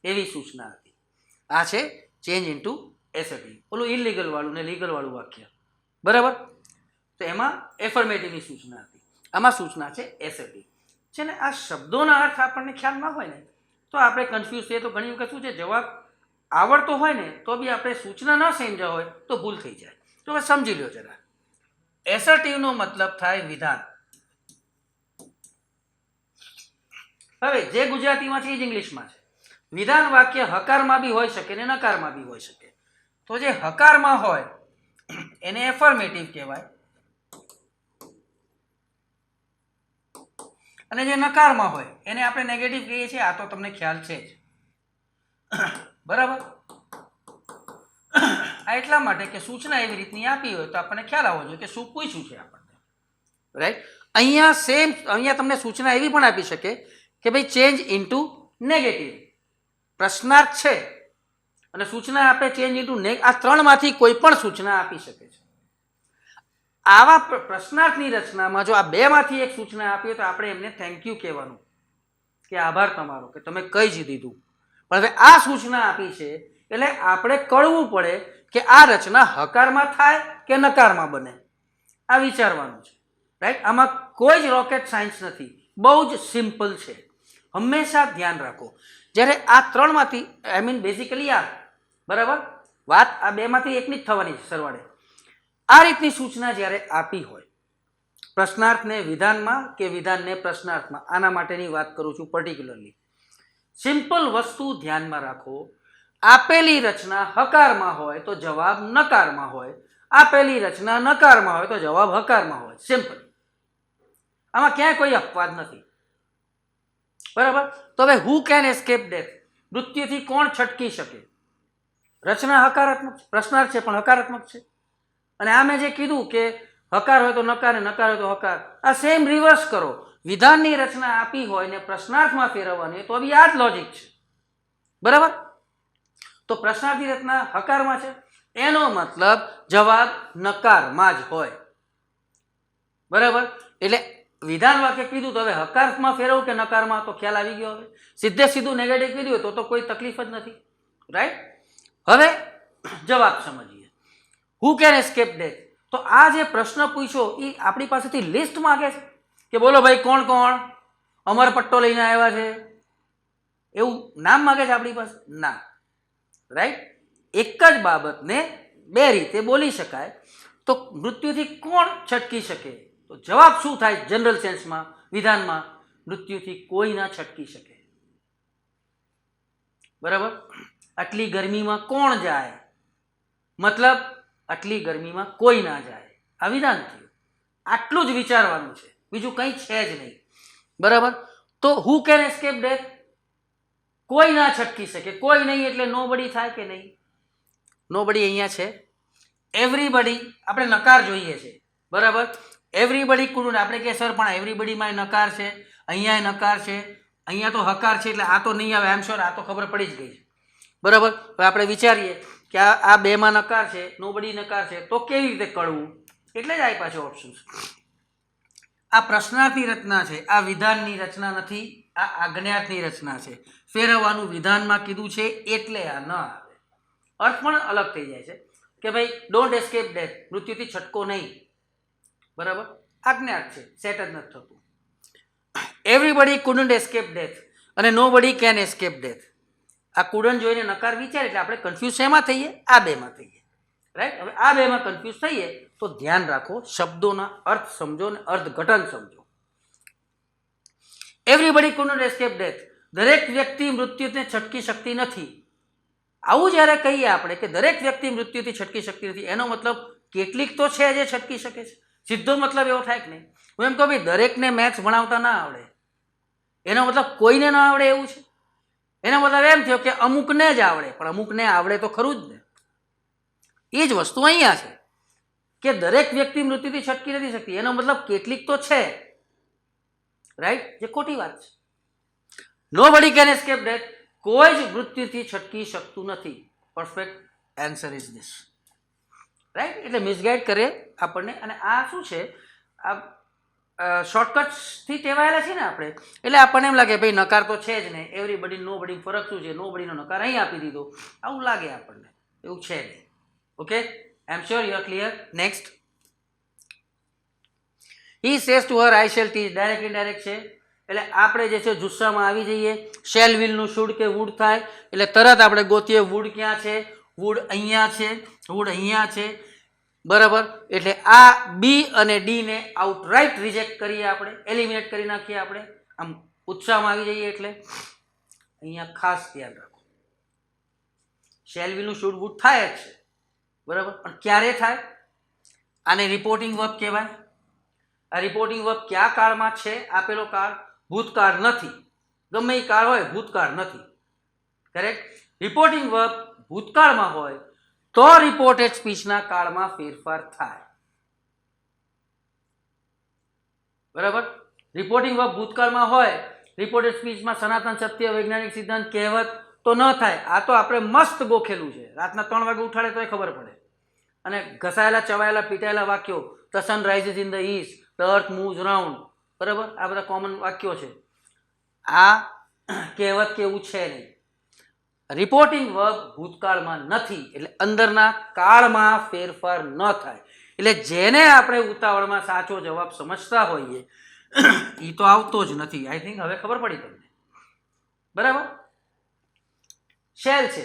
Speaker 1: એવી સૂચના હતી. આ છે ચેન્જ ઇન્ટુ એસર્ટિવ, ઓલું ઇલીગલ વાળું ને લીગલ વાળું વાક્ય, બરાબર. તો એમાં એફર્મેટિવની સૂચના હતી, આમાં સૂચના છે એસર્ટિવ. છે ને, આ શબ્દોના અર્થ આપણને ખ્યાલ ના હોય ને તો આપણે કન્ફ્યુઝ થઈએ. તો ઘણી વખત શું છે, જવાબ આવડતો હોય ને તો બી આપણે સૂચના ન સમજ્યા હોય તો ભૂલ થઈ જાય. તો હવે સમજી લો જરા. એસર્ટિવનો મતલબ થાય વિધાન. હવે જે ગુજરાતીમાં છે એ જ ઇંગ્લિશમાં છે. વિધાન વાક્ય હકારમાં બી હોઈ શકે ને નકારમાં બી હોઈ શકે. તો જે હકારમાં હોય એને એફર્મેટિવ કહેવાય, અને જે નકારમાં હોય એને આપણે નેગેટિવ કહીએ છીએ. આ તો તમને ખ્યાલ છે જ, બરાબર. આ એટલા માટે કે સૂચના એવી રીતની આપી હોય તો આપણને ખ્યાલ આવવો જોઈએ કે શું પૂછ્યું છે આપણને, રાઈટ. અહીંયા તમને સૂચના એવી પણ આપી શકે કે ભાઈ ચેન્જ ઇન્ટુ નેગેટિવ. પ્રશ્નાર્થ છે અને સૂચના આપે ચેન્જ ઇન્ટુ આ ત્રણમાંથી કોઈ પણ સૂચના આપી શકે છે. આવા પ્રશ્નાર્થની રચનામાં જો આ બેમાંથી એક સૂચના આપી તો આપણે એમને થેન્ક યુ કહેવાનું કે આભાર તમારો કે તમે કહી જ દીધું. પણ હવે આ સૂચના આપી છે એટલે આપણે કળવું પડે કે આ રચના હકારમાં થાય કે નકારમાં બને, આ વિચારવાનું છે, રાઈટ. આમાં કોઈ જ રોકેટ સાયન્સ નથી, બહુ જ સિમ્પલ છે. હંમેશા ધ્યાન રાખો જ્યારે આ ત્રણમાંથી, આઈ મીન બેઝિકલી આ, બરાબર, વાત આ બેમાંથી એકની જ થવાની છે સરવાળે. આ રીતની સૂચના જ્યારે આપી હોય, પ્રશ્નાર્થને વિધાનમાં કે વિધાનને પ્રશ્નાર્થમાં, આના માટેની વાત કરું છું પર્ટિક્યુલરલી. સિમ્પલ વસ્તુ ધ્યાનમાં રાખો. આપેલી રચના હકારમાં હોય તો જવાબ નકારમાં હોય, આપેલી રચના નકારમાં હોય તો જવાબ હકારમાં હોય. સિમ્પલ. આમાં ક્યાંય કોઈ અપવાદ નથી, બરાબર. તો હવે હુ કેન એસ્કેપ ડેથ, મૃત્યુથી કોણ છટકી શકે? રચના હકારાત્મક છે, પ્રશ્નાર્થ છે પણ હકારાત્મક છે. અને આ મેં જે કીધું કે હકાર હોય તો નકાર ને નકાર હોય તો હકાર, આ સેમ રિવર્સ કરો. વિધાનની રચના આપી હોય ને પ્રશ્નાર્થમાં ફેરવવાની હોય તો બી આ જ લોજિક છે, બરાબર. તો પ્રશ્નાર્થની રચના હકારમાં છે, એનો મતલબ જવાબ નકારમાં જ હોય, બરાબર. એટલે વિધાન વાક્ય કીધું તો હવે હકારમાં ફેરવું કે નકારમાં, તો ખ્યાલ આવી ગયો. હવે સીધે સીધું નેગેટિવ કીધું હોય તો કોઈ તકલીફ જ નથી, રાઈટ. હવે જવાબ સમજીએ. Who can escape death. તો આ જે પ્રશ્ન પૂછ્યો એ આપણી પાસેથી લિસ્ટ માંગે છે કે બોલો ભાઈ કોણ કોણ અમરપટ્ટો લઈને આવ્યા છે, એવું નામ માંગે છે આપણી પાસે? ના, રાઈટ. એક જ બાબતને બે રીતે બોલી શકાય. તો મૃત્યુથી કોણ છટકી શકે? તો જવાબ શું થાય જનરલ સેન્સમાં, વિધાનમાં? મૃત્યુથી કોઈ ના છટકી શકે, બરાબર. આટલી ગરમીમાં કોણ જાય? મતલબ આટલી ગરમીમાં કોઈ ના જાય. આ વિધાન થયું. આટલું જ વિચારવાનું છે, બીજું કંઈ છે જ નહીં, બરાબર. તો હુ કેન એસ્કેપ ડેથ, કોઈ ના છટકી શકે. કોઈ નહીં એટલે નોબડી થાય કે નહીં? નોબડી અહીંયા છે. એવરીબડી આપણે નકાર જોઈએ છે, બરાબર. એવરીબડી કુડ, આપણે કે સર પણ એવરીબડીમાં નકાર છે, અહીંયા નકાર છે, અહીંયા તો હકાર છે, એટલે આ તો નહીં આવે. આઈ એમ શ્યોર આ તો ખબર પડી જ ગઈ છે, બરાબર. હવે આપણે વિચારીએ કે આ બેમાં નકાર છે, નોબડી નકાર છે, તો કેવી રીતે કળવું? એટલે જ આપ્યા છે ઓપ્શન્સ. આ પ્રશ્નાર્થની રચના છે, આ વિધાનની રચના નથી, આ આજ્ઞાર્થની રચના છે. ફેરવવાનું વિધાનમાં કીધું છે એટલે આ ન આવે. અર્થ પણ અલગ થઈ જાય છે કે ભાઈ ડોન્ટ એસ્કેપ ડેથ, મૃત્યુથી છટકો નહીં, બરાબર. આજ્ઞાર્થ છે, સેટ જ નથી થતું. એવરીબડી કુડન્ટ એસ્કેપ ડેથ અને નોબડી કેન એસ્કેપ ડેથ. આ કુડન્ટ જોઈને નકાર વિચાર એટલે આપણે કન્ફ્યુઝ શેમાં થઈએ? આ બેમાં થઈએ, રાઈટ. હવે આ બેમાં કન્ફ્યુઝ થઈએ તો ધ્યાન રાખો, શબ્દોના અર્થ સમજો ને અર્થઘટન સમજો. એવરીબડી કુડન્ટ એસ્કેપ ડેથ, દરેક વ્યક્તિ મૃત્યુને છટકી શકતી નથી. આવું જ્યારે કહીએ આપણે કે દરેક વ્યક્તિ મૃત્યુથી છટકી શકતી નથી, એનો મતલબ કેટલીક તો છે જે છટકી શકે છે. સીધો મતલબ એવો થાય કે નહીં? હું એમ કહું ભાઈ દરેકને મેથ્સ ભણાવતા ના આવડે, એનો મતલબ કોઈને ના આવડે એવું છે? એનો મતલબ એમ થયો કે અમુકને જ આવડે, પણ અમુકને આવડે તો ખરું જ ને. એ જ વસ્તુ અહીંયા છે કે દરેક વ્યક્તિ મૃત્યુથી છટકી નથી શકતી, એનો મતલબ કેટલીક તો છે, રાઈટ, જે ખોટી વાત છે. નોબડી કેન એસ્કેપ ડેથ, કોઈ જ મૃત્યુથી છટકી શકતું નથી. Perfect answer is this, right. એટલે મિસગાઈડ કરે આપણને. અને આ શું છે, આ શોર્ટકટ્સથી ટેવાયેલા છે ને આપણે, એટલે આપણને એમ લાગે ભાઈ નકાર તો છે જ ને, એવરીબડી નોબડી ફરક શું છે, નોબડીનો નકાર અહીં આપી દીધો, આવું લાગે આપણને. એવું છે નહીં. Okay, I am sure you are clear. Next. He says to her I shall teach, direct indirect છે. એટલે આપણે જે છે જુસ્સામાં આવી જઈએ. શેલ વિલનું શુડ કે વુડ થાય એટલે તરત આપણે ગોતીએ વુડ ક્યાં છે. વુડ અહીંયા છે, વુડ અહીંયા છે, બરાબર. એટલે આ બી અને ડી ને આઉટરાઇટ રિજેક્ટ કરીએ આપણે, એલિમિનેટ કરી નાખીએ આપણે. આમ ઉત્સાહમાં આવી જઈએ એટલે અહીંયા ખાસ ધ્યાન રાખો. શેલ વિલનું શુડ વુડ થાય જ છે, બરાબર. પણ ક્યારે થાય? આને રિપોર્ટિંગ વર્બ કહેવાય. આ રિપોર્ટિંગ વર્બ કયા કાળમાં છે? આપેલો કાળ ભૂતકાળ નથી. ગમે એ કાળ હોય, ભૂતકાળ નથી, કરેક્ટ. રિપોર્ટિંગ વર્બ ભૂતકાળમાં હોય તો રિપોર્ટેડ સ્પીચના કાળમાં ફેરફાર થાય, બરાબર. રિપોર્ટિંગ વર્બ ભૂતકાળમાં હોય, રિપોર્ટેડ સ્પીચમાં સનાતન સત્ય, વૈજ્ઞાનિક સિદ્ધાંત, કહેવત તો ન થાય. આ તો આપણે મસ્ત ગોખેલું છે, રાતના 3 વાગે ઉઠાડે તો ખબર પડે. અને ઘસાયેલા, ચવાયેલા, પીટાયેલા વાક્યો, the sun rises in the East, the earth moves round, બરાબર. આ બધા કોમન વાક્યો છે. આ કહેવત કેવું છે નહીં. રિપોર્ટિંગ વર્બ ભૂતકાળમાં નથી એટલે અંદરના કાળમાં ફેરફાર ન થાય. એટલે જેને આપણે ઉતાવળમાં સાચો જવાબ સમજતા હોઈએ એ તો આવતો જ નથી. આઈ થિંક હવે ખબર પડી તમને, બરાબર. શેલ છે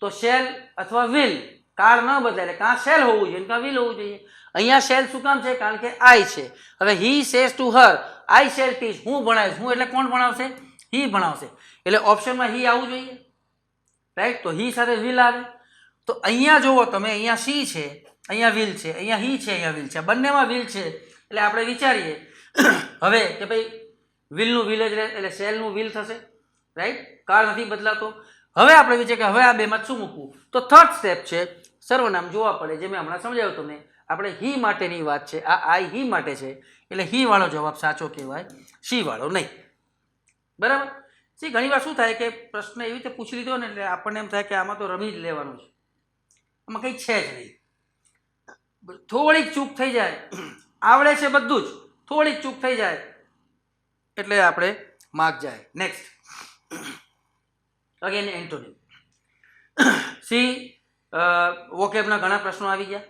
Speaker 1: તો શેલ અથવા વિલ, કાળ ન બદલાય એટલે કાં શેલ હોવું જોઈએ કાં વિલ હોવું જોઈએ. અહીંયા શેલ શું કામ છે? કારણ કે આઈ છે. હવે he says to her I shall teach, હું ભણાવીશ. હું એટલે કોણ ભણાવશે? હી ભણાવશે. એટલે ઓપ્શનમાં હી આવવું જોઈએ, રાઈટ. તો હી સાથે વિલ આવે. તો અહીંયા જુઓ તમે, અહીંયા સી છે, અહીંયા વિલ છે, અહીંયા હી છે, અહીંયા વિલ છે, બંનેમાં વિલ છે. એટલે આપણે વિચારીએ હવે કે ભાઈ વિલનું વિલ જ રહે એટલે શેલનું વિલ થશે, રાઈટ. કાળ નથી બદલાતો. હવે આપણે વિચાર કે હવે આ બેમાં શું મૂકવું, તો થર્ડ સ્ટેપ છે સર્વનામ જોવા પડે, જે મેં હમણાં સમજાવ્યું તમને. આપણે હી માટેની વાત છે, આ આઈ હી માટે છે, એટલે હી વાળો જવાબ સાચો કહેવાય, શી વાળો નહીં. બરાબર. સી ઘણી વાર શું થાય કે પ્રશ્ન એવી રીતે પૂછી લીધો ને એટલે આપણને એમ થાય કે આમાં તો રમી જ લેવાનું છે, આમાં કંઈ છે જ નહીં. થોડીક ચૂક થઈ જાય, આવડે છે બધું જ, થોડીક ચૂક થઈ જાય એટલે આપણે માર્ક જાય. Next again antonym. સી વોકેબના ઘણા પ્રશ્નો આવી ગયા,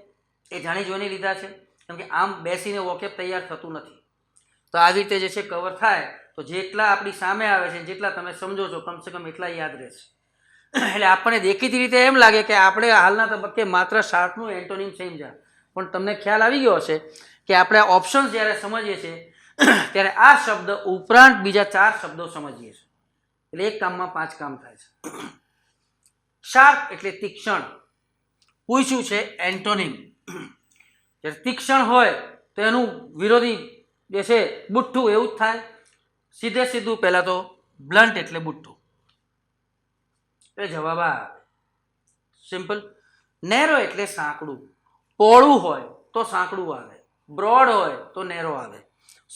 Speaker 1: એ જાણી જોઈને લીધા છે, કેમ કે આમ બેસીને વોકેબ તૈયાર થતું નથી. તો આવી રીતે જે છે કવર થાય તો જેટલા આપણી સામે આવે છે, જેટલા તમે સમજો છો કમસે કમ એટલા યાદ રહેશે. એટલે આપણને દેખીતી રીતે એમ લાગે કે આપણે હાલના તબક્કે માત્ર શાર્પનું એન્ટોનિમ સમજ્યા, પણ તમને ખ્યાલ આવી ગયો હશે કે આપણે ઓપ્શન્સ જ્યારે સમજીએ છીએ ત્યારે આ શબ્દ ઉપરાંત બીજા 4 શબ્દો સમજીએ છીએ, એટલે એક કામમાં 5 કામ થાય છે. શાર્પ એટલે તીક્ષ્ણ, પૂછ્યું છે એન્ટોનિમ. જ્યારે તીક્ષ્ણ હોય તો એનું વિરોધી જે છે બુઠ્ઠું, એવું જ થાય. સીધે સીધું પહેલાં તો બ્લન્ટ એટલે બુઠ્ઠું, એ જવાબ આ સિમ્પલ. નેરો એટલે સાંકડું, પહોળું હોય તો સાંકડું આવે, બ્રોડ હોય તો નેરો આવે.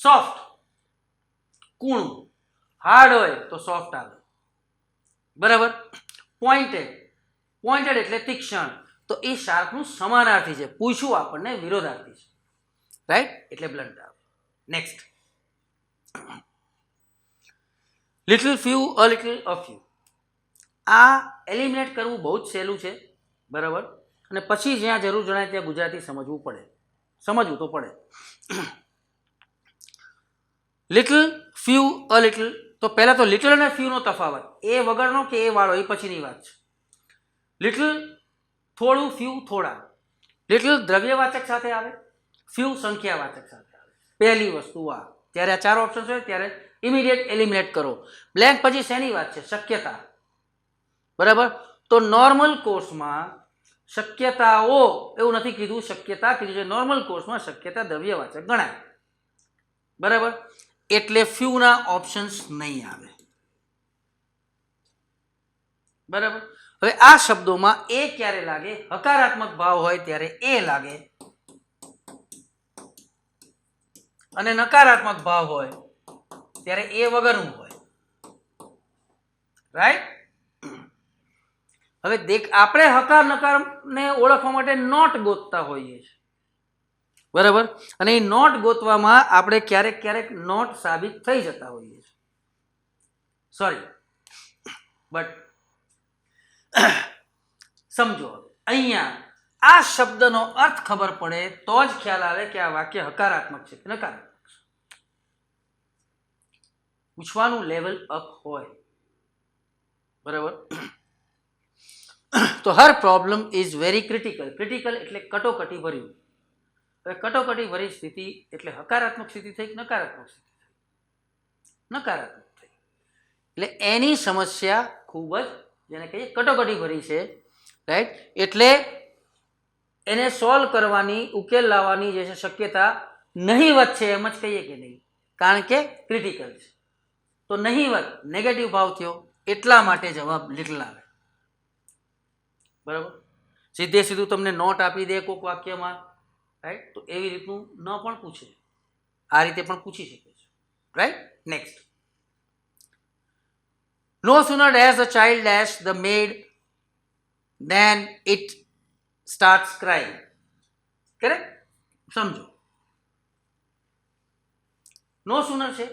Speaker 1: સોફ્ટ કૂણું, હાર્ડ હોય તો સોફ્ટ આવે. બરાબર. પોઇન્ટેડ, પોઇન્ટેડ એટલે તીક્ષ્ણ, તો એ શાર્પનું સમાનાર્થી છે, પૂછ્યું આપણને વિરોધાર્થી છે, રાઈટ, એટલે બ્લન્ટ આવે. Next little few, a little, a few. આ એલિમિનેટ કરવું બહુ જ સહેલું છે. બરાબર. અને પછી જ્યાં જરૂર જણાય ત્યાં ગુજરાતી સમજવું પડે, સમજવું તો પડે. Little few, a little. તો પહેલાં તો લિટલ અને ફ્યુનો તફાવત, એ વગરનો કે એ વાળો, એ પછીની વાત છે. લિટલ થોડું, ફ્યુ થોડા. લિટલ દ્રવ્યવાચક સાથે આવે, ફ્યુ સંખ્યાવાચક સાથે આવે. પહેલી વસ્તુ આ, જ્યારે આ 4 ઓપ્શન્સ હોય ત્યારે ઇમિડિયેટ એલિમિનેટ કરો. બ્લેન્ક પછી શેની વાત છે? શક્યતા. બરાબર. તો નોર્મલ કોર્સમાં શક્યતાઓ એવું નથી કીધું, શક્યતા કીધું છે. નોર્મલ કોર્સમાં શક્યતા દ્રવ્યવાચક ગણાય. બરાબર. એટલે ફ્યુના ઓપ્શન્સ નહીં આવે. બરાબર. હવે આ શબ્દોમાં એ ક્યારે લાગે? હકારાત્મક ભાવ હોય ત્યારે એ લાગે, અને નકારાત્મક ભાવ હોય ત્યારે એ વગરનું હોય. રાઈટ. હવે આપણે હકાર નકારને ઓળખવા માટે નોટ ગોતતા હોઈએ છીએ. બરાબર. અને એ નોટ ગોતવામાં આપણે ક્યારેક ક્યારેક નોટ સાબિત થઈ જતા હોઈએ છીએ. સોરી, બટ સમજો, અહીંયા આ શબ્દનો અર્થ ખબર પડે તો જ ખ્યાલ આવે કે આ વાક્ય હકારાત્મક છે કે નકારાત્મક છે. પૂછવાનું લેવલ અપ હોય. બરાબર. તો her problem is very critical. Critical એટલે કટોકટી ભર્યું. હવે કટોકટી ભરી સ્થિતિ એટલે હકારાત્મક સ્થિતિ થઈ કે નકારાત્મક સ્થિતિ થઈ? નકારાત્મક થઈ. એટલે એની સમસ્યા ખૂબ જ, જેને કહીએ કટોકટી ભરી છે, રાઈટ. એટલે એને સોલ્વ કરવાની, ઉકેલ લાવવાની જે છે શક્યતા નહીવત છે, એમ જ કહીએ કે નહીં? કારણ કે ક્રિટિકલ છે. તો નહીવત નેગેટિવ ભાવ થયો, એટલા માટે જવાબ લિટલ આવે. બરાબર. સીધે સીધું તમને નોટ આપી દે કોઈક વાક્યમાં, રાઈટ, તો એવી રીતનું ન પણ પૂછે, આ રીતે પણ પૂછી શકે છે. Right. Next. No sooner does the child dash the maid than it starts crying. Correct. સમજો. નો sooner છે.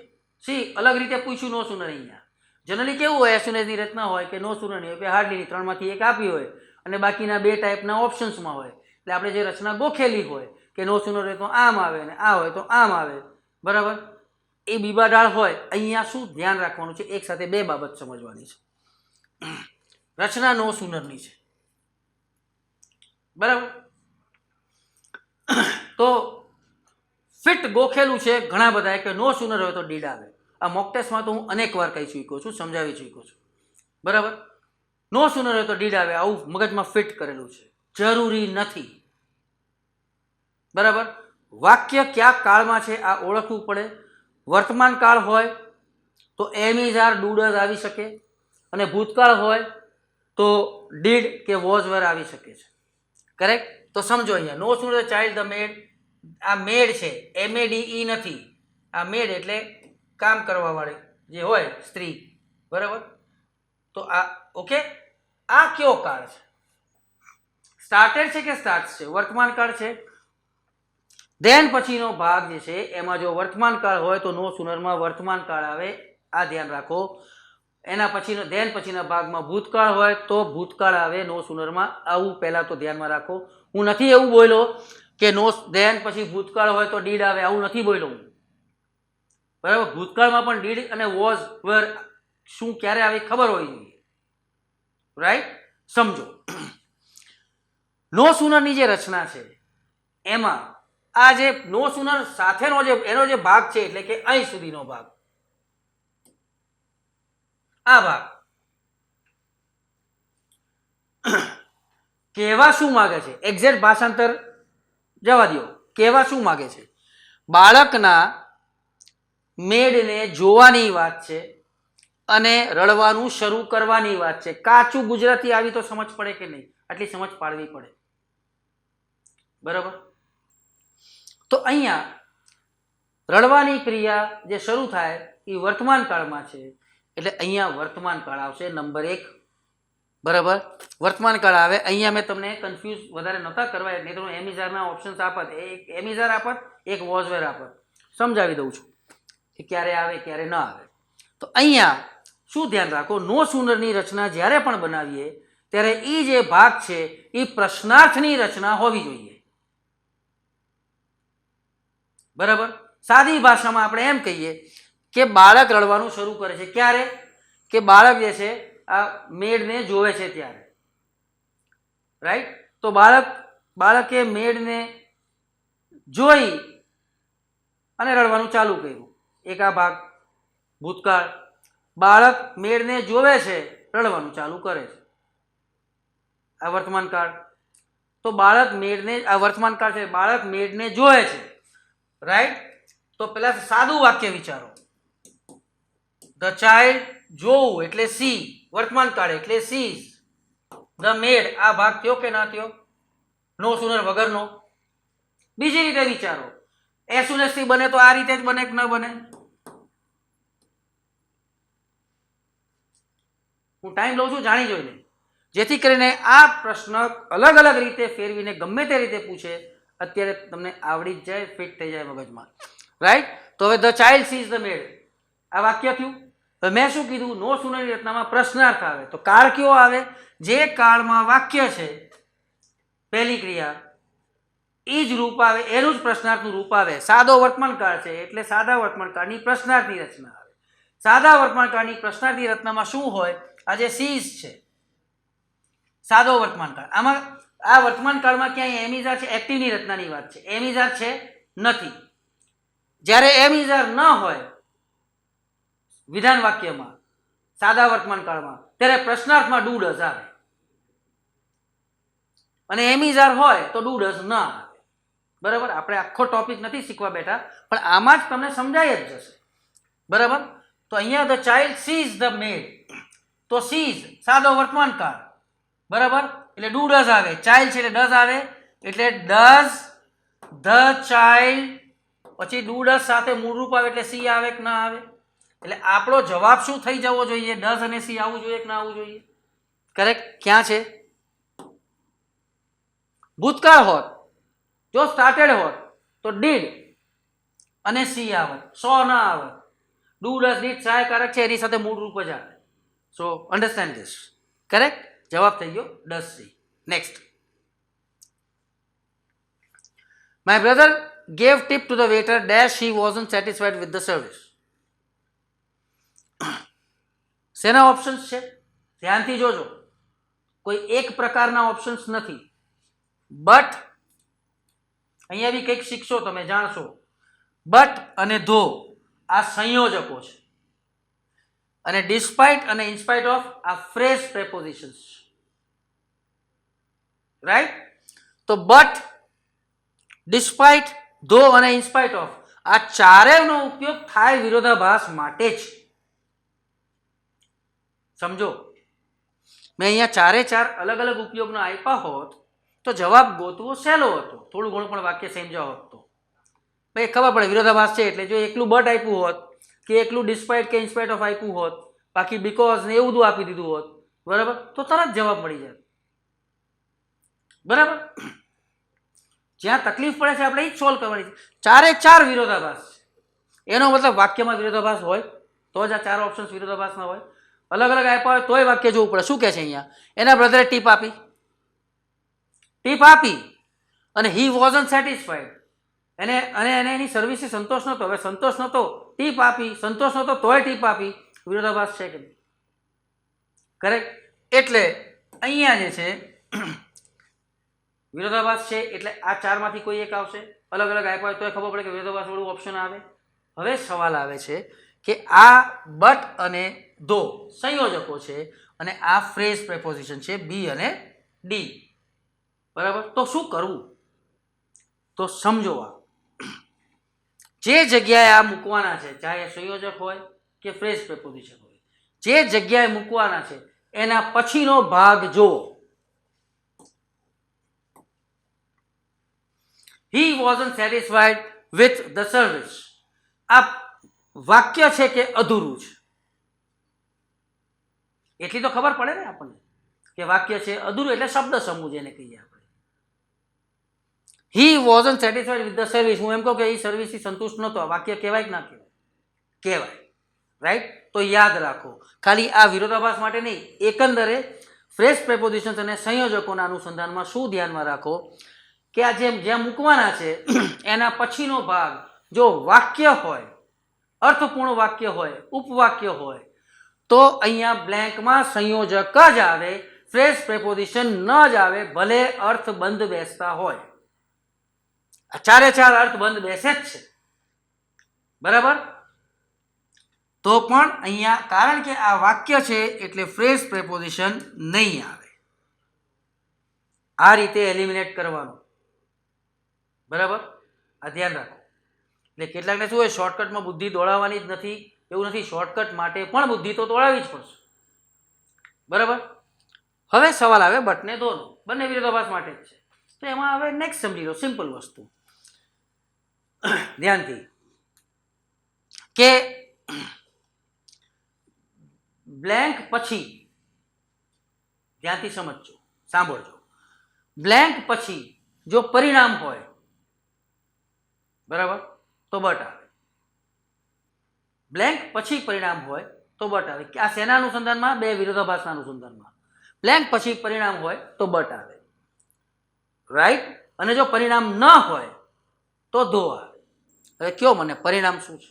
Speaker 1: સી અલગ રીતે પૂછ્યું નો sooner. અહીંયા જનરલી કેવું હોય, as soon as ની રચના હોય કે નો sooner નહીં હોય કે હાર્ડલી, 3માંથી એક આપી હોય અને બાકીના 2 ટાઈપના ઓપ્શન્સમાં હોય. એટલે આપણે જે રચના ગોખેલી હોય કે નો sooner હોય તો આમ આવે અને આ હોય તો આમ આવે. બરાબર. એ બીબાડાળ હોય. અહીંયા શું ધ્યાન રાખવાનું છે? એક સાથે 2 બાબત સમજવાની છે. રચના નો soonerની છે. બરાબર. તો ફિટ ગોખેલું છે ઘણા બધા કે નો sooner હોય તો ડીડ આવે. આ મોક ટેસ્ટમાં તો હું અનેક વાર કહી ચૂક્યો છું, સમજાવી ચૂક્યો છું. બરાબર. નો sooner હોય તો ડીડ આવે, આવું મગજમાં ફિટ કરેલું છે. જરૂરી નથી. બરાબર. વાક્ય કયા કાળમાં છે આ ઓળખવું પડે. વર્તમાન કાળ હોય તો એમ ઇઝ આર ડુ ડઝ આવી શકે, અને ભૂતકાળ હોય તો ડીડ કે વોઝ વર આવી શકે છે. કરેક્ટ? તો સમજો અહીંયા નો સુનર ધ ચાઇલ્ડ ધ મેડ, આ મેડ છે MADE નથી, આ મેડ એટલે કામ કરવા વાળી જે હોય સ્ત્રી, બરાબર? તો આ ઓકે, આ કયો કાળ છે? સ્ટાર્ટેડ છે કે સ્ટાર્ટ છે? વર્તમાન કાળ છે. ધેન પછીનો ભાગ જે છે એમાં જો વર્તમાન કાળ હોય તો નો સુનરમાં વર્તમાન કાળ આવે, આ ધ્યાન રાખો. એના પછીનો ધેન પછીના ભાગમાં ભૂતકાળ હોય તો ભૂતકાળ આવે નો સુનરમાં, આવું પહેલા તો ધ્યાનમાં રાખો. હું નથી એવું બોલ્યો કે નો ધેન પછી ભૂતકાળ હોય તો ડીડ આવે, આવું નથી બોલ્યો હું, બરાબર? ભૂતકાળમાં પણ ડીડ અને વોઝ વર શું ક્યારે આવે ખબર હોવી જોઈએ, રાઈટ? સમજો નો સુનરની જે રચના છે એમાં આ જે નો સુનર સાથેનો જે એનો જે ભાગ છે એટલે કે અહીં સુધીનો ભાગ, આ ભાગ કહેવા શું માગે છે? એક્ઝેક્ટ ભાષાંતર જવા દો. કહેવા શું માગે છે? બાળકના મેડને જોવાની વાત છે અને રડવાનું શરૂ કરવાની વાત છે. કાચું ગુજરાતી આવી તો સમજ પડે કે નહીં? આટલી સમજ પાડવી પડે, બરાબર? તો અહીંયા રડવાની ક્રિયા જે શરૂ થાય એ વર્તમાન કાળમાં છે એટલે અહીંયા વર્તમાન કાળ આવશે નંબર 1, બરાબર? વર્તમાન કાળ આવે. અહીંયા મેં તમને કન્ફ્યુઝ વધારે નહોતા કરવા, નહીં તો એમિઝારના ઓપ્શન્સ આપત, એક એમિઝાર આપત, એક વોઝવેર આપત. સમજાવી દઉં છું કે ક્યારે આવે ક્યારે ન આવે. તો અહીંયા શું ધ્યાન રાખો, નો સુનરની રચના જ્યારે પણ બનાવીએ ત્યારે એ જે ભાગ છે એ પ્રશ્નાર્થની રચના હોવી જોઈએ, બરાબર? સાદી ભાષામાં આપણે એમ કહીએ કે બાળક રડવાનું શરૂ કરે છે ક્યારે? કે બાળક જે છે આ મેડને જોવે છે ત્યારે, રાઈટ? તો બાળકે મેડને જોઈ અને રડવાનું ચાલુ કર્યું, એક આ ભાગ ભૂતકાળ. બાળક મેડને જોવે છે, રડવાનું ચાલુ કરે છે, આ વર્તમાન કાળ. તો બાળક મેડને, આ વર્તમાન કાળ છે, બાળક મેડને જોવે છે, રાઈટ? તો પેલા સાદું વાક્ય વિચારો. ધ ચાઇલ્ડ, જોવું એટલે સી, વર્તમાન કાળ એટલે સીઝ ધ મેડ, આ ભાગ થયો કે ના થયો? નો સુનર વગરનો. બીજી રીતે વિચારો, એસ સુન એસ થી બને તો આ રીતે જ બને કે ન બને? હું ટાઈમ લઉં છું જાણી જોઈને, જેથી કરીને આ પ્રશ્ન અલગ અલગ રીતે ફેરવીને ગમે તે રીતે પૂછે અત્યારે તમને આવડી જ જાય, ફિટ થઈ જાય મગજમાં, રાઈટ? તો હવે ધ ચાઇલ્ડ સીઝ ધ મેડ, આ વાક્ય થયું. હવે મેં શું કીધું? નો સુનરની રચનામાં પ્રશ્નાર્થ આવે. તો કાળ કયો આવે? જે કાળમાં વાક્ય છે પહેલી ક્રિયા એ જ રૂપ આવે, એનું જ પ્રશ્નાર્થનું રૂપ આવે. સાદો વર્તમાન કાળ છે એટલે સાદા વર્તમાન કાળની પ્રશ્નાર્થની રચના આવે. સાદા વર્તમાન કાળની પ્રશ્નાર્થની રચનામાં શું હોય? આ જે સીઝ છે સાદો વર્તમાન કાળ, આમાં આ વર્તમાન કાળમાં ક્યાંય એમિઝાર છે એક્ટિવની રચનાની વાત છે, એમિઝાર છે નથી. જ્યારે એમિઝાર ન હોય વિધાન વાક્યમાં સાદા વર્તમાન કાળમાં ત્યારે પ્રશ્નાર્થમાં ડુ ડઝ આવે, અને એમિઝાર હોય તો ડુ ડઝ ન આવે, બરાબર? આપણે આખો ટોપિક નથી શીખવા બેઠા, પણ આમાં જ તમને સમજાય જ જશે, બરાબર? તો અહીંયા ધ ચાઇલ્ડ સીઝ ધ મેડ, તો સીઝ સાદો વર્તમાન કાળ, બરાબર? એટલે ડુ ડઝ આવે. ચાઇલ્ડ છે એટલે ડઝ આવે, એટલે ડઝ ધ ચાઇલ્ડ, પછી ડુ ડઝ સાથે મૂળરૂપ આવે એટલે સી આવે કે ના આવે? એટલે આપણો જવાબ શું થઈ જવો જોઈએ? ડઝ અને સી આવવું જોઈએ કે ના આવવું જોઈએ? કરેક્ટ? ક્યાં છે? ભૂતકાળ હોત, જો સ્ટાર્ટેડ હોત તો ડીડ અને સી આવત, સો ના આવત. ડુ ડઝ ડીડ સહાયકારક છે, એની સાથે મૂળરૂપ જ આવે. સો અન્ડરસ્ટેન્ડ ધીસ, કરેક્ટ? જવાબ થઈ ગયો does she. Next, my brother gave tip to the waiter dash he wasn't satisfied with the service. શેના ઓપ્શન્સ છે? ધ્યાનથી જોજો, કોઈ એક પ્રકારના ઓપ્શન્સ નથી. બટ અહીંયા બી કંઈક શીખશો, તમે જાણશો. બટ અને ધો આ સંયોજકો છે, અને ડિસ્પાઇટ અને ઇન્સ્પાઇટ ઓફ આ ફ્રેઝ પ્રેપોઝિશન્સ, રાઈટ? તો બટ, ડિસ્પાઇટ, ધો અને ઇન્સ્પાઇટ ઓફ આ ચારેયનો ઉપયોગ થાય વિરોધાભાસ માટે જ. સમજો, મેં અહીંયા ચારે ચાર અલગ અલગ ઉપયોગનો આપ્યા હોત તો જવાબ ગોતવો સહેલો હતો, થોડું ઘણું પણ વાક્ય સમજાવ હોત તો ભાઈ ખબર પડે વિરોધાભાસ છે એટલે. જો એકલું બટ આપ્યું હોત કે એકલું ડિસ્પાઇટ કે ઇન્સ્પાઇટ ઓફ આપ્યું હોત, બાકી બીકોઝ ને એવું બધું આપી દીધું હોત, બરાબર, તો તરત જવાબ મળી જાય. બરાબર, જ્યાં તકલીફ પડે છે આપણે એ જ સોલ્વ કરવાની છે. ચારે ચાર વિરોધાભાસ છે, એનો મતલબ વાક્યમાં વિરોધાભાસ હોય તો જ આ ચાર ઓપ્શન્સ વિરોધાભાસના હોય. અલગ અલગ આપ્યા હોય તોય વાક્ય જોવું પડે. શું કહે છે અહીંયા? એના બ્રધરે ટીપ આપી અને હી વોઝન્ટ સેટિસ્ફાઈડ, એને એની સર્વિસથી સંતોષ નહોતો. હવે સંતોષ નહોતો, ટીપ આપી, સંતોષ નહોતો તોય ટીપ આપી. વિરોધાભાસ છે કે નહીં? કરેક્ટ. એટલે અહીંયા જે છે વિરોધાભાસ છે એટલે આ ચારમાંથી કોઈ એક આવશે. અલગ અલગ આપ્યા હોય તોય ખબર પડે કે વિરોધાભાસ વાળું ઓપ્શન આવે. હવે સવાલ આવે છે કે આ બટ અને ધો સંયોજકો છે અને આ ફ્રેઝ પ્રેપોઝિશન છે બી અને ડી, બરાબર. તો શું કરવું? તો સમજો, આ જે જગ્યાએ આ મૂકવાના છે, ચાહે સંયોજક હોય કે ફ્રેઝ પ્રેપોઝિશન હોય, જે જગ્યાએ મૂકવાના છે એના પછીનો ભાગ જુઓ. He wasn't satisfied with the service. આ વાક્ય છે કે અધૂરું છે? એટલી તો ખબર પડે ને આપણને કે વાક્ય છે અધૂરું એટલે શબ્દ સમૂહ જેને કહીએ આપણે. He wasn't satisfied with the service. હું એમ કહું કે એ સર્વિસથી સંતુષ્ટ નહોતો. આ વાક્ય કહેવાય કે ના કહેવાય? કહેવાય, રાઈટ. તો યાદ રાખો, ખાલી આ વિરોધાભાસ માટે નહીં, એકંદરે ફ્રેઝ પ્રેપોઝિશન્સ અને સંયોજકોના અનુસંધાનમાં શું ધ્યાનમાં રાખો કે આ જ્યાં મૂકવાના છે એના પછીનો ભાગ જો વાક્ય હોય, અર્થપૂર્ણ વાક્ય હોય, ઉપવાક્ય હોય, તો અહીંયા બ્લેન્કમાં સંયોજક જ આવે, ફ્રેઝ પ્રેપોઝિશન ન જ આવે, ભલે અર્થ બંધ બેસતા હોય. આ ચારે ચાર અર્થ બંધ બેસે જ છે, બરાબર. તો પણ અહીંયા કારણ કે આ વાક્ય છે એટલે ફ્રેઝ પ્રેપોઝિશન નહીં આવે. આ રીતે એલિમિનેટ કરવાનું, બરાબર. આ ધ્યાન રાખો. એટલે કેટલાકને શું હોય, શોર્ટકટમાં બુદ્ધિ દોડાવવાની જ નથી, એવું નથી. શોર્ટકટ માટે પણ બુદ્ધિ તો દોડાવવી જ પડશે, બરાબર. હવે સવાલ આવે બટને ધોનો, બંને વિરોધાભાસ માટે જ છે. તો એમાં હવે નેક્સ્ટ સમજી લો, સિમ્પલ વસ્તુ ધ્યાનથી, કે બ્લેન્ક પછી, ધ્યાનથી સમજજો, સાંભળજો. બ્લેન્ક પછી જો પરિણામ હોય, બરાબર, તો બટ આવે. બ્લેન્ક પછી પરિણામ હોય તો બટ આવે. આ શેના અનુસંધાનમાં? બે વિરોધાભાસના અનુસંધાનમાં. બ્લેન્ક પછી પરિણામ હોય તો બટ આવે, રાઈટ. અને જો પરિણામ ન હોય તો ધો આવે. હવે કયો મને પરિણામ શું છે?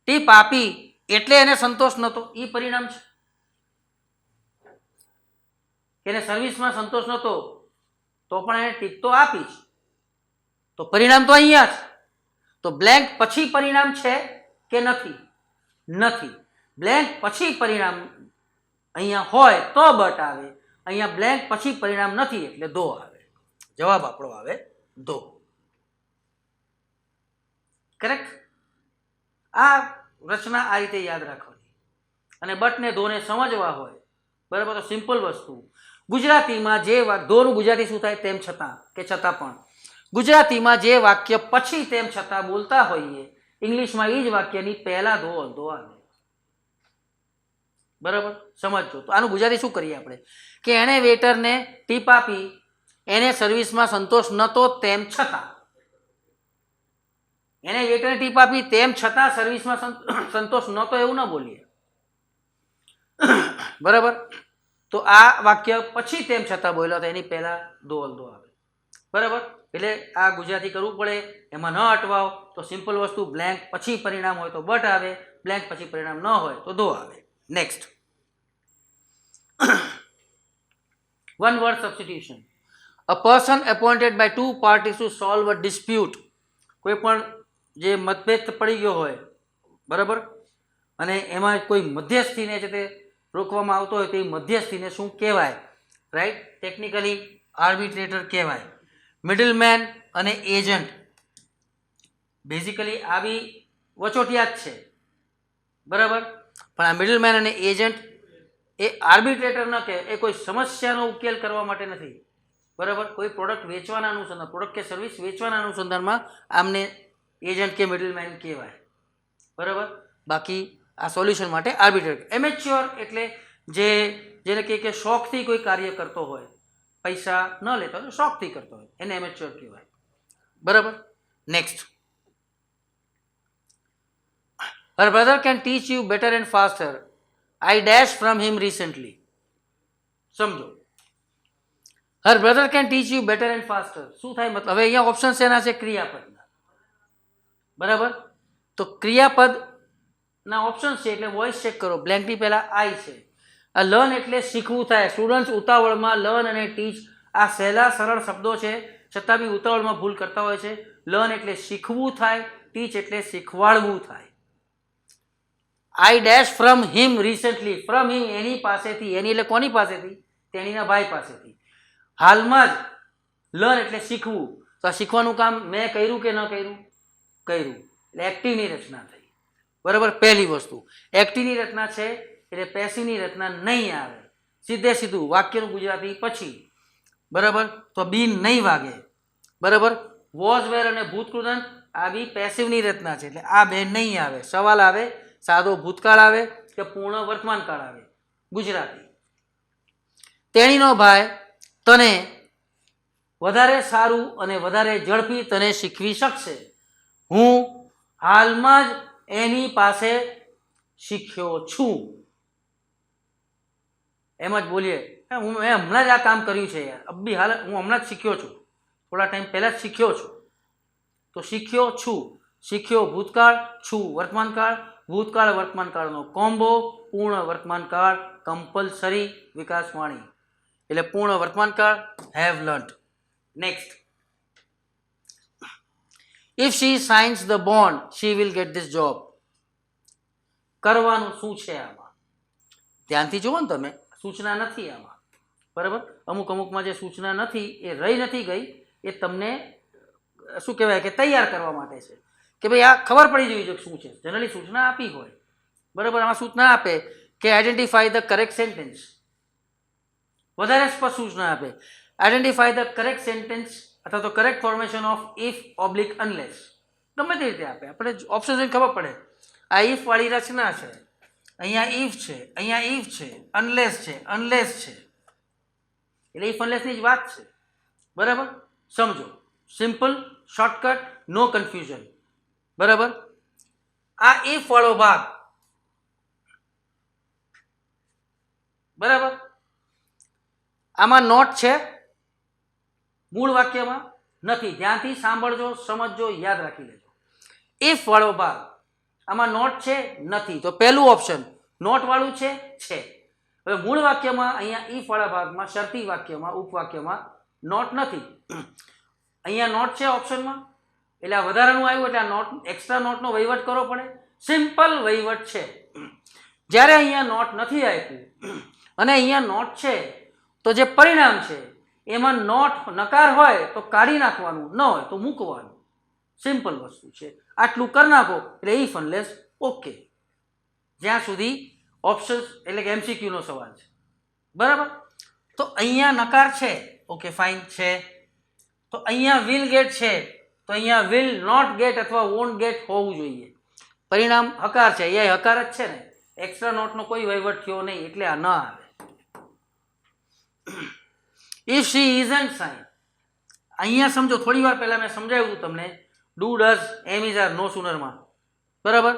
Speaker 1: ટીપ આપી એટલે એને સંતોષ નહોતો, એ પરિણામ છે. એને સર્વિસમાં સંતોષ નહોતો તો પણ એને ટીપ તો આપી જ, તો પરિણામ તો અહીંયા જ. તો બ્લેન્ક પછી પરિણામ છે કે નથી? નથી. બ્લેન્ક પછી પરિણામ અહીંયા હોય તો બટ આવે, અહીંયા બ્લેન્ક પછી પરિણામ નથી એટલે ધો આવે. જવાબ આપણો આવે ધો. કરેક્ટ. આ રચના આ રીતે યાદ રાખવાની. અને બટને ધોને સમજવા હોય, બરાબર, તો સિમ્પલ વસ્તુ, ગુજરાતીમાં જે ધોનું ગુજરાતી શું થાય? તેમ છતાં કે છતાં પણ. ગુજરાતીમાં જે વાક્ય પછી તેમ છતાં બોલતા હોઈએ, ઇંગ્લિશમાં એ જ વાક્યની પહેલા ધો આવે, બરાબર. સમજો. તો આનું ગુજરાતી શું કરીએ આપણે? કે એણે વેટરને ટીપ આપી, એને સર્વિસમાં સંતોષ નહોતો તેમ છતાં. એને વેટરને ટીપ આપી તેમ છતાં સર્વિસમાં સંતોષ નહોતો એવું ન બોલીએ, બરાબર. તો આ વાક્ય પછી તેમ છતાં બોલ્યો તો એની પહેલા ધો આવે, બરાબર. એટલે આ ગુજરાતી કરવું પડે, એમાં ન અટવાવ. તો સિમ્પલ વસ્તુ, બ્લેન્ક પછી પરિણામ હોય તો બટ આવે, બ્લેન્ક પછી પરિણામ ન હોય તો ધો આવે. Next, one word substitution. A person appointed by two parties to solve a dispute. કોઈ પણ જે મતભેદ પડી ગયો હોય, બરાબર, અને એમાં કોઈ મધ્યસ્થીને છે તે રોકવામાં આવતો હોય, તે મધ્યસ્થીને શું કહેવાય? રાઈટ. ટેકનિકલી આર્બિટ્રેટર કહેવાય. મિડલમેન અને એજન્ટ, બેઝિકલી આવી વચોટિયા જ છે, બરાબર. પણ આ મિડલમેન અને એજન્ટ એ આર્બિટ્રેટર ન કહે, એ કોઈ સમસ્યાનો ઉકેલ કરવા માટે નથી, બરાબર. કોઈ પ્રોડક્ટ વેચવાના અનુસંધાન, પ્રોડક્ટ કે સર્વિસ વેચવાના અનુસંધાનમાં આમને એજન્ટ કે મિડલમેન કહેવાય, બરાબર. બાકી આ સોલ્યુશન માટે આર્બિટ્રેટર. એમેચ્યોર એટલે જેને કહે કે શોખથી કોઈ કાર્ય કરતો હોય, પૈસા ન લેતો હોય, શોખથી કરતો હોય, એને એમેચ્યોર કહેવાય, બરાબર. Next, her brother can teach you better and faster. I dashed from him recently. સમજો, her brother can teach you better and faster. શું થાય મતલબ? હવે અહીંયા ઓપ્શન શેના છે? ક્રિયાપદના, બરાબર. તો ક્રિયાપદના ઓપ્શન છે એટલે વોઇસ ચેક કરો. બ્લેન્કની પહેલા આઈ છે. આ લર્ન એટલે શીખવું થાય. સ્ટુડન્ટ્સ ઉતાવળમાં લર્ન અને ટીચ આ સહેલા સરળ શબ્દો છે, છતાં બી ઉતાવળમાં ભૂલ કરતા હોય છે. લર્ન એટલે શીખવું થાય, ટીચ એટલે શીખવાડવું થાય. I dash from him recently. From him એની પાસેથી, એની એટલે કોની પાસેથી? તેણીના ભાઈ પાસેથી. હાલમાં જ. લર્ન એટલે શીખવું. તો આ શીખવાનું કામ મેં કર્યું કે ન કર્યું? કર્યું. એટલે એક્ટિવની રચના થઈ, બરાબર. પહેલી વસ્તુ એક્ટિવની રચના છે એટલે પેસિવની રચના નહીં આવે. સીધે સીધું વાક્યનું ગુજરાતી પછી, બરાબર. તો બી નહીં વાગે, બરાબર. વોઝ વેર અને ભૂતકૃદંત આ બી પેસિવની રચના છે એટલે આ બે નહીં આવે. સવાલ આવે, સાદો ભૂતકાળ આવે કે પૂર્ણ વર્તમાનકાળ આવે, ગુજરાતી. તેણીનો ભાઈ તને વધારે સારું અને વધારે ઝડપી તને શીખવી શકશે. હું હાલમાં જ એની પાસે શીખ્યો છું. એમ જ બોલીએ, મેં હમણાં જ આ કામ કર્યું છે યાર, અબ્બી હાલ હું હમણાં જ શીખ્યો છું, થોડા ટાઈમ પહેલાં જ શીખ્યો છું. તો શીખ્યો છું, શીખ્યો ભૂતકાળ, છું વર્તમાનકાળ. ભૂતકાળ વર્તમાનકાળનો કોમ્બો, પૂર્ણ વર્તમાનકાળ કમ્પલસરી વિકાસવાણી એટલે પૂર્ણ વર્તમાનકાળ have learnt. Next, if she signs the bond she will get this job. કરવાનું શું છે આમાં? ધ્યાનથી જુઓ ને તમે, સૂચના નથી આમાં, બરાબર. અમુકમાં જે સૂચના નથી એ રહી નથી ગઈ, એ તમને શું કહેવાય કે તૈયાર કરવા માટે છે કે ભાઈ આ ખબર પડી જવી જોઈએ શું છે. જનરલી સૂચના આપી હોય, બરાબર. આમાં સૂચના આપે કે આઈડેન્ટિફાઈ ધ કરેક્ટ સેન્ટેન્સ, વધારે સ્પષ્ટ સૂચના આપે. આઈડેન્ટિફાઈ ધ કરેક્ટ સેન્ટેન્સ અથવા તો correct formation of if oblique unless, ગમે તે રીતે આપે. આપણે ઓપ્શન જોઈને ખબર પડે આ ઇફ વાળી રચના છે, અહીંયા ઇફ છે, અહીંયા ઇફ છે, અનલેસ છે, અનલેસ છે, એટલે ઇફ અનલેસની જ વાત છે, બરાબર. સમજો, સિમ્પલ, શોર્ટકટ, નો કન્ફ્યુઝન, બરાબર. આ ઇફ વાળો ભાગ, બરાબર. આમાં નોટ છે, મૂળ વાક્યમાં નથી. ધ્યાનથી સાંભળજો, સમજજો, યાદ રાખી લેજો. ઇફ વાળો ભાગ આમાં નોટ છે, નથી. તો પહેલું ઓપ્શન નોટ વાળું છે, છે. હવે મૂળ વાક્યમાં અહીંયા ઇફ વાળા ભાગમાં, શરતી વાક્યમાં, ઉપવાક્યમાં નોટ નથી. અહીંયા નોટ છે ઓપ્શનમાં, એટલે આ વધારાનું આવ્યું એટલે આ નોટ, એક્સ્ટ્રા નોટનો વહીવટ કરવો પડે. સિમ્પલ વહીવટ છે. જ્યારે અહીંયા નોટ નથી આપ્યું અને અહીંયા નોટ છે, તો જે પરિણામ છે એમાં નોટ નકાર હોય તો કાઢી નાખવાનું, ન હોય તો મૂકવાનું. સિમ્પલ વસ્તુ છે. આટલું કરી નાખો એટલે ઇફ અનલેસ ઓકે. જ્યાં સુધી ઓપ્શન્સ એટલે કે એમસીક્યુનો સવાલ છે, બરાબર. તો અહીંયા નકાર છે, ઓકે ફાઇન છે. તો અહીંયા વિલ ગેટ છે, તો અહીંયા વિલ નોટ ગેટ અથવા વોન્ટ ગેટ હોવું જોઈએ. પરિણામ હકાર છે, એ હકાર જ છે ને, એક્સ્ટ્રા નોટનો કોઈ વહીવટ થયો નહીં એટલે આ ન આવે. ઇફ શી ઇઝન્ટ સાઇન, અહીંયા સમજો, થોડી વાર પહેલા મેં સમજાવ્યું તમને do does am is are નો સુનરમાં, બરાબર.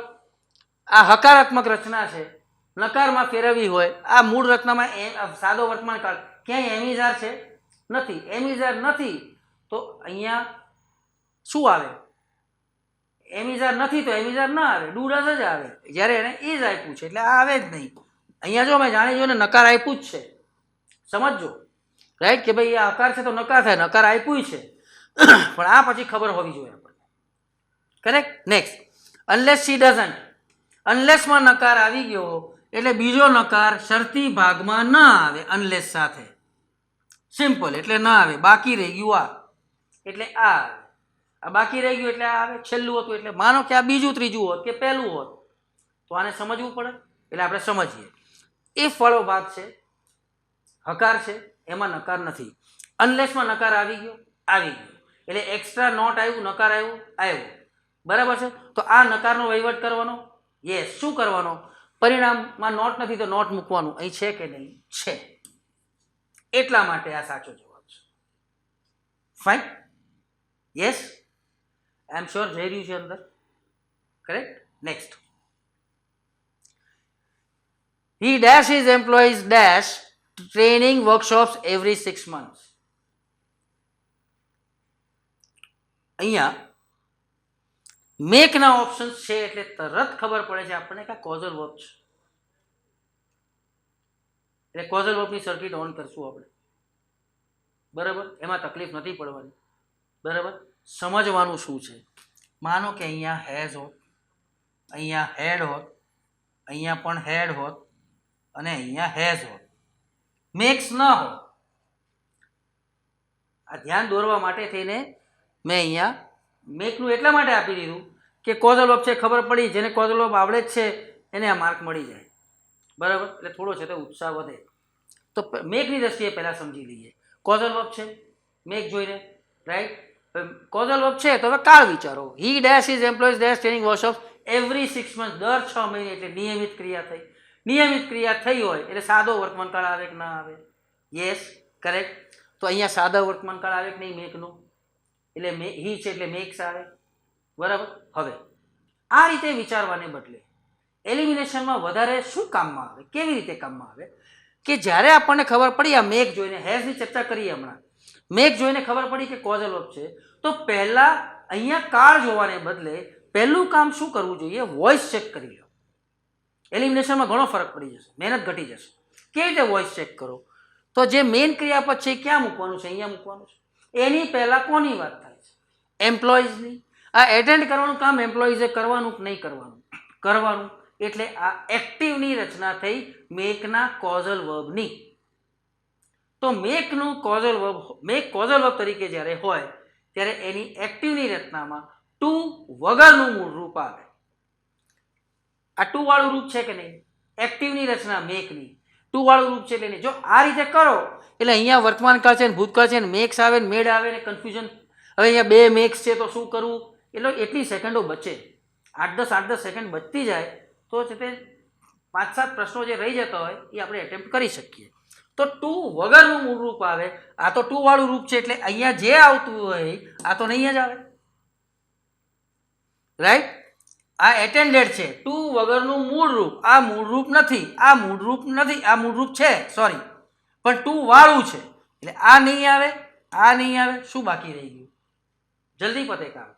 Speaker 1: આ હકારાત્મક રચના છે, નકારમાં ફેરવવી હોય. આ મૂળ રચનામાં સાદો વર્તમાન કાળ, ક્યાંય એમ ઇઝ આર છે નથી, એમ ઇઝ આર નથી, તો અહીંયા શું આવે? એમ ઇઝ આર નથી તો એમ ઇઝ આર ના આવે, ડુ ડઝ જ આવે. જ્યારે એને ઇઝ આપ્યું છે એટલે આ આવે જ નહીં. અહીંયા જો મેં જાણી જોઈને નકાર આપ્યું જ છે, સમજજો, રાઈટ, કે ભાઈ આ હકાર છે તો નકાર થાય, નકાર આપ્યું છે, પણ આ પછી ખબર હોવી જોઈએ આપણને, correct. Next, unless she doesn't. અનલેસમાં નકાર આવી ગયો એટલે બીજો નકાર શરતી ભાગમાં ન આવે. અનલેસ સાથે સિમ્પલ એટલે ન આવે. બાકી રહી ગયું આ એટલે આ આવે. આ બાકી રહી ગયું એટલે આ આવે. છેલ્લું હતું એટલે માનો કે આ બીજું ત્રીજું હોત કે પહેલું હોત તો આને સમજવું પડે, એટલે આપણે સમજીએ. ઇફ વાળો ભાગ છે, હકાર છે, એમાં નકાર નથી. અનલેસમાં નકાર આવી ગયો, એટલે એક્સ્ટ્રા નોટ આવ્યું, નકાર આવ્યું. બરાબર છે. તો આ નકારનો વહીવટ કરવાનો. યસ. શું કરવાનો? પરિણામમાં નોટ નથી તો નોટ મૂકવાનું. અહીં છે કે નહીં? છે. એટલા માટે આ સાચો જવાબ છે. Fine. Yes, I am sure જઈ રહ્યું છે અંદર. Correct. Next. He dash his employees dash training workshops every 6 months. અહીંયા મેકના ઓપ્શન્સ છે એટલે તરત ખબર પડે છે આપણને કે કોઝલ વર્બ છે. એટલે કોઝલ વર્બની સર્કિટ ઓન કરશું આપણે. બરાબર. એમાં તકલીફ નથી પડવાની. બરાબર. સમજવાનું શું છે? માનો કે અહીંયા હેઝ હોત, અહીંયા હેડ હોત, અહીંયા પણ હેડ હોત અને અહીંયા હેઝ હોત, મેક્સ ન હોત. આ ધ્યાન દોરવા માટે થઈને મેં અહીંયા મેકનું એટલા માટે આપી દીધું કે કોઝલ વર્બ છે, ખબર પડી. જેને કોઝલ વર્બ આવડે જ છે એને આ માર્ક મળી જાય. બરાબર. એટલે થોડો છે તો ઉત્સાહ વધે. તો મેકની દ્રષ્ટિએ પહેલાં સમજી લઈએ. કોઝલ વર્બ છે, મેક જોઈને, રાઈટ. કોઝલ વર્બ છે તો હવે કાળ વિચારો. He dash is employees dash training workshop every 6 months, દર 6 મહિને. એટલે નિયમિત ક્રિયા થઈ. નિયમિત ક્રિયા થઈ હોય એટલે સાદો વર્તમાનકાળ આવે કે ના આવે? Yes, correct. તો અહીંયા સાદા વર્તમાનકાળ આવે કે નહીં મેકનું? એટલે હી છે એટલે મેક્સ આવે. બરાબર. હવે આ રીતે વિચારવાને બદલે એલિમિનેશનમાં વધારે શું કામમાં આવે, કેવી રીતે કામમાં આવે કે જ્યારે આપણને ખબર પડી, આ મેક જોઈને, હેઝની ચર્ચા કરીએ હમણાં, મેક જોઈને ખબર પડી કે કોઝલ વર્બ છે, તો પહેલાં અહીંયા કાળ જોવાને બદલે પહેલું કામ શું કરવું જોઈએ? વોઇસ ચેક કરી લો. એલિમિનેશનમાં ઘણો ફરક પડી જશે, મહેનત ઘટી જશે. કેવી રીતે વોઇસ ચેક કરો? તો જે મેઇન ક્રિયાપદ છે ક્યાં મૂકવાનું છે? અહીંયા મૂકવાનું છે. એની પહેલાં કોની વાત થાય છે? એમ્પ્લોઈઝની. આ એટેન્ડ કરવાનું કામ એમ્પ્લોઈઝે કરવાનું કે નહીં કરવાનું? કરવાનું. એટલે આ એક્ટિવની રચના થઈ મેકના કોઝલ વર્બની. તો મેકનું causal verb, make causal verb તરીકે જ્યારે હોય ત્યારે એની એક્ટિવની રચનામાં ટુ વગરનું મૂળ રૂપ આવે. આ ટુ વાળું રૂપ છે કે નહીં? એક્ટિવની રચના મેકની ટુ વાળું રૂપ છે એટલે નહીં. જો આ રીતે કરો એટલે અહીંયા વર્તમાનકાળ છે ને ભૂતકાળ છે ને મેક્સ આવે ને મેડ આવે ને કન્ફ્યુઝન. હવે અહીંયા બે મેક્સ છે તો શું કરવું? એટલે એટલી સેકન્ડો બચે. 8-10 સેકન્ડ બચતી જાય તો છે તે 5-7 પ્રશ્નો જે રહી જતા હોય એ આપણે એટેમ્પ્ટ કરી શકીએ. તો ટુ વગરનું મૂળ રૂપ આવે. આ તો ટુ વાળું રૂપ છે એટલે અહીંયા જે આવતું હોય આ તો નહીં જ આવે. રાઈટ. આ એટેન્ડેડ છે, ટુ વગરનું મૂળ રૂપ. આ મૂળ રૂપ નથી, આ મૂળ રૂપ નથી, આ મૂળ રૂપ છે, સોરી, પણ ટુ વાળું છે એટલે આ નહીં આવે, આ નહીં આવે. શું બાકી રહી ગયું? જલ્દી પતે કામ.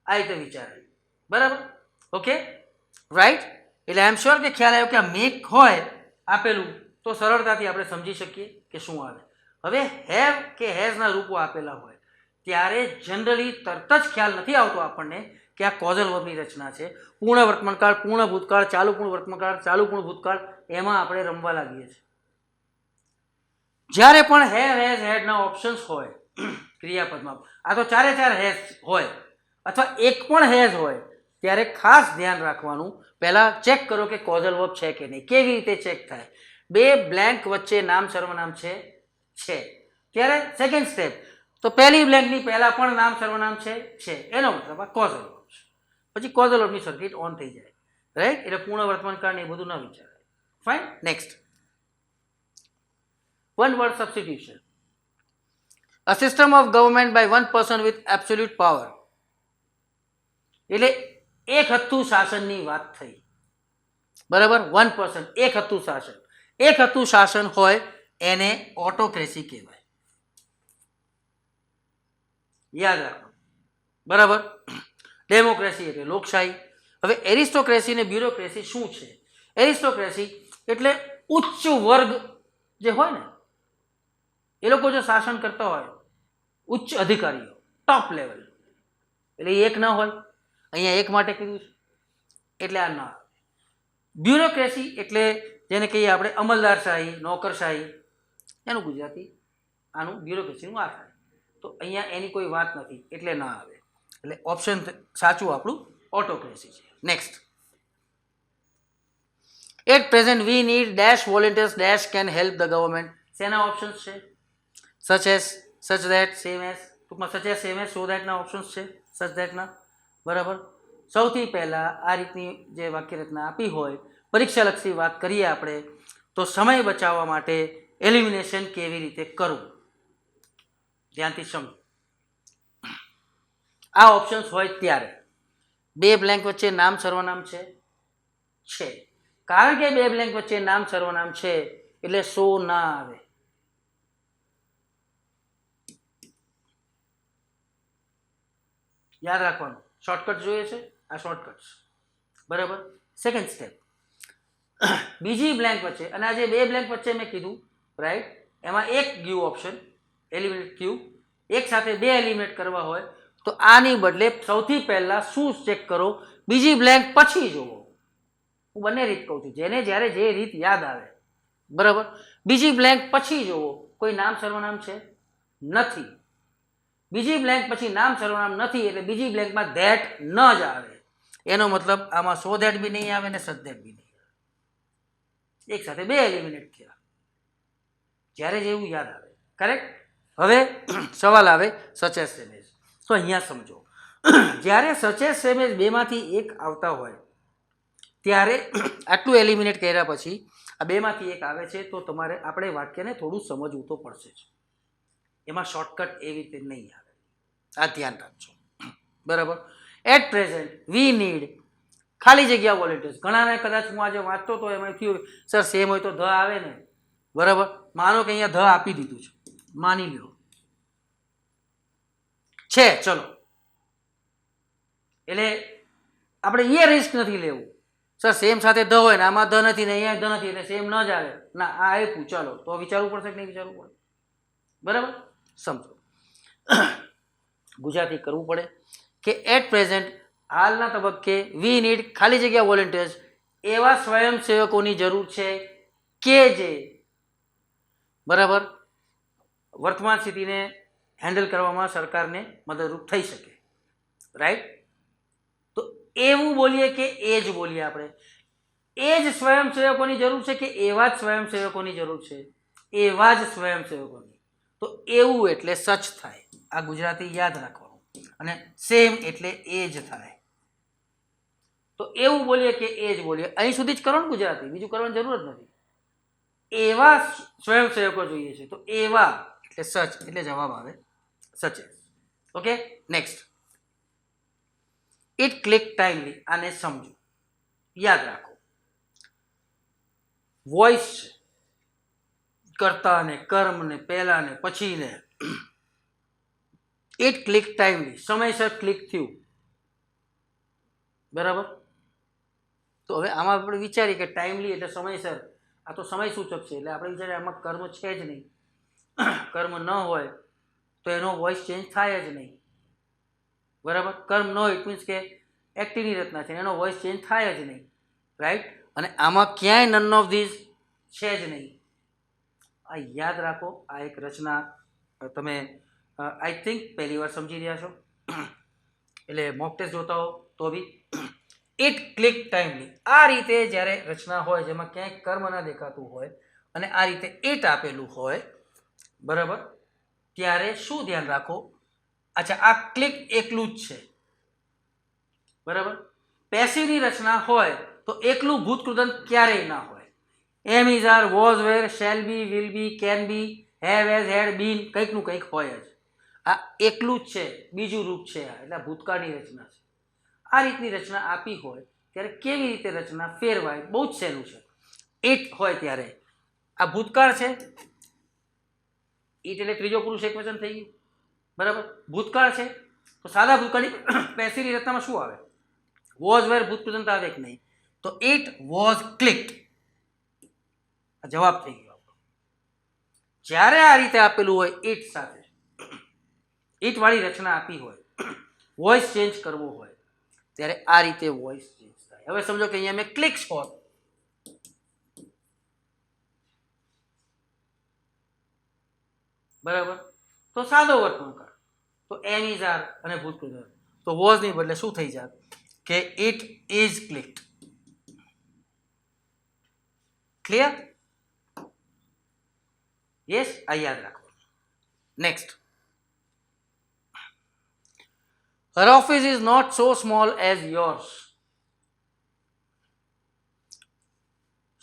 Speaker 1: આ રીતે વિચારે. બરાબર. Okay, right. એટલે આઈ એમ શ્યોર કે ખ્યાલ આવ્યો કે આ મેક હોય આપેલું તો સરળતાથી આપણે સમજી શકીએ કે શું આવે. હવે હેવ કે હેઝના રૂપો આપેલા હોય ત્યારે જનરલી તરત જ ખ્યાલ નથી આવતો આપણને કે આ કોઝલ વર્બની રચના છે. પૂર્ણ વર્તમાનકાળ, પૂર્ણ ભૂતકાળ, ચાલુ પૂર્ણ વર્તમાનકાળ, ચાલુ પૂર્ણ ભૂતકાળ, એમાં આપણે રમવા લાગીએ છીએ. જ્યારે પણ હેવ, હેઝ, હેડના ઓપ્શન્સ હોય ક્રિયાપદમાં, આ તો 4 હેઝ હોય અથવા એક પણ હેઝ હોય ત્યારે ખાસ ધ્યાન રાખવાનું. પહેલાં ચેક કરો કે કોઝલ વર્બ છે કે નહીં. કેવી રીતે ચેક થાય? બે બ્લેન્ક વચ્ચે નામ સર્વનામ છે ત્યારે સેકન્ડ સ્ટેપ તો પહેલી બ્લેન્કની પહેલાં પણ નામ સર્વનામ છે એનો મતલબ આ કોઝલ વર્બ છે. પછી કોઝલ વર્બની સર્કિટ ઓન થઈ જાય. રાઈટ. એટલે પૂર્ણ વર્તમાનકાળ એ બધું ન વિચારાય. Fine. Next. One word substitution. A system of government by one person with absolute power. એટલે એક હત્તું શાસનની વાત થઈ. બરાબર. વન પર્સન, એક હત્તું શાસન. એક હત્તું શાસન હોય એને ઓટોક્રેસી કહેવાય. યાદ રાખો. બરાબર. ડેમોક્રેસી એટલે લોકશાહી. હવે એરિસ્ટોક્રેસી અને બ્યુરોક્રેસી શું છે? એરિસ્ટોક્રેસી એટલે ઉચ્ચ વર્ગ જે હોય ને એ લોકો જો શાસન કરતા હોય, ઉચ્ચ અધિકારીઓ, ટોપ લેવલ, એટલે એક ન હોય. અહીંયા એક માટે કીધું છે એટલે આ ના. બ્યુરોક્રેસી એટલે જેને કહીએ આપણે અમલદારશાહી, નોકરશાહી, એનું ગુજરાતી આનું બ્યુરોક્રેસીનું આ થાય. તો અહીંયા એની કોઈ વાત નથી એટલે ના આવે. એટલે ઓપ્શન સાચું આપણું ઓટોક્રેસી છે. Next. At present we need dash volunteers dash can help the government. શેના ઓપ્શન્સ છે? Such as, such that, same as, ટૂંકમાં such as, same as, so ધેટના ઓપ્શન્સ છે, સચ ધેટના. બરાબર. સૌથી પહેલાં આ રીતની જે વાક્યરચના આપી હોય, પરીક્ષાલક્ષી વાત કરીએ આપણે, તો સમય બચાવવા માટે એલિમિનેશન કેવી રીતે કરવું, ધ્યાનથી સમજો. આ ઓપ્શન્સ હોય ત્યારે બે બ્લેન્ક વચ્ચે નામ સર્વનામ છે, કારણ કે બે બ્લેન્ક વચ્ચે નામ સર્વનામ છે એટલે સો ના આવે. યાદ રાખવાનું, શોર્ટકટ જોઈએ છે, આ શોર્ટકટ. બરાબર. સેકન્ડ સ્ટેપ, બીજી બ્લેન્ક વચ્ચે, અને આ જે બે બ્લેન્ક વચ્ચે મેં કીધું રાઈટ, એમાં એક ગયું ઓપ્શન એલિમિનેટ થયું, એક સાથે બે એલિમિનેટ કરવા હોય તો આની બદલે સૌથી પહેલા શું ચેક કરો, બીજી બ્લેન્ક પછી જોવો. હું બંને રીત કહું છું, જેને જ્યારે જે રીત યાદ આવે. બરાબર. બીજી બ્લેન્ક પછી જોવો, કોઈ નામ સર્વનામ છે નથી. બીજી બ્લેન્ક પછી નામ સર્વનામ નથી એટલે બીજી બ્લેન્કમાં ધેટ ન જ આવે. એનો મતલબ આમાં સો ધેટ બી નહીં આવે ને સચ ધેટ બી નહીં આવે. એક સાથે બે એલિમિનેટ થયા, જ્યારે જેવું યાદ આવે. કરેક્ટ. હવે સવાલ આવે સચ એસ સેમ એસ. તો અહીંયા સમજો, જ્યારે સચ એસ સેમ એસ બેમાંથી એક આવતા હોય ત્યારે આટલું એલિમિનેટ કર્યા પછી આ બેમાંથી એક આવે છે તો તમારે આપણે વાક્યને થોડું સમજવું તો પડશે જ. એમાં શોર્ટકટ એવી રીતે નહીં આવે, આ ધ્યાન રાખજો. બરાબર. એટ પ્રેઝન્ટ વી નીડ ખાલી જગ્યા વોલેન્ટિયર્સ. ઘણાને કદાચ હું આજે વાંચતો તો એમાં થયું સર સેમ હોય તો ધ આવે ને. બરાબર. માનો કે અહીંયા ધ આપી દીધું છે, માની લો છે, ચલો, એટલે આપણે એ રિસ્ક નથી લેવું. સર સેમ સાથે ધ હોય ને આમાં ધ નથી ને અહીંયા ધ નથી એટલે સેમ ન જ આવે. ના, આ આપ્યું, ચાલો, તો વિચારવું પડશે કે નહીં વિચારવું પડે? બરાબર. સમજો, ગુજરાતી કરવું પડે કે એટ પ્રેઝન્ટ હાલના તબક્કે વી નીડ ખાલી જગ્યા વોલેન્ટિયર્સ, એવા સ્વયંસેવકોની જરૂર છે કે જે બરાબર વર્તમાન સ્થિતિને હેન્ડલ કરવામાં સરકારને મદદરૂપ થઈ શકે. રાઈટ. તો એવું બોલીએ કે એ જ બોલીએ આપણે, એ જ સ્વયંસેવકોની જરૂર છે કે એવા જ સ્વયંસેવકોની જરૂર છે? એવા જ સ્વયંસેવકોની. તો એવું એટલે સચ થાય. આ ગુજરાતી યાદ રાખવાનું. અને સેમ એટલે એ જ થાય. તો એવું બોલીએ કે એ જ બોલીએ, અહીં સુધી જ કરો ને ગુજરાતી, બીજું કરવાની જરૂર જ નથી. એવા સ્વયંસેવકો જોઈએ છે તો એવા એટલે સચ એટલે જવાબ આવે સચ S. Okay. Next, it click timely. આને સમજો, યાદ રાખો, વોઇસ છે, કર્તા ને કર્મ ને પહેલા ને પછી ને. ઇટ ક્લિક ટાઈમલી, સમયસર ક્લિક થયું. બરાબર. તો હવે આમાં આપણે વિચારીએ કે ટાઈમલી એટલે સમયસર, આ તો સમય સૂચક છે એટલે આપણે વિચારીએ આમાં કર્મ છે જ નહીં. કર્મ ન હોય તો એનો વોઇસ ચેન્જ થાય જ નહીં. બરાબર. કર્મ ન હોય ઇટ મીન્સ કે એક્ટિવની રચના છે એનો વોઇસ ચેન્જ થાય જ નહીં. રાઈટ. અને આમાં ક્યાંય નન ઓફ ધીસ છે જ નહીં. આ યાદ રાખો. આ એક રચના તમે આઈ થિંક પહેલી વાર સમજી રહ્યા છો, એટલે મોક ટેસ્ટ જોતા હો તો બી. ઇટ ક્લિક ટાઈમલી, આ રીતે જ્યારે રચના હોય જેમાં ક્યાંય કર્મ ના દેખાતું હોય અને આ રીતે ઇટ આપેલું હોય, બરાબર, ત્યારે શું ધ્યાન રાખો? અચ્છા, આ ક્લિક એકલું જ છે. બરાબર. પેસિવની રચના હોય તો એકલું ભૂતકૃદંત ક્યારેય ના હોય. Am, is, are, was, were, shall be, will be, can be, have, has, had, been, કંઈકનું કંઈક હોય જ. આ એકલું જ છે, બીજું રૂપ છે. આ એટલે ભૂતકાળની રચના છે. આ રીતની રચના આપી હોય ત્યારે કેવી રીતે રચના ફેરવાય? બહુ જ સહેલું છે. ઇટ હોય ત્યારે આ ભૂતકાળ છે, ઇટ એટલે ત્રીજો પુરુષ એકવચન થઈ ગયું. બરાબર. ભૂતકાળ છે તો સાદા ભૂતકાળની પેસિવની રચનામાં શું આવે? વોઝ, વેર, ભૂતકૃદંત આવે કે નહીં? તો ઇટ વોઝ ક્લિક્ડ, આ જવાબ થઈ ગયો. જ્યારે આ રીતે આપેલું હોય ઇટ સાથે, ઇટ વાળી રચના આપી હોય, વોઇસ ચેન્જ કરવો હોય ત્યારે આ રીતે વોઇસ ચેન્જ થાય. હવે સમજો કે અહીંયા મેં ક્લિક્સ હોત, બરાબર, તો સાદો વર્તમાનકાળ, તો એમ, ઇઝ, આર અને ભૂતકૃદંત, તો વોઝ ની બદલે શું થઈ જાય કે it is clicked. Clear? Yes, આ યાદ રાખો. Next, her office is not so small as yours.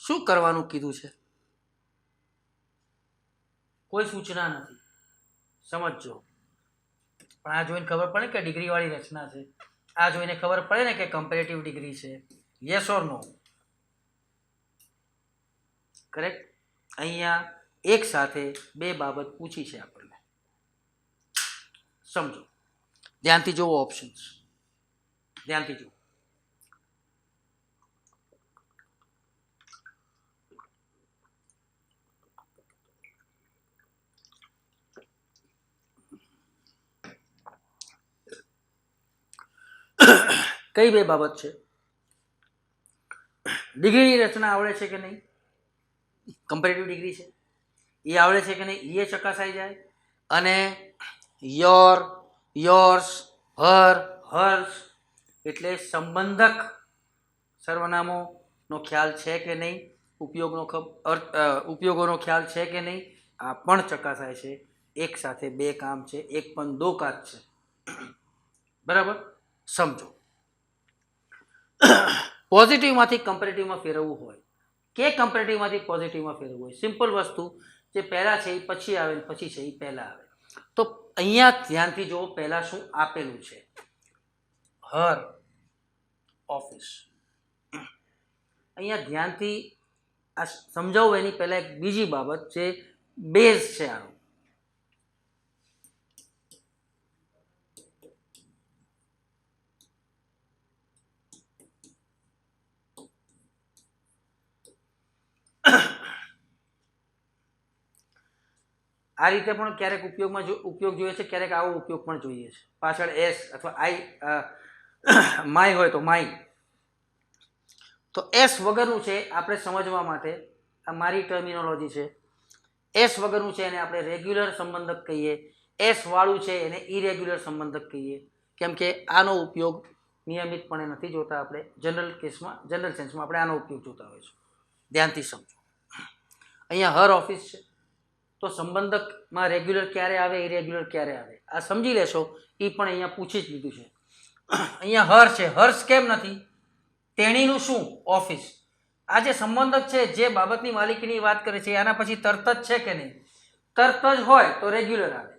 Speaker 1: શું કરવાનું કીધું છે? કોઈ સૂચના નથી, સમજજો. પણ આ જોઈને ખબર પડે કે ડિગ્રી વાળી રચના છે. આ જોઈને ખબર પડે ને કે કમ્પેરેટિવ ડિગ્રી છે. Yes or no? કરેક્ટ. અહીંયા એક સાથે બે બાબત પૂછી છે આપણને. સમજો, ધ્યાનથી જુઓ ઓપ્શન્સ, ધ્યાનથી જુઓ. કઈ બે બાબત છે? ડિગ્રીની રચના આવડે છે કે નહીં? કમ્પેરેટિવ ડિગ્રી છે એ આવડે છે કે નહીં એ ચકાસાઈ જાય. અને યોર, યોર્સ, હર, હર્સ એટલે સંબંધક સર્વનામોનો ખ્યાલ છે કે નહીં, ઉપયોગોનો ખ્યાલ છે કે નહીં, આ પણ ચકાસાય છે. એક સાથે બે કામ છે, એક પણ દો કાજ છે. બરાબર? સમજો, પોઝિટિવમાંથી કમ્પેરેટિવમાં ફેરવવું હોય કે કમ્પેરેટિવમાંથી પોઝિટિવમાં ફેરવવું હોય, સિમ્પલ વસ્તુ, જે પહેલાં છે એ પછી આવે, પછી છે એ પહેલાં આવે. તો અહીંયા ધ્યાનથી જુઓ, પહેલાં શું આપેલું છે? હર ઓફિસ. અહીંયા ધ્યાનથી આ સમજાવું એની પહેલાં એક બીજી બાબત છે, બેઝ છે આનો. આ રીતે પણ ક્યારેક ઉપયોગ જોઈએ છે, ક્યારેક આવો ઉપયોગ પણ જોઈએ છે. પાછળ એસ અથવા આઈ માય હોય તો માય. તો એસ વગરનું છે આપણે સમજવા માટે, આ મારી ટર્મિનોલોજી છે. એસ વગરનું છે એને આપણે રેગ્યુલર સંબંધક કહીએ, એસ વાળું છે એને ઇરેગ્યુલર સંબંધક કહીએ. કેમ કે આનો ઉપયોગ નિયમિતપણે નથી જોતા આપણે, જનરલ કેસમાં, જનરલ સેન્સમાં આપણે આનો ઉપયોગ જોતા હોય છે. ધ્યાનથી સમજો. અહીંયા હર ઓફિસ છે તો સંબંધકમાં રેગ્યુલર ક્યારે આવે, ઇરેગ્યુલર ક્યારે આવે, આ સમજી લેશો. એ પણ અહીંયા પૂછી જ લીધું છે. અહીંયા હર છે, હર્ષ કેમ નથી? તેણીનું શું? ઓફિસ. આ જે સંબંધક છે, જે બાબતની માલિકીની વાત કરે છે, આના પછી તરત જ છે કે નહીં? તરત જ હોય તો રેગ્યુલર આવે.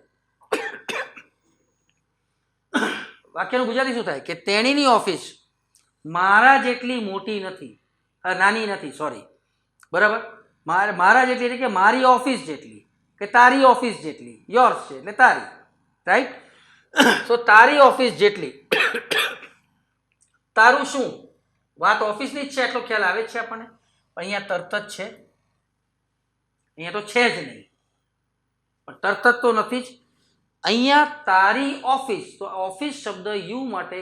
Speaker 1: વાક્યનું ગુજરાતી શું થાય? કે તેણીની ઓફિસ મારા જેટલી મોટી નથી, નાની નથી, સોરી, બરાબર? મારા જેટલી એટલે કે મારી ઓફિસ જેટલી, કે તારી ઓફિસ જેટલી, યોર્સ છે એટલે તારી, રાઈટ? તો તારી ઓફિસ જેટલી. તારું શું? વાત ઓફિસની જ છે એટલો ખ્યાલ આવે જ છે આપણને. અહીંયા તરત જ છે, અહીંયા તો છે જ નહીં, પણ તરત જ તો નથી જ. અહીંયા તારી ઓફિસ, તો ઓફિસ શબ્દ યુ માટે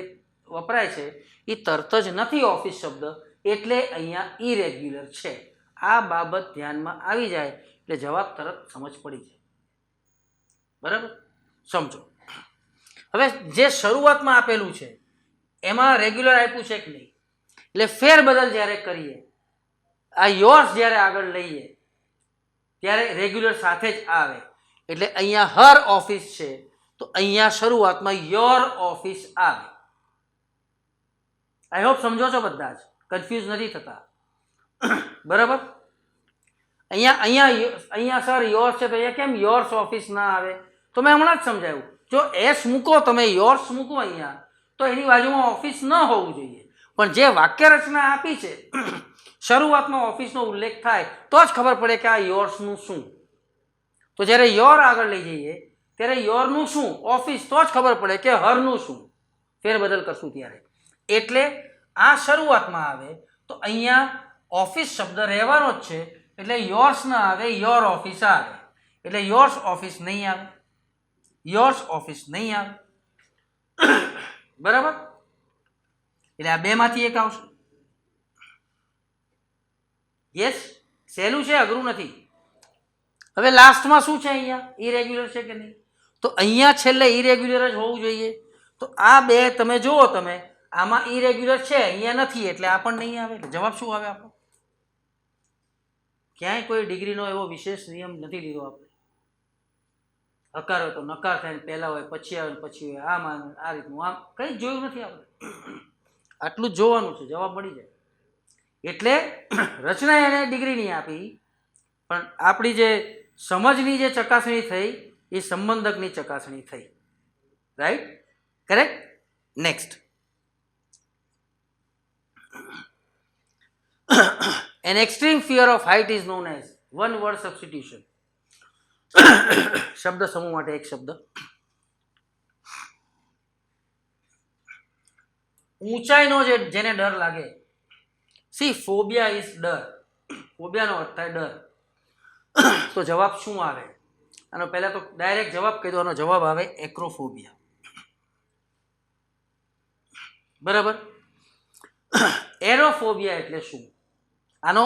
Speaker 1: વપરાય છે, એ તરત જ નથી ઓફિસ શબ્દ, એટલે અહીંયા ઇરેગ્યુલર છે. આ બાબત ધ્યાનમાં આવી જાય એટલે જવાબ તરત સમજ પડી જાય. બરાબર? સમજો. હવે જે શરૂઆતમાં આપેલું છે એમાં રેગ્યુલર આપ્યું છે કે નહીં, એટલે ફેરબદલ જ્યારે કરીએ, આ યોર્સ જ્યારે આગળ લઈએ ત્યારે રેગ્યુલર સાથે જ આવે. એટલે અહીંયા હર ઓફિસ છે તો અહીંયા શરૂઆતમાં યોર ઓફિસ આવે. આઈ હોપ સમજો છો બધા જ, કન્ફ્યુઝ નથી થતા. બરાબર? અહીંયા સર યોર્સ છે તો અહીંયા કેમ યોર્સ ઓફિસ ના આવે? તો મેં હમણાં જ સમજાવ્યું, જો એસ મૂકો તમે, યોર્સ મૂકો અહીંયા, તો એની બાજુમાં ઓફિસ ન હોવું જોઈએ. પણ જે વાક્ય રચના આપી છે, શરૂઆતમાં ઓફિસનો ઉલ્લેખ થાય તો જ ખબર પડે કે આ યોર્સનું શું. તો જ્યારે યોર આગળ લઈ જઈએ ત્યારે યોરનું શું, ઓફિસ, તો જ ખબર પડે કે હરનું શું. ફેરબદલ કરશું ત્યારે. એટલે આ શરૂઆતમાં આવે તો અહીંયા ઓફિસ શબ્દ રહેવાનો જ છે, એટલે યોર્સ ના આવે, યોર ઓફિસ આવે. એટલે યોર્સ ઓફિસ નહીં આવે, યોર્સ ઓફિસ નહીં આવે. બરાબર? એટલે આ બેમાંથી એક આવશે. યસ, સહેલું છે, અઘરું નથી. હવે લાસ્ટમાં શું છે? અહીંયા ઇરેગ્યુલર છે કે નહીં? તો અહીંયા છેલ્લે ઇરેગ્યુલર જ હોવું જોઈએ. તો આ બે તમે જુઓ, તમે આમાં ઇરેગ્યુલર છે, અહીંયા નથી, એટલે આ પણ નહીં આવે. એટલે જવાબ શું આવે આપણો? ક્યાંય કોઈ ડિગ્રીનો એવો વિશેષ નિયમ નથી લીધો આપણે. હકાર હોય તો નકાર થાય, પહેલા હોય પછી આવે પછી હોય, આમ આ રીતનું આમ કંઈ જોયું નથી આપણે. આટલું જ જોવાનું છે, જવાબ મળી જાય. એટલે રચના એને ડિગ્રી નહીં આપી, પણ આપણી જે સમજની જે ચકાસણી થઈ એ સંબંધકની ચકાસણી થઈ. Right? Correct? Next. An extreme fear of height is known as one word substitution. શબ્દ સમૂહ માટે એક શબ્દ. ઊંચાઈનો જેને ડર લાગે, સી ફોબિયા ઇઝ ડર. ફોબિયાનો અર્થ થાય ડર. તો જવાબ શું આવે? આનો પહેલા તો ડાયરેક્ટ જવાબ કહી દો. આનો જવાબ આવે એક્રોફોબિયા. બરાબર? એરોફોબિયા એટલે શું? આનો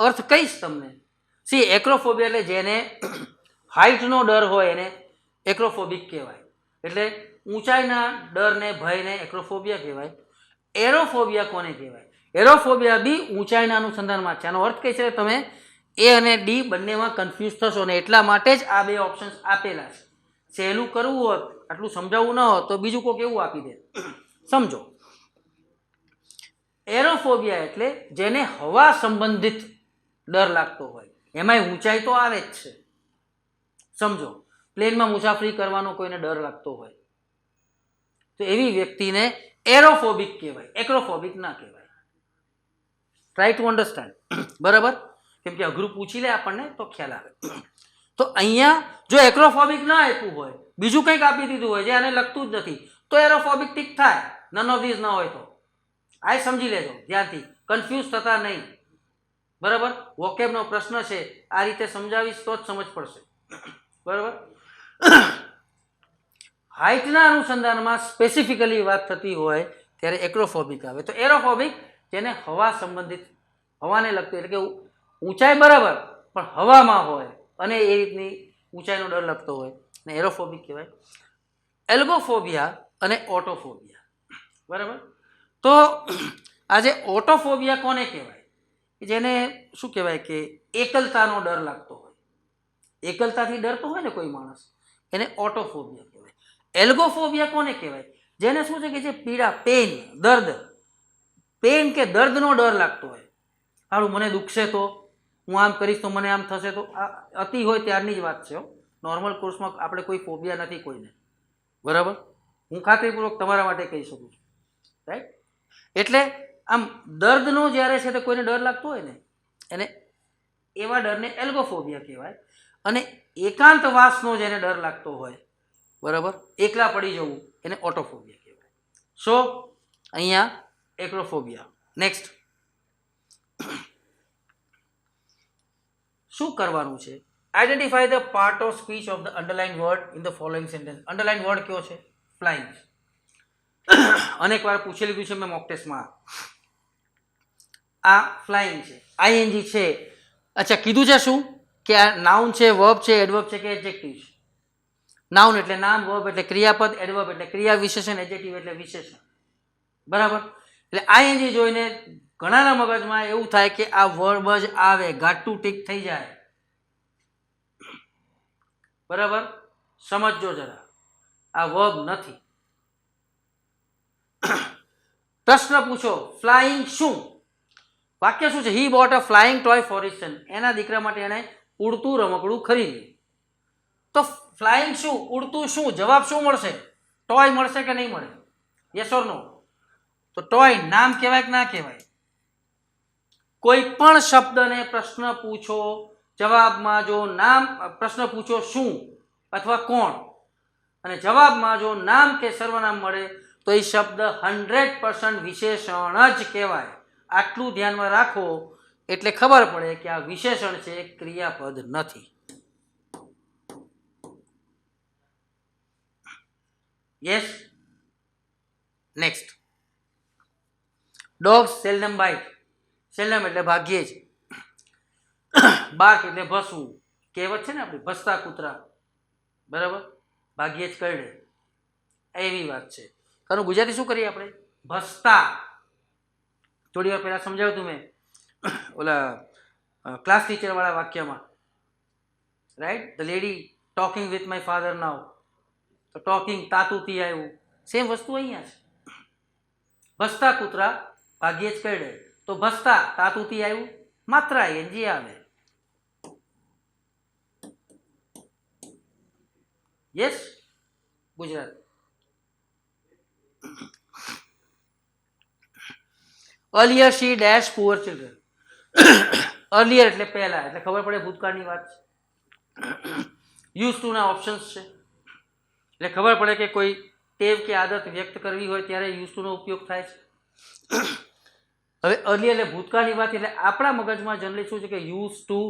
Speaker 1: અર્થ કહીશ તમને. સી એક્રોફોબિયા એટલે જેને હાઇટનો ડર હોય એને એક્રોફોબિક કહેવાય. એટલે ઊંચાઈના ડરને ભયને એક્રોફોબિયા કહેવાય. એરોફોબિયા કોને કહેવાય? એરોફોબિયા બી ઊંચાઈના અનુસંધાનમાં છે. આનો અર્થ કઈ છે? તમે એ અને ડી બંનેમાં કન્ફ્યુઝ થશો ને એટલા માટે જ આ બે ઓપ્શન્સ આપેલા છે. સહેલું કરવું હોત, આટલું સમજાવવું ન હોત તો બીજું કોઈક એવું આપી દે. સમજો, એરોફોબિયા એટલે જેને હવા સંબંધિત ડર લાગતો હોય, એમાંય ઊંચાઈ તો આવે જ છે. સમજો, પ્લેનમાં મુસાફરી કરવાનો કોઈને ડર લાગતો હોય તો એવી વ્યક્તિને એરોફોબિક કહેવાય, એક્રોફોબિક ના કહેવાય. Try to understand. બરાબર? કેમ કે અઘરું પૂછી લે આપણને તો ખ્યાલ આવે. તો અહીંયા જો એક્રોફોબિક ના આપ્યું હોય, બીજું કંઈક આપી દીધું હોય જે આને લગતું જ નથી, તો એરોફોબિક ઠીક થાય. નન ઓફ ધીઝ ના હોય તો આ સમજી લેજો ધ્યાનથી, કન્ફ્યુઝ થતા નહીં. બરાબર? વોકેબનો પ્રશ્ન છે, આ રીતે સમજાવીશ તો જ સમજ પડશે. બરાબર? હાઇટના અનુસંધાનમાં સ્પેસિફિકલી વાત થતી હોય ત્યારે એક્રોફોબિક આવે. તો એરોફોબિક જેને હવા સંબંધિત, હવાને લગતું, એટલે કે ઊંચાઈ બરાબર પણ હવામાં હોય અને એ રીતની ઊંચાઈનો ડર લગતો હોય ને એરોફોબિક કહેવાય. એલ્ગોફોબિયા અને ઓટોફોબિયા. બરાબર? તો આજે ઓટોફોબિયા કોને કહેવાય? જેને શું કહેવાય કે એકલતાનો ડર લાગતો હોય, એકલતાથી ડરતો હોય ને કોઈ માણસ, એને ઓટોફોબિયા કહેવાય. એલ્ગોફોબિયા કોને કહેવાય? જેને શું છે કે જે પીડા, પેન, દર્દ, પેન કે દર્દનો ડર લાગતો હોય. સારું, મને દુખશે તો, હું આમ કરીશ તો મને આમ થશે તો. આ અતિ હોય ત્યારની જ વાત છે. નોર્મલ કોર્સમાં આપણે કોઈ ફોબિયા નથી કોઈને. બરાબર? હું ખાતરીપૂર્વક તમારા માટે કહી શકું છું. રાઈટ? એટલે આમ દર્દનો જ્યારે છે તે કોઈને ડર લાગતો હોય ને એને, એવા ડરને એલ્ગોફોબિયા કહેવાય. અને એકાંતવાસનો જેને ડર લાગતો હોય, બરાબર, એકલા પડી જવું, એને ઓટોફોબિયા કહેવાય. સો અહીંયા એક્રોફોબિયા. નેક્સ્ટ. શું કરવાનું છે? Identify the part of speech of the underline word in the following sentence. Underline word કયો છે? ફ્લાઇંગ. અનેક વાર પૂછેલું છે મેં મોક ટેસ્ટમાં. આ ફ્લાઇંગ છે, આઈએનજી છે. અચ્છા, કીધું છે શું કે આ નાઉન છે, વર્બ છે, એડવર્બ છે કે એડજેક્ટિવ છે? નાઉન એટલે નામ, વર્બ એટલે ક્રિયાપદ, એડવર્બ એટલે ક્રિયા વિશેષણ, એડજેક્ટિવ એટલે વિશેષણ. બરાબર? એટલે આઈએનજી જોઈને ઘણાના મગજમાં એવું થાય કે આ વર્બ જ આવે, ઘાટું ટીક થઈ જાય. બરાબર? સમજો જરા, આ વર્બ નથી. પ્રશ્ન પૂછો, ફ્લાઇંગ શું? વાક્ય શું છે? He bought a flying toy for his son. એના દીકરા માટે એને ઉડતું રમકડું ખરીદ્યું. તો ફ્લાઇંગ શું? ઉડતું શું? જવાબ શું મળશે? ટોય મળશે કે નહીં મળે? યસ ઓર નો? તો ટોય નામ કહેવાય કે ના કહેવાય? કોઈ પણ શબ્દને પ્રશ્ન પૂછો, જવાબમાં જો નામ, પ્રશ્ન પૂછો શું અથવા કોણ, અને જવાબમાં જો નામ કે સર્વનામ મળે તો એ શબ્દ 100% વિશેષણ જ કહેવાય. આટલું ધ્યાનમાં રાખો એટલે ખબર પડે કે આ વિશેષણ છે, ક્રિયાપદ નથી. Yes? Next. Dogs seldom bite. Seldom એટલે ભાગ્યે જ. બાર્ક એટલે ભસવું. કહેવત છે ને આપણી, ભસતા કૂતરા. બરાબર? ભાગ્યે જ કરડે, એવી વાત છે. કારણ ગુજરાતી શું કરીએ આપણે? ભસતા. થોડી વાર પહેલા સમજાવ્યું તું મેં, ઓલા ક્લાસ ટીચરવાળા વાક્યમાં, right, the lady talking with my father now, તો ટોકિંગ તાતુથી આવ્યું. સેમ વસ્તુ અહીંયા છે. ભસતા કૂતરા ભાગ્યે જ કરડે, તો ભસતા તાતુથી આવ્યું, માત્ર આઈએનજી આવે. Yes Gujarat. earlier she dash poor children. earlier એટલે પહેલા, એટલે ખબર પડે ભૂતકાળની વાત છે. યુઝ ટુ ના ઓપ્શન્સ છે એટલે ખબર પડે કે કોઈ ટેવ કે આદત વ્યક્ત કરવી હોય ત્યારે યુઝ ટુ નો ઉપયોગ થાય છે. હવે earlier એટલે ભૂતકાળની વાત, એટલે આપણા મગજમાં જનરલી શું છે કે યુઝ ટુ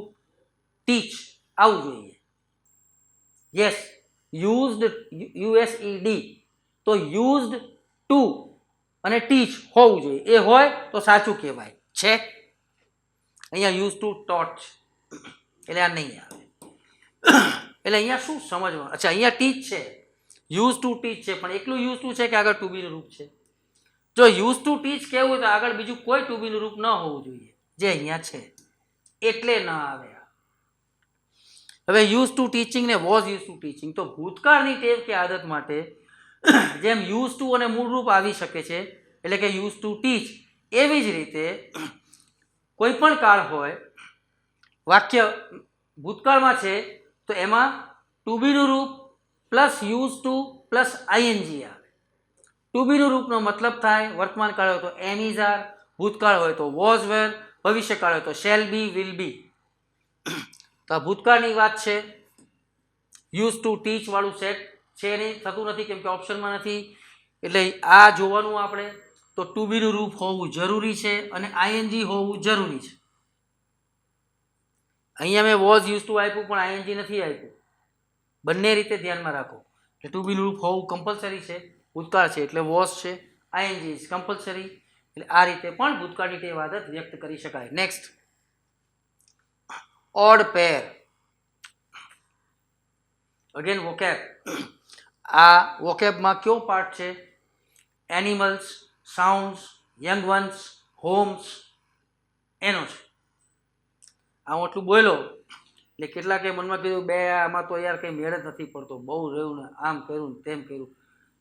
Speaker 1: ટીચ આવવું જોઈએ. યસ, યુઝડ, USED, તો યુઝડ ટુ અને ટીચ હોવું જોઈએ. એ હોય તો સાચું કહેવાય છે. અહીંયા યુઝ ટુ ટોટ એટલે આ નહીં આવે. એટલે અહીંયા શું સમજવાનું? અચ્છા, અહીંયા ટીચ છે, યુઝ ટુ ટીચ છે, પણ એકલું યુઝ ટુ છે કે આગળ ટુ બીનું રૂપ છે? જો યુઝ ટુ ટીચ કહેવું હોય તો આગળ બીજું કોઈ ટુ બીનું રૂપ ન હોવું જોઈએ, જે અહીંયા છે, એટલે ન આવે. હવે યુઝ ટુ ટીચિંગ ને વોઝ યુઝ ટુ ટીચિંગ, તો ભૂતકાળની ટેવ કે આદત માટે જેમ યુઝ ટુ અને મૂળરૂપ આવી શકે છે, એટલે કે યુઝ ટુ ટીચ, એવી જ રીતે કોઈ પણ કાળ હોય, વાક્ય ભૂતકાળમાં છે તો એમાં ટુ બીનું રૂપ plus use to plus ING આવે. ટુ બીનું રૂપનો મતલબ થાય વર્તમાન કાળ હોય તો એમ ઇઝ આર, ભૂતકાળ હોય તો વોઝ વેર, ભવિષ્યકાળ હોય તો શેલ બી, વિલ બી. તો આ ભૂતકાળની વાત છે. યુઝ ટુ ટીચ વાળું સેટ છે નહીં, થતું નથી કેમ કે ઓપ્શનમાં નથી. એટલે આ જોવાનું આપણે, તો ટુ બીનું રૂપ હોવું જરૂરી છે અને આઈએનજી હોવું જરૂરી છે. અહીંયા મેં વોઝ યુઝ ટુ આપ્યું પણ આઈએનજી નથી આપ્યું. બંને રીતે ધ્યાનમાં રાખો. એટલે ટુ બીનું રૂપ હોવું કમ્પલસરી છે, ભૂતકાળ છે એટલે વોઝ છે, આઈએનજી ઇઝ કમ્પલસરી. એટલે આ રીતે પણ ભૂતકાળની ટેવ આદત વ્યક્ત કરી શકાય. Next, odd pair. Again vocab. આ વોકેબમાં કયો પાર્ટ છે? Animals, sounds, young ones, homes, એનો છે. આ હું એટલું બોલ્યો એટલે કેટલાકે મનમાં કીધું બે આમાં તો યાર કંઈ મેળ જ નથી પડતો, બહુ રહ્યું ને, આમ કર્યું ને તેમ કર્યું.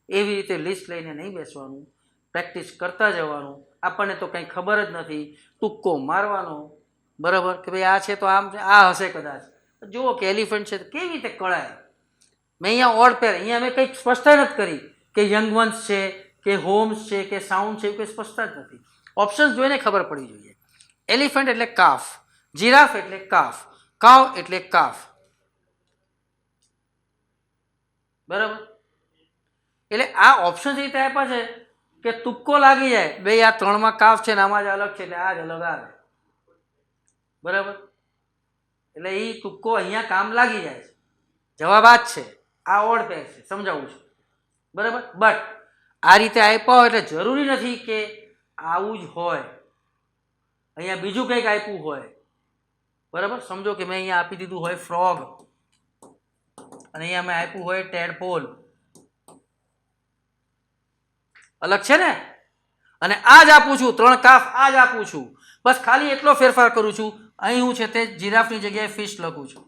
Speaker 1: એવી રીતે લિસ્ટ લઈને નહીં બેસવાનું, પ્રેક્ટિસ કરતા જવાનું. આપણને તો કંઈ ખબર જ નથી, તુક્કો મારવાનો, બરાબર, કે ભાઈ આ છે તો આમ છે, આ હશે કદાચ. જુઓ કે એલિફન્ટ છે તો કેવી રીતે કળાય. મેં અહીંયા ઓડ પેર, અહીંયા મેં કંઈક સ્પષ્ટતા નથી કરી કે યંગ વન્સ છે કે હોમ્સ છે કે સાઉન્ડ છે, એવું કંઈ સ્પષ્ટતા જ નથી. ઓપ્શન્સ જોઈને ખબર પડી જોઈએ. એલિફન્ટ એટલે કાફ, જીરાફ એટલે કાફ, કાવ એટલે કાફ, બરાબર. એટલે આ ઓપ્શન રીતે આપ્યા છે કે તુક્કો લાગી જાય, ભાઈ આ ત્રણમાં કાફ છે ને આમાં જ અલગ છે એટલે આ જ અલગ આવે, બરાબર. એટલે એ તુક્કો અહીંયા કામ લાગી જાય છે. જવાબ આ જ છે. આ ઓડ પેર છે, સમજાવું છું, બરાબર. બટ આ રીતે આપ્યા હોય એટલે જરૂરી નથી કે આવું જ હોય, અહીંયા બીજું કંઈક આપ્યું હોય, બરાબર. સમજો કે મેં અહીંયા આપી દીધું હોય ફ્રોગ અને અહીંયા મેં આપ્યું હોય ટેડપોલ, અલગ છે ને. અને આ જ આપું છું, ત્રણ કાફ આ જ આપું છું, બસ ખાલી એટલો ફેરફાર કરું છું. અહીં હું છે તે જીરાફની જગ્યાએ ફિશ લખું છું.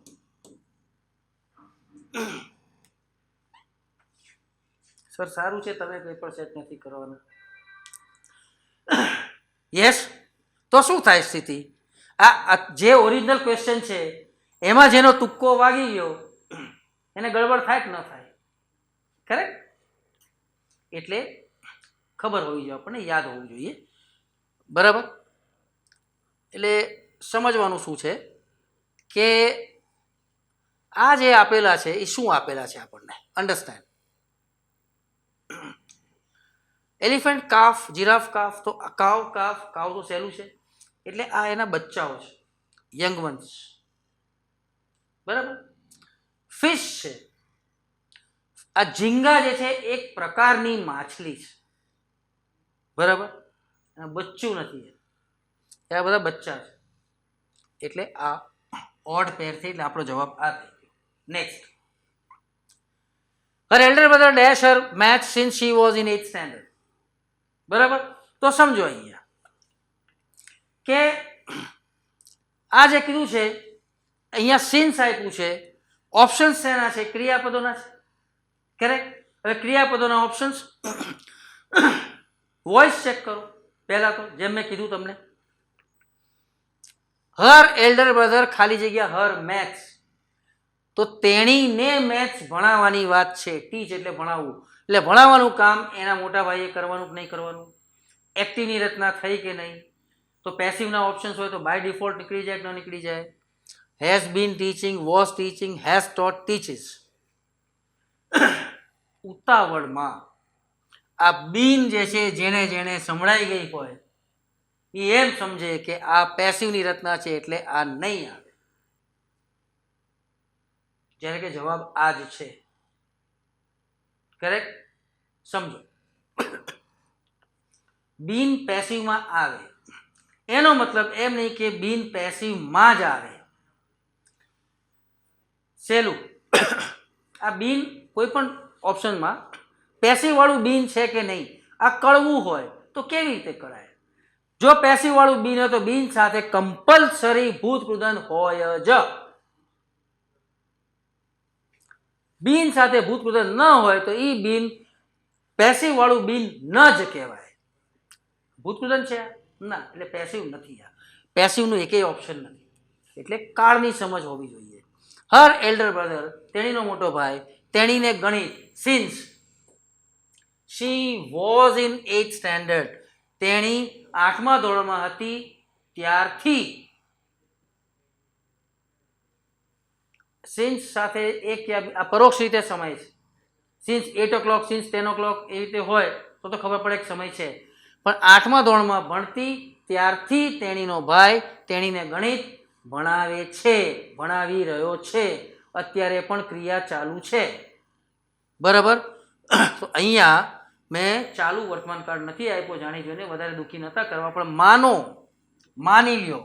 Speaker 1: સર સારું છે તમે પેપર સેટ નથી કરવાના. યસ, તો શું થાય સ્થિતિ? આ જે ઓરિજિનલ ક્વેશ્ચન છે એમાં જેનો તુક્કો વાગી ગયો એને ગડબડ થાય કે ન થાય? કરેક્ટ. એટલે ખબર હોવી જોઈએ, આપણને યાદ હોવું જોઈએ, બરાબર. એટલે સમજવાનું શું છે કે આ જે આપેલા છે એ શું આપેલા છે આપણને, understand. Elephant calf, giraffe calf, તો કાવ કાફ, કાવ તો સહેલું છે એટલે આ એના બચ્ચાઓ છે, યંગ વન્સ, બરાબર. ફિશ છે, આ ઝીંગા જે છે એક પ્રકારની માછલી છે, બરાબર. બચ્ચું નથી, આ બધા બચ્ચા છે. એટલે આ ઓડ પેર થઈ, એટલે આપણો જવાબ આ થઈ ગયો. Next, her elder brother dash her math since she was in 8th standard, બરાબર. તો સમજો અહીંયા કે આ જે કીધું છે અહીંયા સિન્સ આપ્યું છે, ઓપ્શન્સ શેના છે? ક્રિયાપદોના છે. કરેક્ટ. હવે ક્રિયાપદોના ઓપ્શન્સ વોઇસ ચેક કરો પહેલા તો, જેમ મેં કીધું તમને. હર એલ્ડર બ્રધર ખાલી જગ્યા હર મેથ્સ, તો તેણીને મેથ્સ ભણાવવાની વાત છે. ટીચ એટલે ભણાવવું, એટલે ભણાવવાનું કામ એના મોટા ભાઈએ કરવાનું કે નહીં કરવાનું, એક્ટિવની રચના થઈ કે નહીં. તો પેસિવના ઓપ્શન્સ હોય તો બાય ડિફોલ્ટ નીકળી જાય કે ન નીકળી જાય? Has been teaching, was teaching, has taught, teaches. ઉતાવળમાં આ બીન જે છે, જેને જેને સંભળાઈ ગઈ હોય એ એમ સમજે કે આ પેસિવની રચના છે એટલે આ નહીં આવે, જ્યારે કે જવાબ આ જ છે. કરેક્ટ. સમજો, બીન પેસિવમાં આવે એનો મતલબ એમ નહીં કે બીન પેસિવમાં જ આવે. સહેલું, આ બીન કોઈ પણ ઓપ્શનમાં પેસિવ વાળું બીન છે કે નહીં આ કળવું હોય તો કેવી રીતે કરાય? જો પેસિવ વાળું બીન હોય તો બીન સાથે કમ્પલસરી ભૂતકૃદંત હોય જ. બીન સાથે ભૂતકૃદંત ન હોય તો એ બીન પેસિવ વાળું બીન ન જ કહેવાય. ભૂતકૃદંત છે ના, એટલે પેસિવ નથી. આ પેસિવનું એકેય ઓપ્શન નથી. એટલે કાળની સમજ હોવી જોઈએ. હર એલ્ડર બ્રધર, તેણીનો મોટો ભાઈ, તેણીને ગણિત, since she was in 8th standard, તેણી 8મા ધોરણમાં હતી ત્યારથી. સિન્સ સાથે એક આ પરોક્ષ રીતે સમય છે. સિન્સ 8 o'clock, સિન્સ 10 o'clock એ રીતે હોય તો ખબર પડે કે સમય છે. પણ 8મા ધોરણમાં ભણતી ત્યારથી તેણીનો ભાઈ તેણીને ગણિત ભણાવે છે, ભણાવી રહ્યો છે. અત્યારે પણ ક્રિયા ચાલુ છે. બરાબર. તો અહીંયા મેં ચાલુ વર્તમાન કાળ નથી આપ્યો, જાણી જોઈને, વધારે દુઃખી નતા કરવા, પણ માની લ્યો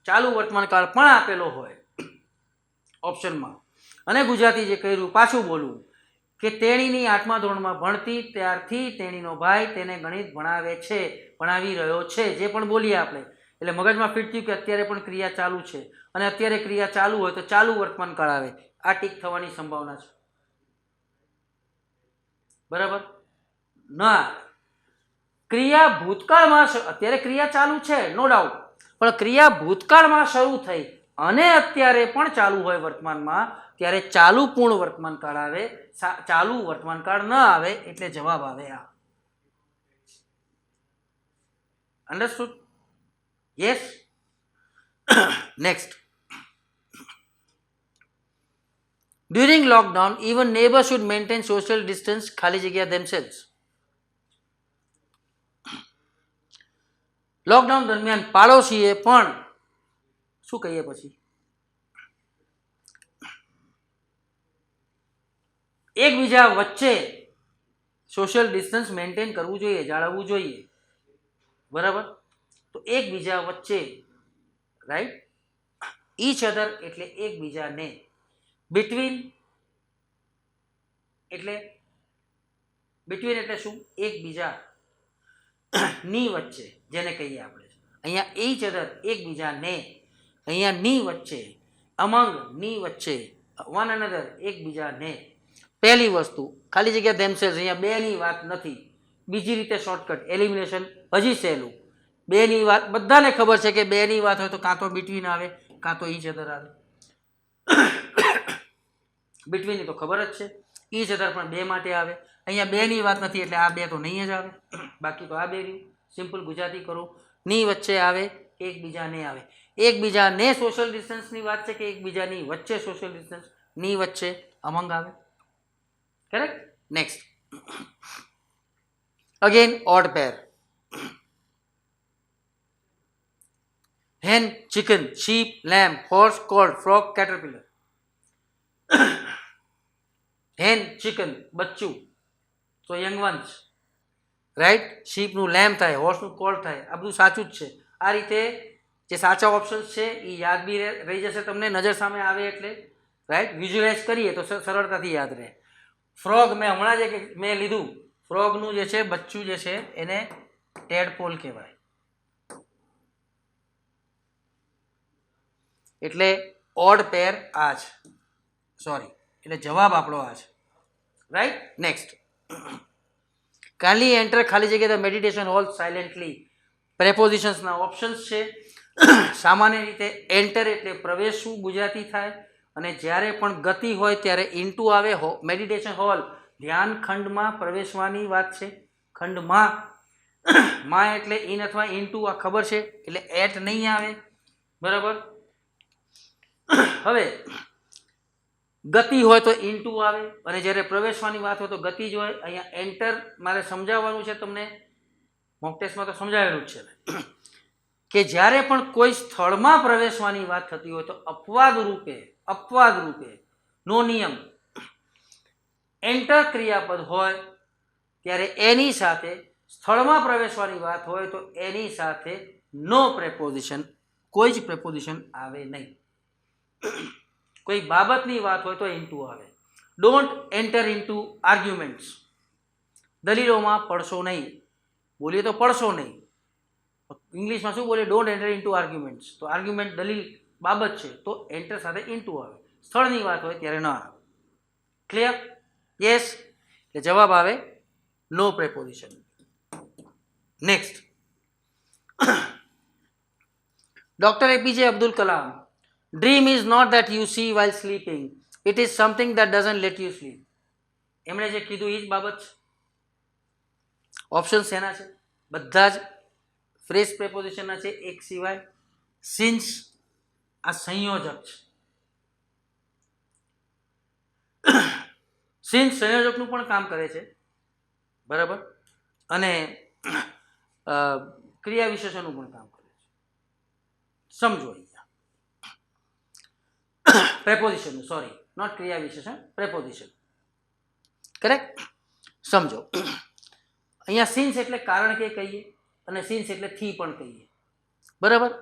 Speaker 1: ચાલુ વર્તમાન કાળ પણ આપેલો હોય ઓપ્શનમાં, અને ગુજરાતી જે કર્યું પાછું બોલવું કે તેણીની 8મા ધોરણમાં ભણતી ત્યારથી તેણીનો ભાઈ તેને ગણિત ભણાવે છે, ભણાવી રહ્યો છે. જે પણ બોલીએ આપણે એટલે મગજમાં ફિટ થયું કે અત્યારે પણ ક્રિયા ચાલુ છે, અને અત્યારે ક્રિયા ચાલુ હોય તો ચાલુ વર્તમાન કાળ આવે. આ ટીક થવાની સંભાવના છે. બરાબર. ના, ક્રિયા ભૂતકાળમાં, અત્યારે ક્રિયા ચાલુ છે નો ડાઉટ, પણ ક્રિયા ભૂતકાળમાં શરૂ થઈ અને અત્યારે પણ ચાલુ હોય વર્તમાનમાં, ત્યારે ચાલુ પૂર્ણ વર્તમાન કાળ આવે. ચાલુ વર્તમાન કાળ ન આવે એટલે જવાબ આવે આ. Understood? Yes. Next. During lockdown even neighbour should maintain social distance ખાલી જગ્યા themselves. લોકડાઉન દરમિયાન પાડોશીએ પણ શું કહીએ પછી એકબીજા વચ્ચે સોશિયલ ડિસ્ટન્સ મેન્ટેન કરવું જોઈએ, જાળવવું જોઈએ. બરાબર. તો એકબીજા વચ્ચે, રાઈટ, ઈચ અધર એટલે એકબીજાને, બિટવીન એટલે શું? એકબીજા ની વચ્ચે, જેને કહીએ આપણે. અહીંયા ઈચ અધર એકબીજાને, અહીંયા ની વચ્ચે, અમંગ ની વચ્ચે, વન અનધર એકબીજાને. પહેલી વસ્તુ ખાલી જગ્યા themselves, અહીંયા બે ની વાત નથી. બીજી રીતે શોર્ટકટ એલિમિનેશન હજી સહેલું. બે ની વાત બધાને ખબર છે કે બે ની વાત હોય તો કાં તો બિટવીન આવે કાં તો ઈચ અધર આવે. બિટવીન તો ખબર જ છે, ઈચ અધર પણ બે માટે આવે. અહીંયા બે ની વાત નથી એટલે આ બે તો નહીં જ આવે. બાકી તો આ બે રહ્યું. સિમ્પલ ગુજરાતી કરો. ની વચ્ચે આવે, એકબીજાને આવે. એકબીજાને સોશિયલ ડિસ્ટન્સની વાત છે કે એકબીજાની વચ્ચે સોશિયલ ડિસ્ટન્સ? ની વચ્ચે અમંગ આવે. કરેક્ટ. નેક્સ્ટ. અગેન ઓડ પેર. hen, chicken, sheep, lamb, horse, colt, frog, caterpillar. hen, chicken, બચ્ચું, તો યંગ વન્સ, રાઈટ. શીપનું લેમ્બ થાય, હોર્સનું કોલ્ટ થાય. આ બધું સાચું જ છે. આ રીતે જે સાચા ઓપ્શન્સ છે એ યાદ બી રહી જશે તમને, નજર સામે આવે એટલે, રાઈટ. વિઝ્યુલાઇઝ કરીએ તો સરળતાથી યાદ રહે. ફ્રોગ મેં હમણાં જે મેં લીધું, ફ્રોગનું જે છે બચ્ચું જે છે એને ટેડપોલ કહેવાય. એટલે ઓડ પેર આ છે, સોરી, એટલે જવાબ આપણો આ છે. રાઈટ. નેક્સ્ટ, કાલી એન્ટર ખાલી જગ્યા ધ મેડિટેશન હોલ સાયલેન્ટલી. પ્રેપોઝિશન્સના ઓપ્શન્સ છે. સામાન્ય રીતે એન્ટર એટલે પ્રવેશવું ગુજરાતી થાય, અને જ્યારે પણ ગતિ હોય ત્યારે ઇન્ટુ આવે. મેડિટેશન હોલ ધ્યાન ખંડમાં પ્રવેશવાની વાત છે. ખંડમાં માં એટલે ઇન અથવા ઇન્ટુ આ ખબર છે, એટલે એટ નહીં આવે. બરાબર. હવે ગતિ હોય તો ઇન્ટુ આવે, અને જ્યારે પ્રવેશવાની વાત હોય તો ગતિ જ હોય. અહીંયા એન્ટર મારે સમજાવવાનું છે તમને, મોક ટેસ્ટમાં તો સમજાવેલું જ છે કે જ્યારે પણ કોઈ સ્થળમાં પ્રવેશવાની વાત થતી હોય તો અપવાદ રૂપે નો નિયમ એન્ટર ક્રિયાપદ હોય ત્યારે એની સાથે સ્થળમાં પ્રવેશવાની વાત હોય તો એની સાથે નો પ્રેપોઝિશન, કોઈ જ પ્રેપોઝિશન આવે નહીં. કોઈ બાબતની વાત હોય તો ઇન્ટુ આવે. Don't enter into arguments. દલીલોમાં પડશો નહીં. બોલીએ તો પડશો નહીં. ઇંગ્લિશમાં શું બોલે? Don't enter into arguments. તો આર્ગ્યુમેન્ટ દલીલ બાબત છે તો એન્ટર સાથે ઇન્ટુ આવે. સ્થળની વાત હોય ત્યારે ન આવે. ક્લિયર? યસ. એટલે જવાબ આવે no preposition. Next, doctor APJ Abdul Kalam. Dream is not that you see while sleeping, it is something that doesn't let you sleep. એમણે જે કીધું એ જ બાબત છે. ઓપ્શન્સ એના છે, બધા જ ફ્રેશ પ્રેપોઝિશનના છે, એક સિવાય. સિન્સ આ સંયોજક છે. સિન્સ સંયોજકનું પણ કામ કરે છે. બરાબર. અને ક્રિયા વિશેષણનું પણ કામ કરે છે. સમજો અહીંયા પ્રેપોઝિશનનું, સોરી, નોટ ક્રિયા વિશેષણ, પ્રેપોઝિશન. કરેક્ટ? સમજો અહીંયા સિન્સ એટલે કારણ કે કહીએ, અને સિન્સ એટલે થી પણ કહીએ. બરાબર.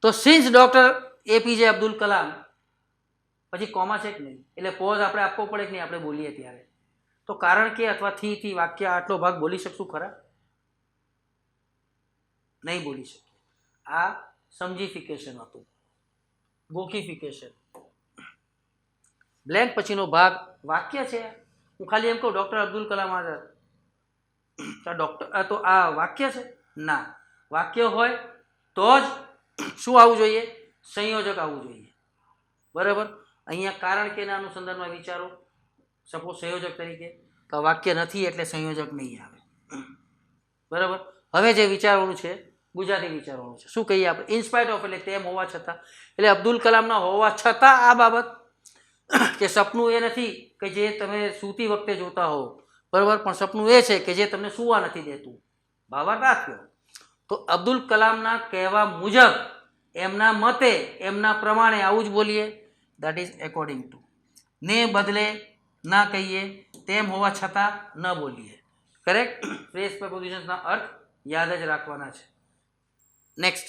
Speaker 1: તો since doctor APJ Abdul Kalam, પછી કોમા છે કે નહીં, એટલે પોઝ આપણે આપવો પડે કે નહીં આપણે બોલીએ ત્યારે. તો કારણ કે અથવા થી વાક્ય આટલો ભાગ બોલી શકશું ખરા? નહીં બોલી શકીએ. આ સમજીફિકેશન હતું, ગોકિફિકેશન. બ્લેન્ક પછીનો ભાગ વાક્ય છે. હું ખાલી એમ કહું ડોક્ટર અબ્દુલ કલામ આઝાદ, ડોક્ટર તો આ વાક્ય છે? ના. વાક્ય હોય તો જ શું આવવું જોઈએ? સંયોજક આવવું જોઈએ. બરાબર. અહીંયા કારણ કે ના અનુસંધાનમાં વિચારો, સપોઝ સંયોજક તરીકે, તો વાક્ય નથી એટલે સંયોજક નહીં આવે. બરાબર. હવે જે વિચારવાનું છે ગુજરાતી વિચારવાનું છે. શું કહીએ આપણે? ઇનસ્પાઇટ ઓફ એટલે તેમ હોવા છતાં, એટલે અબ્દુલ કલામના હોવા છતાં આ બાબત કે સપનું એ નથી કે જે તમે સૂતી વખતે જોતા હો. બરાબર. પણ સપનું એ છે કે જે તમને સૂવા નથી દેતું. ભાવાર્થ રાખ્યો. તો અબ્દુલ કલામના કહેવા મુજબ, એમના મતે, એમના પ્રમાણે આવું જ બોલીએ. That is according to. ને બદલે ના કહીએ, તેમ હોવા છતાં ન બોલીએ. કરેક્ટ? ફ્રેઝ પ્રેપોઝિશન્સના અર્થ યાદ જ રાખવાના છે. Next,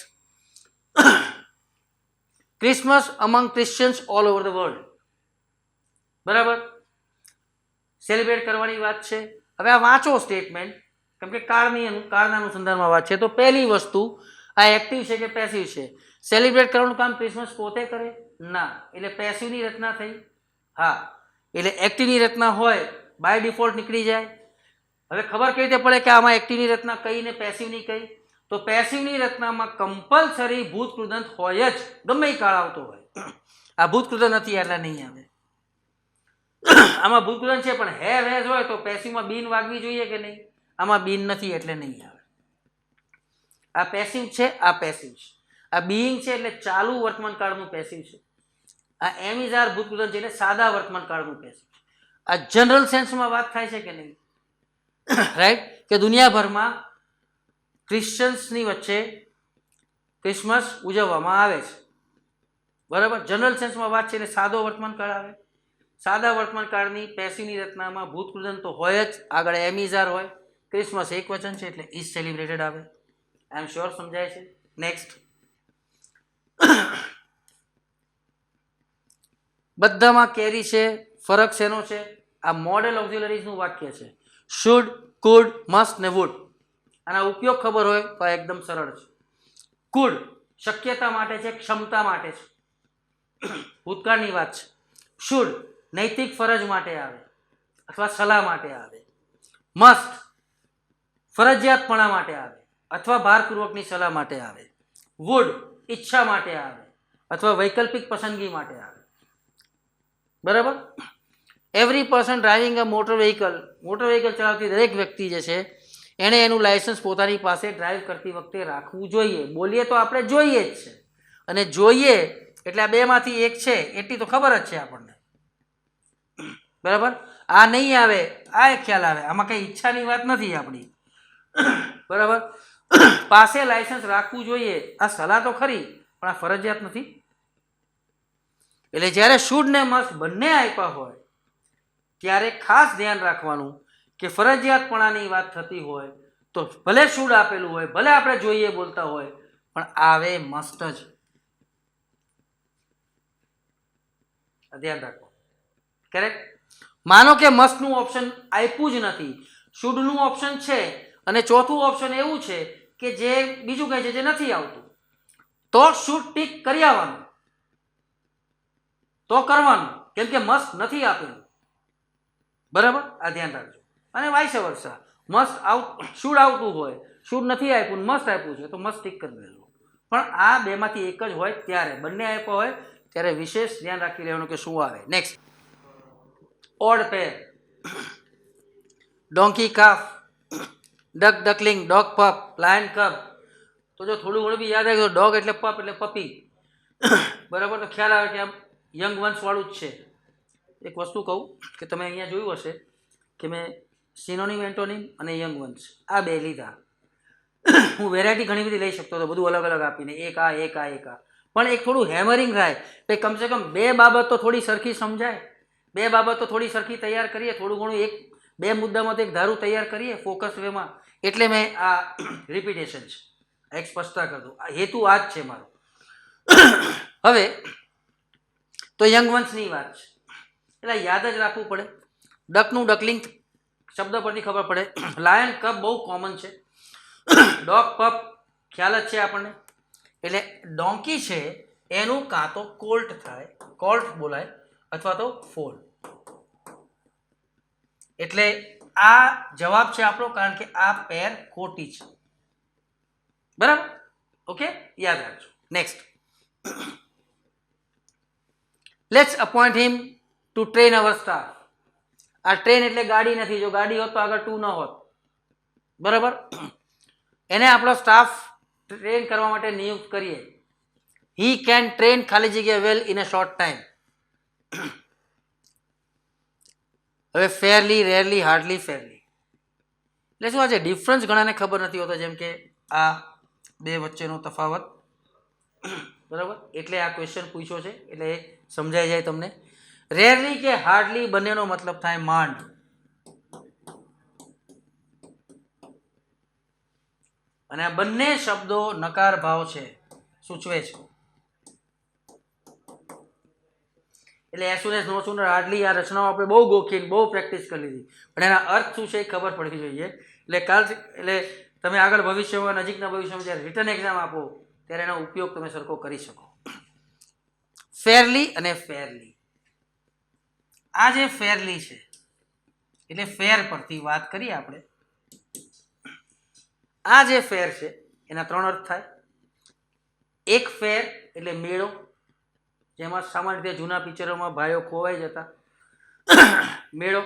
Speaker 1: Christmas અમંગ Christians all over the world. બરાબર. સેલિબ્રેટ કરવાની વાત છે. હવે આ વાંચો સ્ટેટમેન્ટ, કેમ કે કાળના અનુસંધાનમાં વાત છે. તો પહેલી વસ્તુ, આ એક્ટિવ છે કે પેસિવ છે? સેલિબ્રેટ કરવાનું કામ ક્રિસમસ પોતે કરે? ના. એટલે પેસિવની રચના થઈ. હા. એટલે એક્ટિવની રચના હોય બાય ડિફોલ્ટ નીકળી જાય. હવે ખબર કઈ રીતે પડે કે આમાં એક્ટિવની રચના કઈ ને પેસિવની કઈ? તો પેસિવની રચનામાં કમ્પલસરી ભૂતકૃદંત હોય જ, ગમે એ કાળ આવતો હોય. આ ભૂતકૃદંત નથી એટલે નહીં આવે. આમાં ભૂતકૃદંત છે પણ હેવ હેઝ હોય તો પેસિવમાં બીન વાગવી જોઈએ કે નહીં? આમાં બીન નથી એટલે નહીં આવે. આ પેસિવ છે, આ પેસિવ છે. આ બીઈંગ છે એટલે ચાલુ વર્તમાન કાળનું પેસિવ છે. આ એમ ઇઝ આર ભૂતકૃદંત છે એટલે સાદા વર્તમાન કાળનું પેસિવ છે. આ જનરલ સેન્સમાં વાત થાય છે કે નહીં? રાઈટ. કે દુનિયાભરમાં ક્રિશ્ચિયન્સની વચ્ચે ક્રિસમસ ઉજવવામાં આવે છે. બરાબર. જનરલ સેન્સમાં વાત છે એટલે સાદો વર્તમાન કાળ આવે. સાદા વર્તમાન કાળની પેસિવની રચનામાં ભૂતકૃદંત તો હોય જ, આગળ એમ ઇઝ આર હોય. ક્રિસમસ એક વચન છે એટલે ઇઝ સેલિબ્રેટેડ આવે. આઈ એમ શ્યોર સમજાય છે. નેક્સ્ટ, બધામાં કેરી છે. ફરક શેનો છે? આ મોડેલ ઓક્ઝિલરીઝનું વાક્ય છે. શુડ, કુડ, મસ્ટ ને વુડ. આના ઉપયોગ ખબર હોય તો આ એકદમ સરળ છે. કુડ શક્યતા માટે છે, ક્ષમતા માટે છે, ભૂતકાળની વાત છે. શુડ નૈતિક ફરજ માટે આવે અથવા સલાહ માટે આવે. મસ્ટ ફરજિયાતપણા માટે આવે અથવા ભારપૂર્વકની સલાહ માટે આવે. વુડ ઈચ્છા માટે આવે અથવા વૈકલ્પિક પસંદગી માટે આવે. બરાબર. Every person driving a motor vehicle ચલાવતી દરેક વ્યક્તિ જે છે એણે એનું લાયસન્સ પોતાની પાસે ડ્રાઈવ કરતી વખતે રાખવું જોઈએ. બોલીએ તો આપણે જોઈએ જ છે, અને જોઈએ એટલે આ બેમાંથી એક છે એટલી તો ખબર જ છે આપણને. બરાબર. આ નહીં આવે આ એક ખ્યાલ આવે, આમાં કંઈ ઈચ્છાની વાત નથી આપણી. બરાબર. પાસે લાયસન્સ રાખવું જોઈએ આ સલાહ તો ખરી પણ આ ફરજિયાત નથી. એટલે જ્યારે શુડ ને મસ્ટ બંને આપ્યા હોય ત્યારે ખાસ ધ્યાન રાખવાનું કે ફરજિયાતપણાની વાત થતી હોય તો ભલે શુડ આપેલું હોય, ભલે આપણે જોઈએ બોલતા હોય, પણ આવે મસ્ટ જ. ધ્યાન રાખો. કરેક્ટ. માનો કે મસ્ટનું ઓપ્શન આપ્યું જ નથી, શુડનું ઓપ્શન છે, અને ચોથું ઓપ્શન એવું છે કે જે બીજું કહે છે જે નથી આવતું, તો શુડ ટીક કરી આવવાનું, તો કરવાનું, કેમ કે મસ્ટ નથી આપેલું. બરાબર. આ ધ્યાન રાખજો. અને વાઇસ વર્સા, શુડ આવતું હોય, શુડ નથી આપ્યું, મસ્ટ આપ્યું છે તો મસ્ટ ટીક કરી દેજો. પણ આ બેમાંથી એક જ હોય ત્યારે, બંને આપ્યા હોય ત્યારે વિશેષ ધ્યાન રાખી લેવાનું કે શું આવે. નેક્સ્ટ, ઓડ પેર. ડોંકી કાફ, ડક ડકલિંગ, ડોગ પપ, લાયન કબ. તો જો થોડું ઘણું બી યાદ રાખજો, ડોગ એટલે પપ એટલે પપી. બરાબર. તો ખ્યાલ આવે કે આમ યંગ વંશ વાળું જ છે. એક વસ્તુ કહું કે તમે અહીંયા જોયું હશે કે મેં સિનોનિમ, એન્ટોનિમ અને યંગ વંશ આ બે લીધા. હું વેરાયટી ઘણી બધી લઈ શકતો હતો, બધું અલગ અલગ આપીને, એક આ એક આ એક આ. પણ એક થોડું હેમરિંગ થાય કે કમસે કમ બે બાબત તો થોડી સરખી સમજાય, બે બાબત તો થોડી સરખી તૈયાર કરીએ, થોડું ઘણું એક બે મુદ્દામાં તો એક ધારું તૈયાર કરીએ ફોકસ વેમાં. એટલે મેં આ રિપીટેશન છે, એક સ્પષ્ટતા કરી દઉં. હેતુ આ જ છે મારો. હવે તો યંગ વંશની વાત છે એટલે યાદ જ રાખવું પડે. ડકનું ડકલિંગ શબ્દ પરથી ખબર પડે. લાયન કપ બહુ કોમન છે. ડોગ પપ ખ્યાલ જ છે આપણને. એટલે ડોંકી છે એનું કાં તો કોલ્ટ થાય, કોલ્ટ બોલાય, અથવા તો ફોલ. એટલે આ જવાબ છે આપણો, કારણ કે આ પેર ખોટી છે. બરાબર. ઓકે, યાદ રાખજો. Next, let's appoint him to train our staff. આ ટ્રેન એટલે ગાડી નથી, જો ગાડી હોત તો આગળ ટુ ન હોત. બરાબર. એને આપણો સ્ટાફ ટ્રેન કરવા માટે નિયુક્ત કરીએ. હી કેન ટ્રેન ખાલી જગ્યા well in a short time. હવે ફેરલી, રેરલી, હાર્ડલી, ફેરલી એટલે શું? આજે ડિફરન્સ ઘણાને ખબર નથી હોતો, જેમ કે આ બે વચ્ચેનો તફાવત. બરાબર. એટલે આ ક્વેશ્ચન પૂછ્યો છે એટલે સમજાઈ જાય તમને. રેરલી કે હાર્ડલી બંનેનો મતલબ થાય માંડ. અને આ બંને શબ્દો નકાર ભાવ છે, સૂચવે છે. એટલે એઝ સુન એઝ નો સુનર, હાર્ડલી આ રચનાઓ આપણે બહુ ગોખીને બહુ પ્રેક્ટિસ કરી લીધી, પણ એના અર્થ શું છે એ ખબર પડવી જોઈએ. એટલે તમે આગળ ભવિષ્યમાં, નજીકના ભવિષ્યમાં જ્યારે રિટર્ન એક્ઝામ આપો ત્યારે એનો ઉપયોગ તમે સરખો કરી શકો. ફેરલી અને ફેરલી. આ જે ફેરલી છે એટલે ફેર પરથી વાત કરીએ આપણે. આ જે ફેર છે એના ત્રણ અર્થ થાય. એક ફેર એટલે મેળો, જેમાં સામાન્ય રીતે જૂના પિક્ચરોમાં ભાઈઓ ખોવાઈ જતા, મેળો.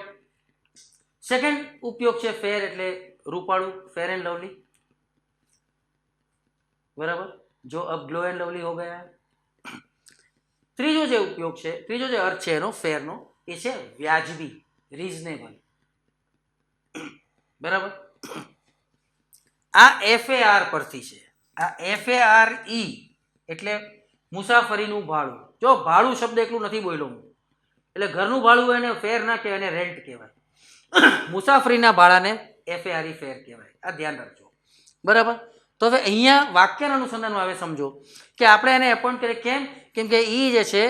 Speaker 1: સેકન્ડ ઉપયોગ છે ફેર એટલે રૂપાળું, ફેર એન્ડ લવલી. બરાબર. જો અબ ગ્લો એન્ડ લવલી હો ગયા. ત્રીજો જે ઉપયોગ છે, ત્રીજો જે અર્થ છે એનો ફેરનો, એ છે વ્યાજબી, રીઝનેબલ. બરાબર. આ FAR પરથી છે. આ FARE એટલે મુસાફરીનું ભાડું. જો ભાડું શબ્દ એકલું નથી બોલ્યો હું, એટલે ઘરનું ભાડું એને ફેર ના કહેવાય, એને રેન્ટ કહેવાય. મુસાફરીના ભાડાને FARE ફેર કહેવાય. આ ધ્યાન રાખજો. બરાબર. તો હવે અહીંયા વાક્યના અનુસંધાનમાં હવે સમજો કે આપણે એને એપોઇન્ટ કરીએ. કેમ કે એ જે છે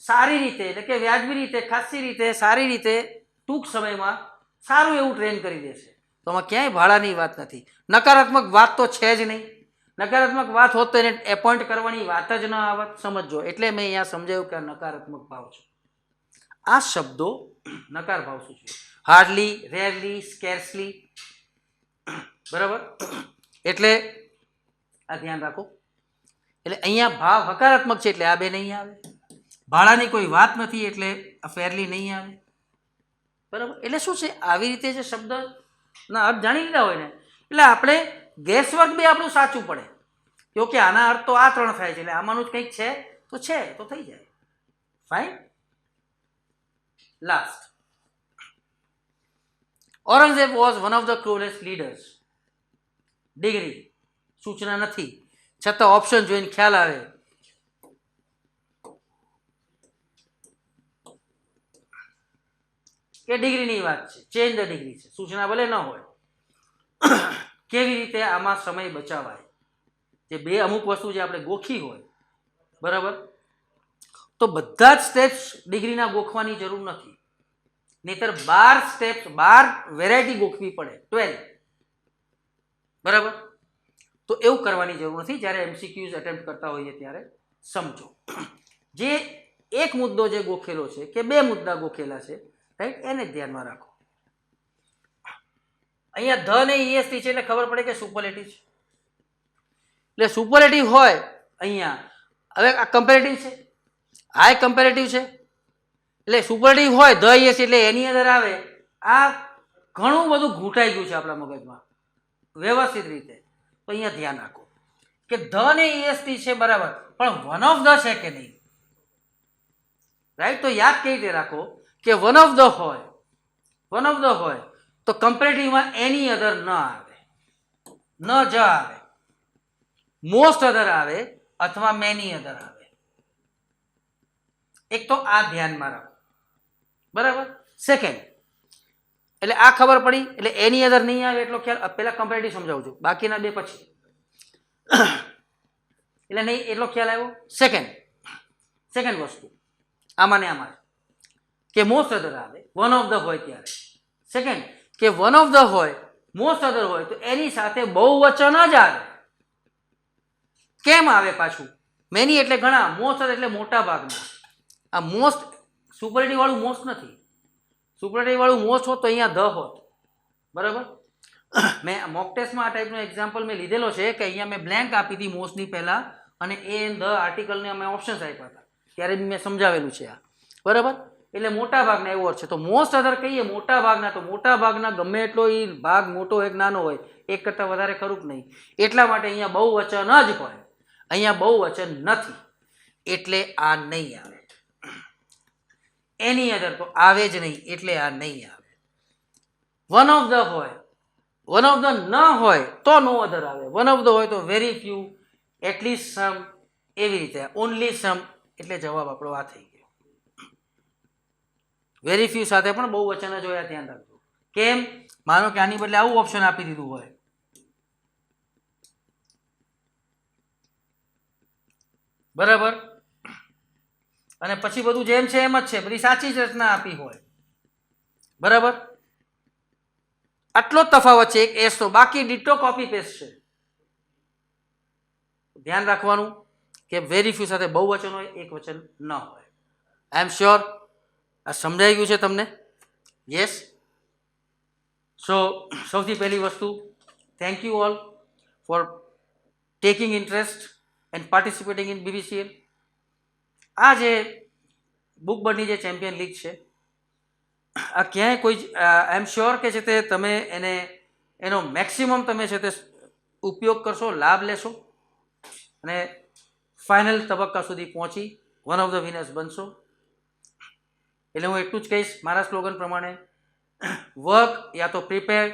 Speaker 1: સારી રીતે, એટલે કે વ્યાજબી રીતે, ખાસી રીતે, સારી રીતે, ટૂંક સમયમાં સારું એવું ટ્રેન કરી દેશે. તો આમાં ક્યાંય ભાડાની વાત નથી. નકારાત્મક વાત તો છે જ નહીં. નકારાત્મક વાત હોત તો એને એપોઇન્ટ કરવાની વાત જ ન આવત. સમજો, એટલે મેં અહીંયા સમજાવ્યું કે આ નકારાત્મક ભાવ છે. આ શબ્દો નકાર ભાવ સૂચવે. હાર્ડલી, રેરલી, સ્કેર્સલી, બરાબર. એટલે આ ધ્યાન રાખો. એટલે અહીંયા ભાવ હકારાત્મક છે એટલે આ બે નહીં આવે. ભાડાની કોઈ વાત નથી એટલે આ ફેરલી નહીં આવે. બરાબર. એટલે શું છે, આવી રીતે જે શબ્દના અર્થ જાણી લીધા હોય ને એટલે આપણે ગેસવર્ક બી આપણું સાચું પડે. કે આના અર્થ તો આ ત્રણ થાય છે એટલે આમાંનું જ કંઈક છે તો થઈ જાય. Fine. Last, Aurangzeb was one of the cruelest leaders. Degree સૂચના નથી છતાં ઓપ્શન જોઈને ખ્યાલ આવે કે ડિગ્રીની વાત છે. ચેન્જ ધ ડિગ્રી છે, સૂચના ભલે ન હોય. કેવી રીતે આમાં સમય બચાવાય? જે બે અમુક વસ્તુ જે આપણે ગોખી હોય, બરાબર, તો બધા જ સ્ટેપ્સ ડિગ્રીના ગોખવાની જરૂર નથી. નહીતર 12 સ્ટેપ્સ 12 વેરાયટી ગોખવી પડે, 12, બરાબર. તો એવું કરવાની જરૂર નથી. જ્યારે એમસીક્યુઝ એટેમ્પ્ટ કરતા હોઈએ ત્યારે સમજો. જે એક મુદ્દો જે ગોખેલો છે કે બે મુદ્દા ગોખેલા છે, રાઈટ, એને ધ્યાનમાં રાખો. અહીંયા ધ ને ઈએસટી છે એટલે ખબર પડે કે સુપરલેટિવ છે. એટલે સુપરલેટિવ હોય અહીંયા. હવે આ કમ્પેરેટિવ છે, આ કમ્પેરેટિવ છે. એટલે સુપરલેટિવ હોય ધ ઈએસટી એટલે એની અંદર આવે. આ ઘણું બધું ઘૂંટાઈ ગયું છે આપણા મગજમાં વ્યવસ્થિત રીતે. તો અહીંયા ધ્યાન રાખો કે ધ ને ઈએસટી છે, બરાબર, પણ વન ઓફ ધ છે કે નહીં, રાઈટ. તો યાદ કેવી રીતે રાખો કે વન ઓફ ધ હોય તો કમ્પેરેટિવમાં એની અધર ન આવે, ન જ આવે, મોસ્ટ અધર આવે અથવા મેની અધર આવે. એક તો આ ધ્યાનમાં રાખો, બરાબર. સેકન્ડ, એટલે આ ખબર પડી એટલે એની અધર નહીં આવે એટલો ખ્યાલ. પહેલા કમ્પેરેટિવ સમજાવું છું, બાકીના બે પછી. એટલે નહીં એટલો ખ્યાલ આવ્યો. સેકન્ડ વસ્તુ આમાં ને આમાં કે મોસ્ટ અધર આવે, વન ઓફ ધ હોય ત્યારે. સેકન્ડ કે વન ઓફ ધ હોય, મોસ્ટ અધર હોય તો એની સાથે બહુવચન જ આવે. કેમ આવે પાછું? મેની એટલે ઘણા, મોસ્ટ એટલે મોટા ભાગના. આ મોસ્ટ સુપરલેટિવ વાળું મોસ્ટ નથી. સુપરલેટિવ વાળું મોસ્ટ હોત તો અહીંયા ધ હોત, બરાબર. મેં મોક ટેસ્ટમાં આ ટાઈપનો એક્ઝામ્પલ મેં લીધેલો છે કે અહીંયા મેં બ્લેન્ક આપી હતી મોસ્ટની પહેલાં અને એ ધ આર્ટિકલને અમે ઓપ્શન્સ આપ્યા હતા ત્યારે બી મેં સમજાવેલું છે આ, બરાબર. એટલે મોટા ભાગના એવો છે. તો મોસ્ટ અધર કહીએ મોટા ભાગના, તો મોટા ભાગના ગમે એટલો એ ભાગ મોટો હોય કે નાનો હોય, એક કરતાં વધારે ખરું કે નહીં. એટલા માટે અહીંયા બહુવચન જ હોય, અહીંયા બહુવચન નથી એટલે આ નહીં આવે. એની અધર તો આવે જ નહીં એટલે આ નહીં આવે. વન ઓફ ધ હોય, વન ઓફ ધ ન હોય તો નો અધર આવે. વન ઓફ ધ હોય તો વેરી ફ્યુ, એટલીસ્ટ સમ, એવી રીતે ઓનલી સમ. એટલે જવાબ આપણો આ થઈ ગયો. વેરી ફ્યુ સાથે પણ બહુ વચન જ હોય, ધ્યાન રાખજો. કેમ? માનો કે આની બદલે આવું ઓપ્શન આપી દીધું હોય, બરાબર, અને પછી બધું જેમ છે એમ જ છે, બધી સાચી જ રચના આપી હોય, બરાબર. આટલો જ તફાવત છે, એક એસ તો, બાકી ડિટો કોપી પેસ્ટ છે. ધ્યાન રાખવાનું કે વેરી ફ્યુ સાથે બહુ વચન હોય, એક વચન ન હોય. આઈ એમ શ્યોર આ સમજાઈ ગયું છે તમને? યસ. સો સૌથી પહેલી વસ્તુ, thank you all for taking interest and participating in BBCL. આ જે બુક બર્ડની જે ચેમ્પિયન લીગ છે, આ ક્યાંય કોઈ આઈ એમ શ્યોર કે છે તે તમે એનો મેક્સિમમ તમે છે તે ઉપયોગ કરશો, લાભ લેશો અને ફાઇનલ તબક્કા સુધી પહોંચી વન ઓફ ધ વિનર્સ બનશો. એટલે હું એટલું જ કહીશ મારા સ્લોગન પ્રમાણે, વર્ક યા તો prepare,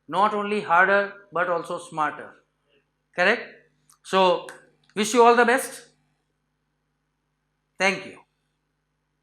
Speaker 1: not only harder but also smarter. Correct? So wish you all the best. Thank you.